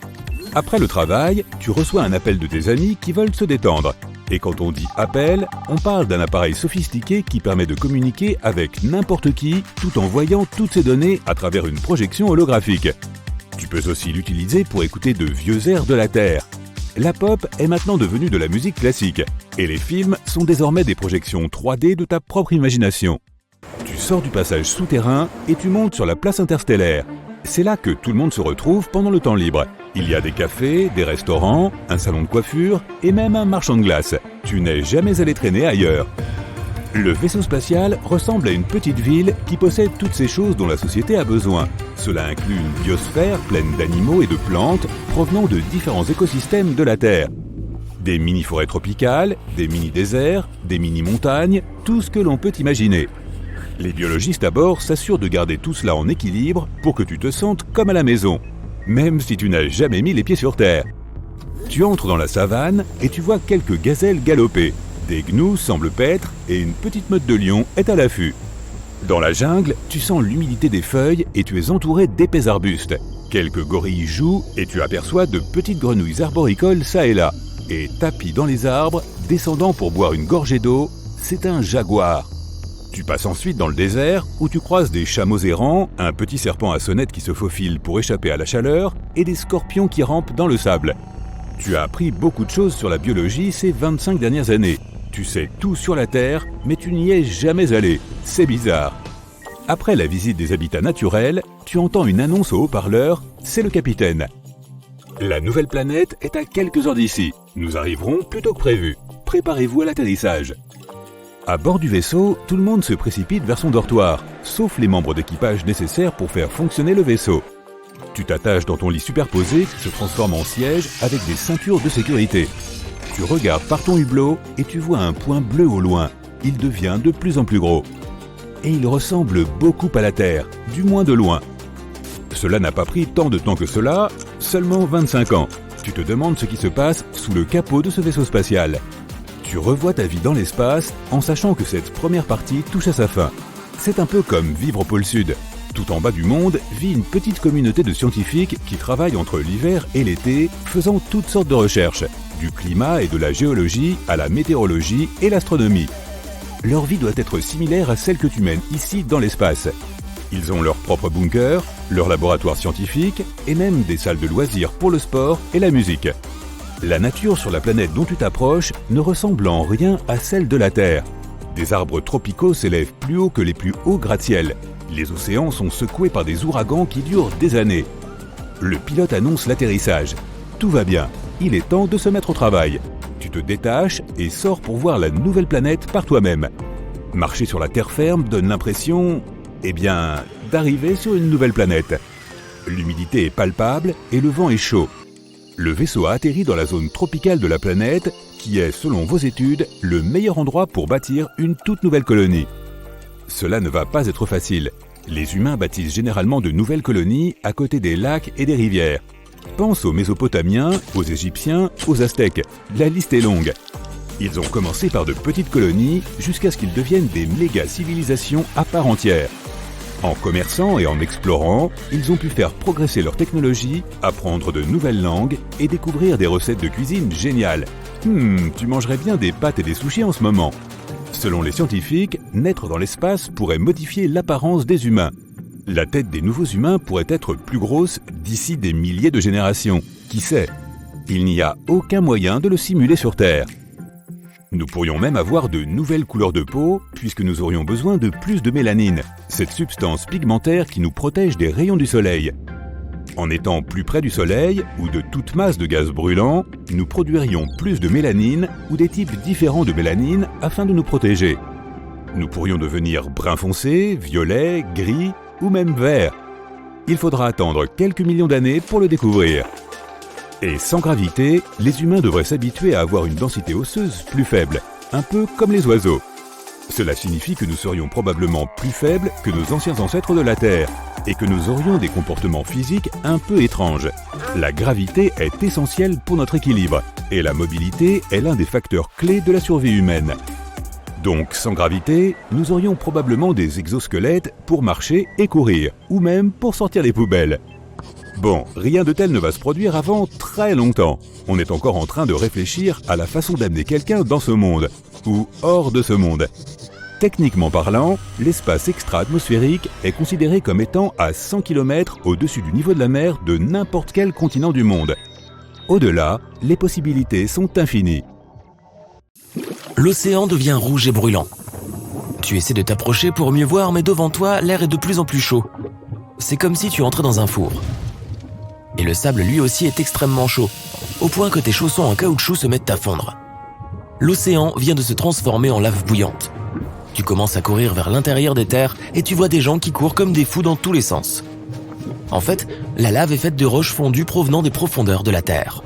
Speaker 2: Après le travail, tu reçois un appel de tes amis qui veulent se détendre. Et quand on dit appel, on parle d'un appareil sophistiqué qui permet de communiquer avec n'importe qui tout en voyant toutes ces données à travers une projection holographique. Tu peux aussi l'utiliser pour écouter de vieux airs de la Terre. La pop est maintenant devenue de la musique classique et les films sont désormais des projections 3D de ta propre imagination. Tu sors du passage souterrain et tu montes sur la place interstellaire. C'est là que tout le monde se retrouve pendant le temps libre. Il y a des cafés, des restaurants, un salon de coiffure et même un marchand de glace. Tu n'es jamais allé traîner ailleurs. Le vaisseau spatial ressemble à une petite ville qui possède toutes ces choses dont la société a besoin. Cela inclut une biosphère pleine d'animaux et de plantes provenant de différents écosystèmes de la Terre. Des mini-forêts tropicales, des mini-déserts, des mini-montagnes, tout ce que l'on peut imaginer. Les biologistes à bord s'assurent de garder tout cela en équilibre pour que tu te sentes comme à la maison, même si tu n'as jamais mis les pieds sur Terre. Tu entres dans la savane et tu vois quelques gazelles galoper. Des gnous semblent paître et une petite meute de lions est à l'affût. Dans la jungle, tu sens l'humidité des feuilles et tu es entouré d'épais arbustes. Quelques gorilles jouent et tu aperçois de petites grenouilles arboricoles ça et là. Et tapis dans les arbres, descendant pour boire une gorgée d'eau, c'est un jaguar. Tu passes ensuite dans le désert où tu croises des chameaux errants, un petit serpent à sonnette qui se faufile pour échapper à la chaleur et des scorpions qui rampent dans le sable. Tu as appris beaucoup de choses sur la biologie ces 25 dernières années. Tu sais tout sur la Terre, mais tu n'y es jamais allé. C'est bizarre. Après la visite des habitats naturels, tu entends une annonce au haut-parleur, c'est le capitaine. La nouvelle planète est à quelques heures d'ici. Nous arriverons plus tôt que prévu. Préparez-vous à l'atterrissage. À bord du vaisseau, tout le monde se précipite vers son dortoir, sauf les membres d'équipage nécessaires pour faire fonctionner le vaisseau. Tu t'attaches dans ton lit superposé qui se transforme en siège avec des ceintures de sécurité. Tu regardes par ton hublot et tu vois un point bleu au loin. Il devient de plus en plus gros. Et il ressemble beaucoup à la Terre, du moins de loin. Cela n'a pas pris tant de temps que cela, seulement 25 ans. Tu te demandes ce qui se passe sous le capot de ce vaisseau spatial. Tu revois ta vie dans l'espace en sachant que cette première partie touche à sa fin. C'est un peu comme vivre au pôle Sud. Tout en bas du monde vit une petite communauté de scientifiques qui travaillent entre l'hiver et l'été, faisant toutes sortes de recherches, du climat et de la géologie à la météorologie et l'astronomie. Leur vie doit être similaire à celle que tu mènes ici dans l'espace. Ils ont leur propre bunker, leur laboratoire scientifique et même des salles de loisirs pour le sport et la musique. La nature sur la planète dont tu t'approches ne ressemble en rien à celle de la Terre. Des arbres tropicaux s'élèvent plus haut que les plus hauts gratte-ciel. Les océans sont secoués par des ouragans qui durent des années. Le pilote annonce l'atterrissage. Tout va bien, il est temps de se mettre au travail. Tu te détaches et sors pour voir la nouvelle planète par toi-même. Marcher sur la terre ferme donne l'impression, d'arriver sur une nouvelle planète. L'humidité est palpable et le vent est chaud. Le vaisseau a atterri dans la zone tropicale de la planète, qui est, selon vos études, le meilleur endroit pour bâtir une toute nouvelle colonie. Cela ne va pas être facile. Les humains bâtissent généralement de nouvelles colonies à côté des lacs et des rivières. Pense aux Mésopotamiens, aux Égyptiens, aux Aztèques. La liste est longue. Ils ont commencé par de petites colonies jusqu'à ce qu'ils deviennent des méga-civilisations à part entière. En commerçant et en explorant, ils ont pu faire progresser leur technologie, apprendre de nouvelles langues et découvrir des recettes de cuisine géniales. Tu mangerais bien des pâtes et des sushis en ce moment. Selon les scientifiques, naître dans l'espace pourrait modifier l'apparence des humains. La tête des nouveaux humains pourrait être plus grosse d'ici des milliers de générations. Qui sait ? Il n'y a aucun moyen de le simuler sur Terre. Nous pourrions même avoir de nouvelles couleurs de peau, puisque nous aurions besoin de plus de mélanine, cette substance pigmentaire qui nous protège des rayons du soleil. En étant plus près du soleil, ou de toute masse de gaz brûlant, nous produirions plus de mélanine ou des types différents de mélanine afin de nous protéger. Nous pourrions devenir brun foncé, violet, gris ou même vert. Il faudra attendre quelques millions d'années pour le découvrir. Et sans gravité, les humains devraient s'habituer à avoir une densité osseuse plus faible, un peu comme les oiseaux. Cela signifie que nous serions probablement plus faibles que nos anciens ancêtres de la Terre et que nous aurions des comportements physiques un peu étranges. La gravité est essentielle pour notre équilibre et la mobilité est l'un des facteurs clés de la survie humaine. Donc, sans gravité, nous aurions probablement des exosquelettes pour marcher et courir, ou même pour sortir les poubelles. Bon, rien de tel ne va se produire avant très longtemps. On est encore en train de réfléchir à la façon d'amener quelqu'un dans ce monde, ou hors de ce monde. Techniquement parlant, l'espace extra-atmosphérique est considéré comme étant à 100 km au-dessus du niveau de la mer de n'importe quel continent du monde. Au-delà, les possibilités sont infinies.
Speaker 1: L'océan devient rouge et brûlant. Tu essaies de t'approcher pour mieux voir, mais devant toi, l'air est de plus en plus chaud. C'est comme si tu entrais dans un four. Et le sable lui aussi est extrêmement chaud, au point que tes chaussons en caoutchouc se mettent à fondre. L'océan vient de se transformer en lave bouillante. Tu commences à courir vers l'intérieur des terres et tu vois des gens qui courent comme des fous dans tous les sens. En fait, la lave est faite de roches fondues provenant des profondeurs de la Terre.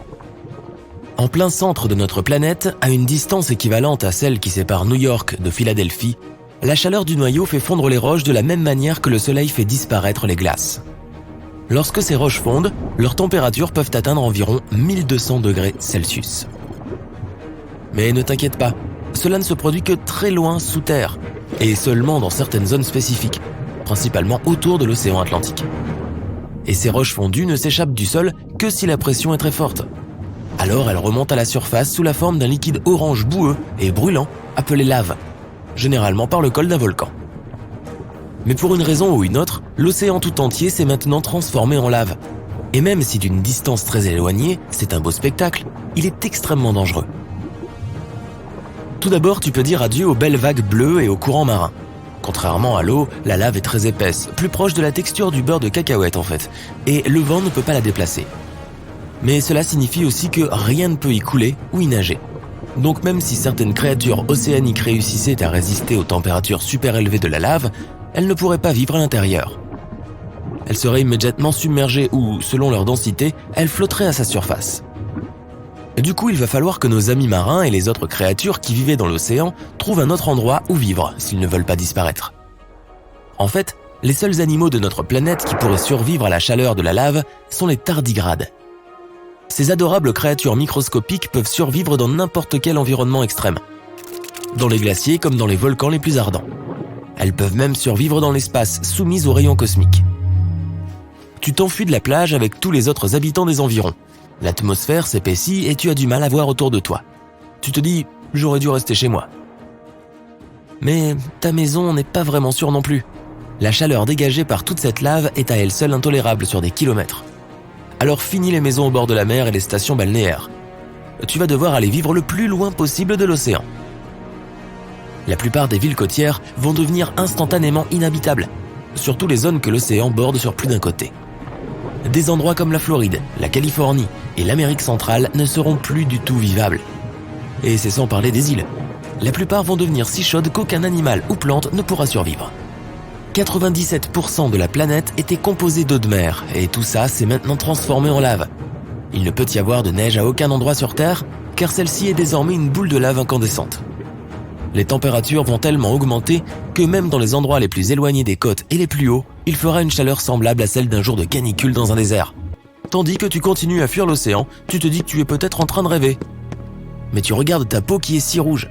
Speaker 1: En plein centre de notre planète, à une distance équivalente à celle qui sépare New York de Philadelphie, la chaleur du noyau fait fondre les roches de la même manière que le soleil fait disparaître les glaces. Lorsque ces roches fondent, leurs températures peuvent atteindre environ 1200 degrés Celsius. Mais ne t'inquiète pas, cela ne se produit que très loin sous terre, et seulement dans certaines zones spécifiques, principalement autour de l'océan Atlantique. Et ces roches fondues ne s'échappent du sol que si la pression est très forte. Alors elles remontent à la surface sous la forme d'un liquide orange boueux et brûlant appelé lave, généralement par le col d'un volcan. Mais pour une raison ou une autre, l'océan tout entier s'est maintenant transformé en lave. Et même si d'une distance très éloignée, c'est un beau spectacle, il est extrêmement dangereux. Tout d'abord, tu peux dire adieu aux belles vagues bleues et aux courants marins. Contrairement à l'eau, la lave est très épaisse, plus proche de la texture du beurre de cacahuète en fait, et le vent ne peut pas la déplacer. Mais cela signifie aussi que rien ne peut y couler ou y nager. Donc même si certaines créatures océaniques réussissaient à résister aux températures super élevées de la lave, elles ne pourraient pas vivre à l'intérieur. Elles seraient immédiatement submergées ou, selon leur densité, elles flotteraient à sa surface. Du coup, il va falloir que nos amis marins et les autres créatures qui vivaient dans l'océan trouvent un autre endroit où vivre s'ils ne veulent pas disparaître. En fait, les seuls animaux de notre planète qui pourraient survivre à la chaleur de la lave sont les tardigrades. Ces adorables créatures microscopiques peuvent survivre dans n'importe quel environnement extrême, dans les glaciers comme dans les volcans les plus ardents. Elles peuvent même survivre dans l'espace, soumises aux rayons cosmiques. Tu t'enfuis de la plage avec tous les autres habitants des environs. L'atmosphère s'épaissit et tu as du mal à voir autour de toi. Tu te dis « j'aurais dû rester chez moi ». Mais ta maison n'est pas vraiment sûre non plus. La chaleur dégagée par toute cette lave est à elle seule intolérable sur des kilomètres. Alors fini les maisons au bord de la mer et les stations balnéaires. Tu vas devoir aller vivre le plus loin possible de l'océan. La plupart des villes côtières vont devenir instantanément inhabitables, surtout les zones que l'océan borde sur plus d'un côté. Des endroits comme la Floride, la Californie et l'Amérique centrale ne seront plus du tout vivables. Et c'est sans parler des îles. La plupart vont devenir si chaudes qu'aucun animal ou plante ne pourra survivre. 97% de la planète était composée d'eau de mer, et tout ça s'est maintenant transformé en lave. Il ne peut y avoir de neige à aucun endroit sur Terre, car celle-ci est désormais une boule de lave incandescente. Les températures vont tellement augmenter que même dans les endroits les plus éloignés des côtes et les plus hauts, il fera une chaleur semblable à celle d'un jour de canicule dans un désert. Tandis que tu continues à fuir l'océan, tu te dis que tu es peut-être en train de rêver. Mais tu regardes ta peau qui est si rouge.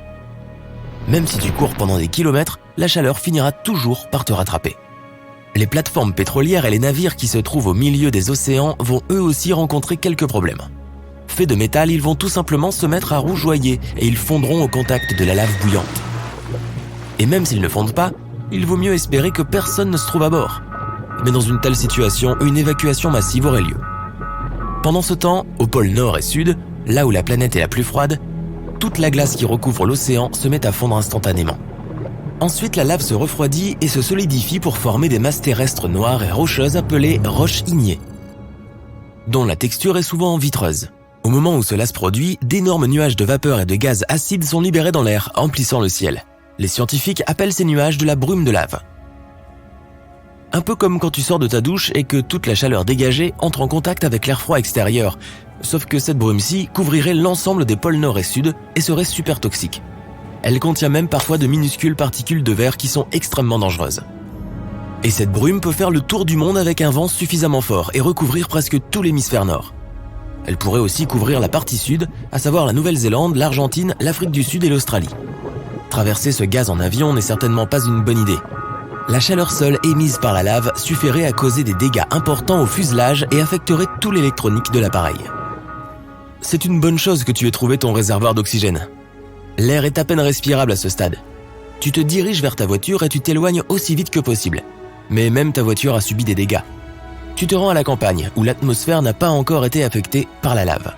Speaker 1: Même si tu cours pendant des kilomètres, la chaleur finira toujours par te rattraper. Les plateformes pétrolières et les navires qui se trouvent au milieu des océans vont eux aussi rencontrer quelques problèmes. Faits de métal, ils vont tout simplement se mettre à rougeoyer et ils fondront au contact de la lave bouillante. Et même s'ils ne fondent pas, il vaut mieux espérer que personne ne se trouve à bord. Mais dans une telle situation, une évacuation massive aurait lieu. Pendant ce temps, au pôle nord et sud, là où la planète est la plus froide, toute la glace qui recouvre l'océan se met à fondre instantanément. Ensuite, la lave se refroidit et se solidifie pour former des masses terrestres noires et rocheuses appelées roches ignées, dont la texture est souvent vitreuse. Au moment où cela se produit, d'énormes nuages de vapeur et de gaz acides sont libérés dans l'air, emplissant le ciel. Les scientifiques appellent ces nuages de la brume de lave. Un peu comme quand tu sors de ta douche et que toute la chaleur dégagée entre en contact avec l'air froid extérieur, sauf que cette brume-ci couvrirait l'ensemble des pôles nord et sud et serait super toxique. Elle contient même parfois de minuscules particules de verre qui sont extrêmement dangereuses. Et cette brume peut faire le tour du monde avec un vent suffisamment fort et recouvrir presque tout l'hémisphère nord. Elle pourrait aussi couvrir la partie sud, à savoir la Nouvelle-Zélande, l'Argentine, l'Afrique du Sud et l'Australie. Traverser ce gaz en avion n'est certainement pas une bonne idée. La chaleur seule émise par la lave suffirait à causer des dégâts importants au fuselage et affecterait tout l'électronique de l'appareil. C'est une bonne chose que tu aies trouvé ton réservoir d'oxygène. L'air est à peine respirable à ce stade. Tu te diriges vers ta voiture et tu t'éloignes aussi vite que possible. Mais même ta voiture a subi des dégâts. Tu te rends à la campagne, où l'atmosphère n'a pas encore été affectée par la lave.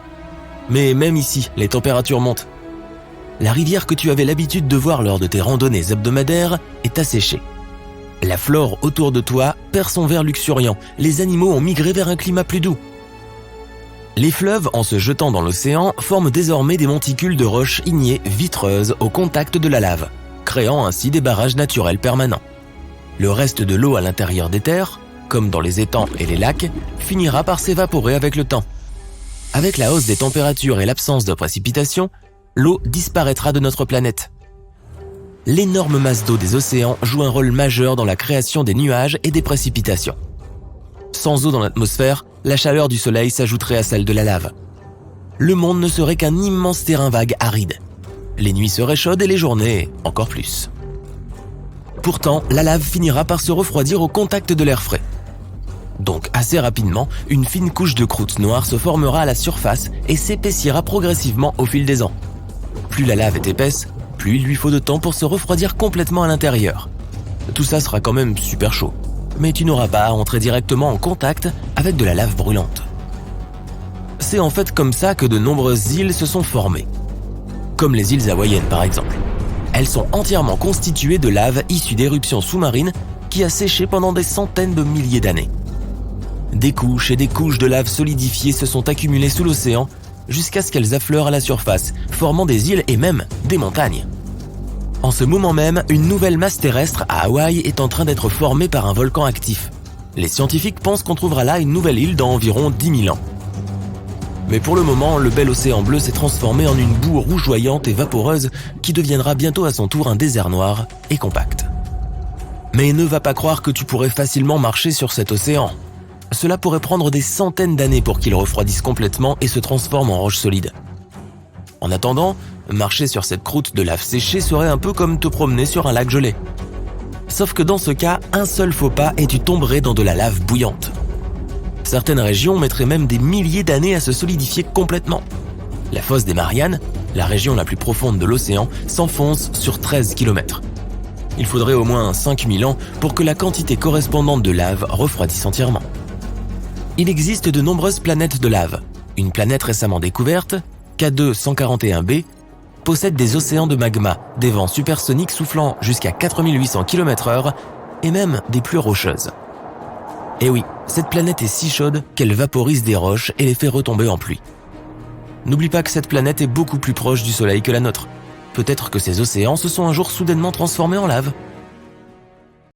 Speaker 1: Mais même ici, les températures montent. La rivière que tu avais l'habitude de voir lors de tes randonnées hebdomadaires est asséchée. La flore autour de toi perd son vert luxuriant, les animaux ont migré vers un climat plus doux. Les fleuves, en se jetant dans l'océan, forment désormais des monticules de roches ignées vitreuses au contact de la lave, créant ainsi des barrages naturels permanents. Le reste de l'eau à l'intérieur des terres, comme dans les étangs et les lacs, finira par s'évaporer avec le temps. Avec la hausse des températures et l'absence de précipitations, l'eau disparaîtra de notre planète. L'énorme masse d'eau des océans joue un rôle majeur dans la création des nuages et des précipitations. Sans eau dans l'atmosphère, la chaleur du soleil s'ajouterait à celle de la lave. Le monde ne serait qu'un immense terrain vague aride. Les nuits seraient chaudes et les journées encore plus. Pourtant, la lave finira par se refroidir au contact de l'air frais. Donc assez rapidement, une fine couche de croûte noire se formera à la surface et s'épaissira progressivement au fil des ans. Plus la lave est épaisse, plus il lui faut de temps pour se refroidir complètement à l'intérieur. Tout ça sera quand même super chaud, mais tu n'auras pas à entrer directement en contact avec de la lave brûlante. C'est en fait comme ça que de nombreuses îles se sont formées. Comme les îles hawaïennes par exemple. Elles sont entièrement constituées de lave issue d'éruptions sous-marines qui a séché pendant des centaines de milliers d'années. Des couches et des couches de lave solidifiées se sont accumulées sous l'océan jusqu'à ce qu'elles affleurent à la surface, formant des îles et même des montagnes. En ce moment même, une nouvelle masse terrestre à Hawaï est en train d'être formée par un volcan actif. Les scientifiques pensent qu'on trouvera là une nouvelle île dans environ 10 000 ans. Mais pour le moment, le bel océan bleu s'est transformé en une boue rougeoyante et vaporeuse qui deviendra bientôt à son tour un désert noir et compact. Mais ne va pas croire que tu pourrais facilement marcher sur cet océan. Cela pourrait prendre des centaines d'années pour qu'il refroidisse complètement et se transforme en roche solide. En attendant, marcher sur cette croûte de lave séchée serait un peu comme te promener sur un lac gelé. Sauf que dans ce cas, un seul faux pas et tu tomberais dans de la lave bouillante. Certaines régions mettraient même des milliers d'années à se solidifier complètement. La fosse des Mariannes, la région la plus profonde de l'océan, s'enfonce sur 13 km. Il faudrait au moins 5000 ans pour que la quantité correspondante de lave refroidisse entièrement. Il existe de nombreuses planètes de lave. Une planète récemment découverte, K2-141b, possède des océans de magma, des vents supersoniques soufflant jusqu'à 4800 km/h et même des pluies rocheuses. Et oui, cette planète est si chaude qu'elle vaporise des roches et les fait retomber en pluie. N'oublie pas que cette planète est beaucoup plus proche du Soleil que la nôtre. Peut-être que ces océans se sont un jour soudainement transformés en lave.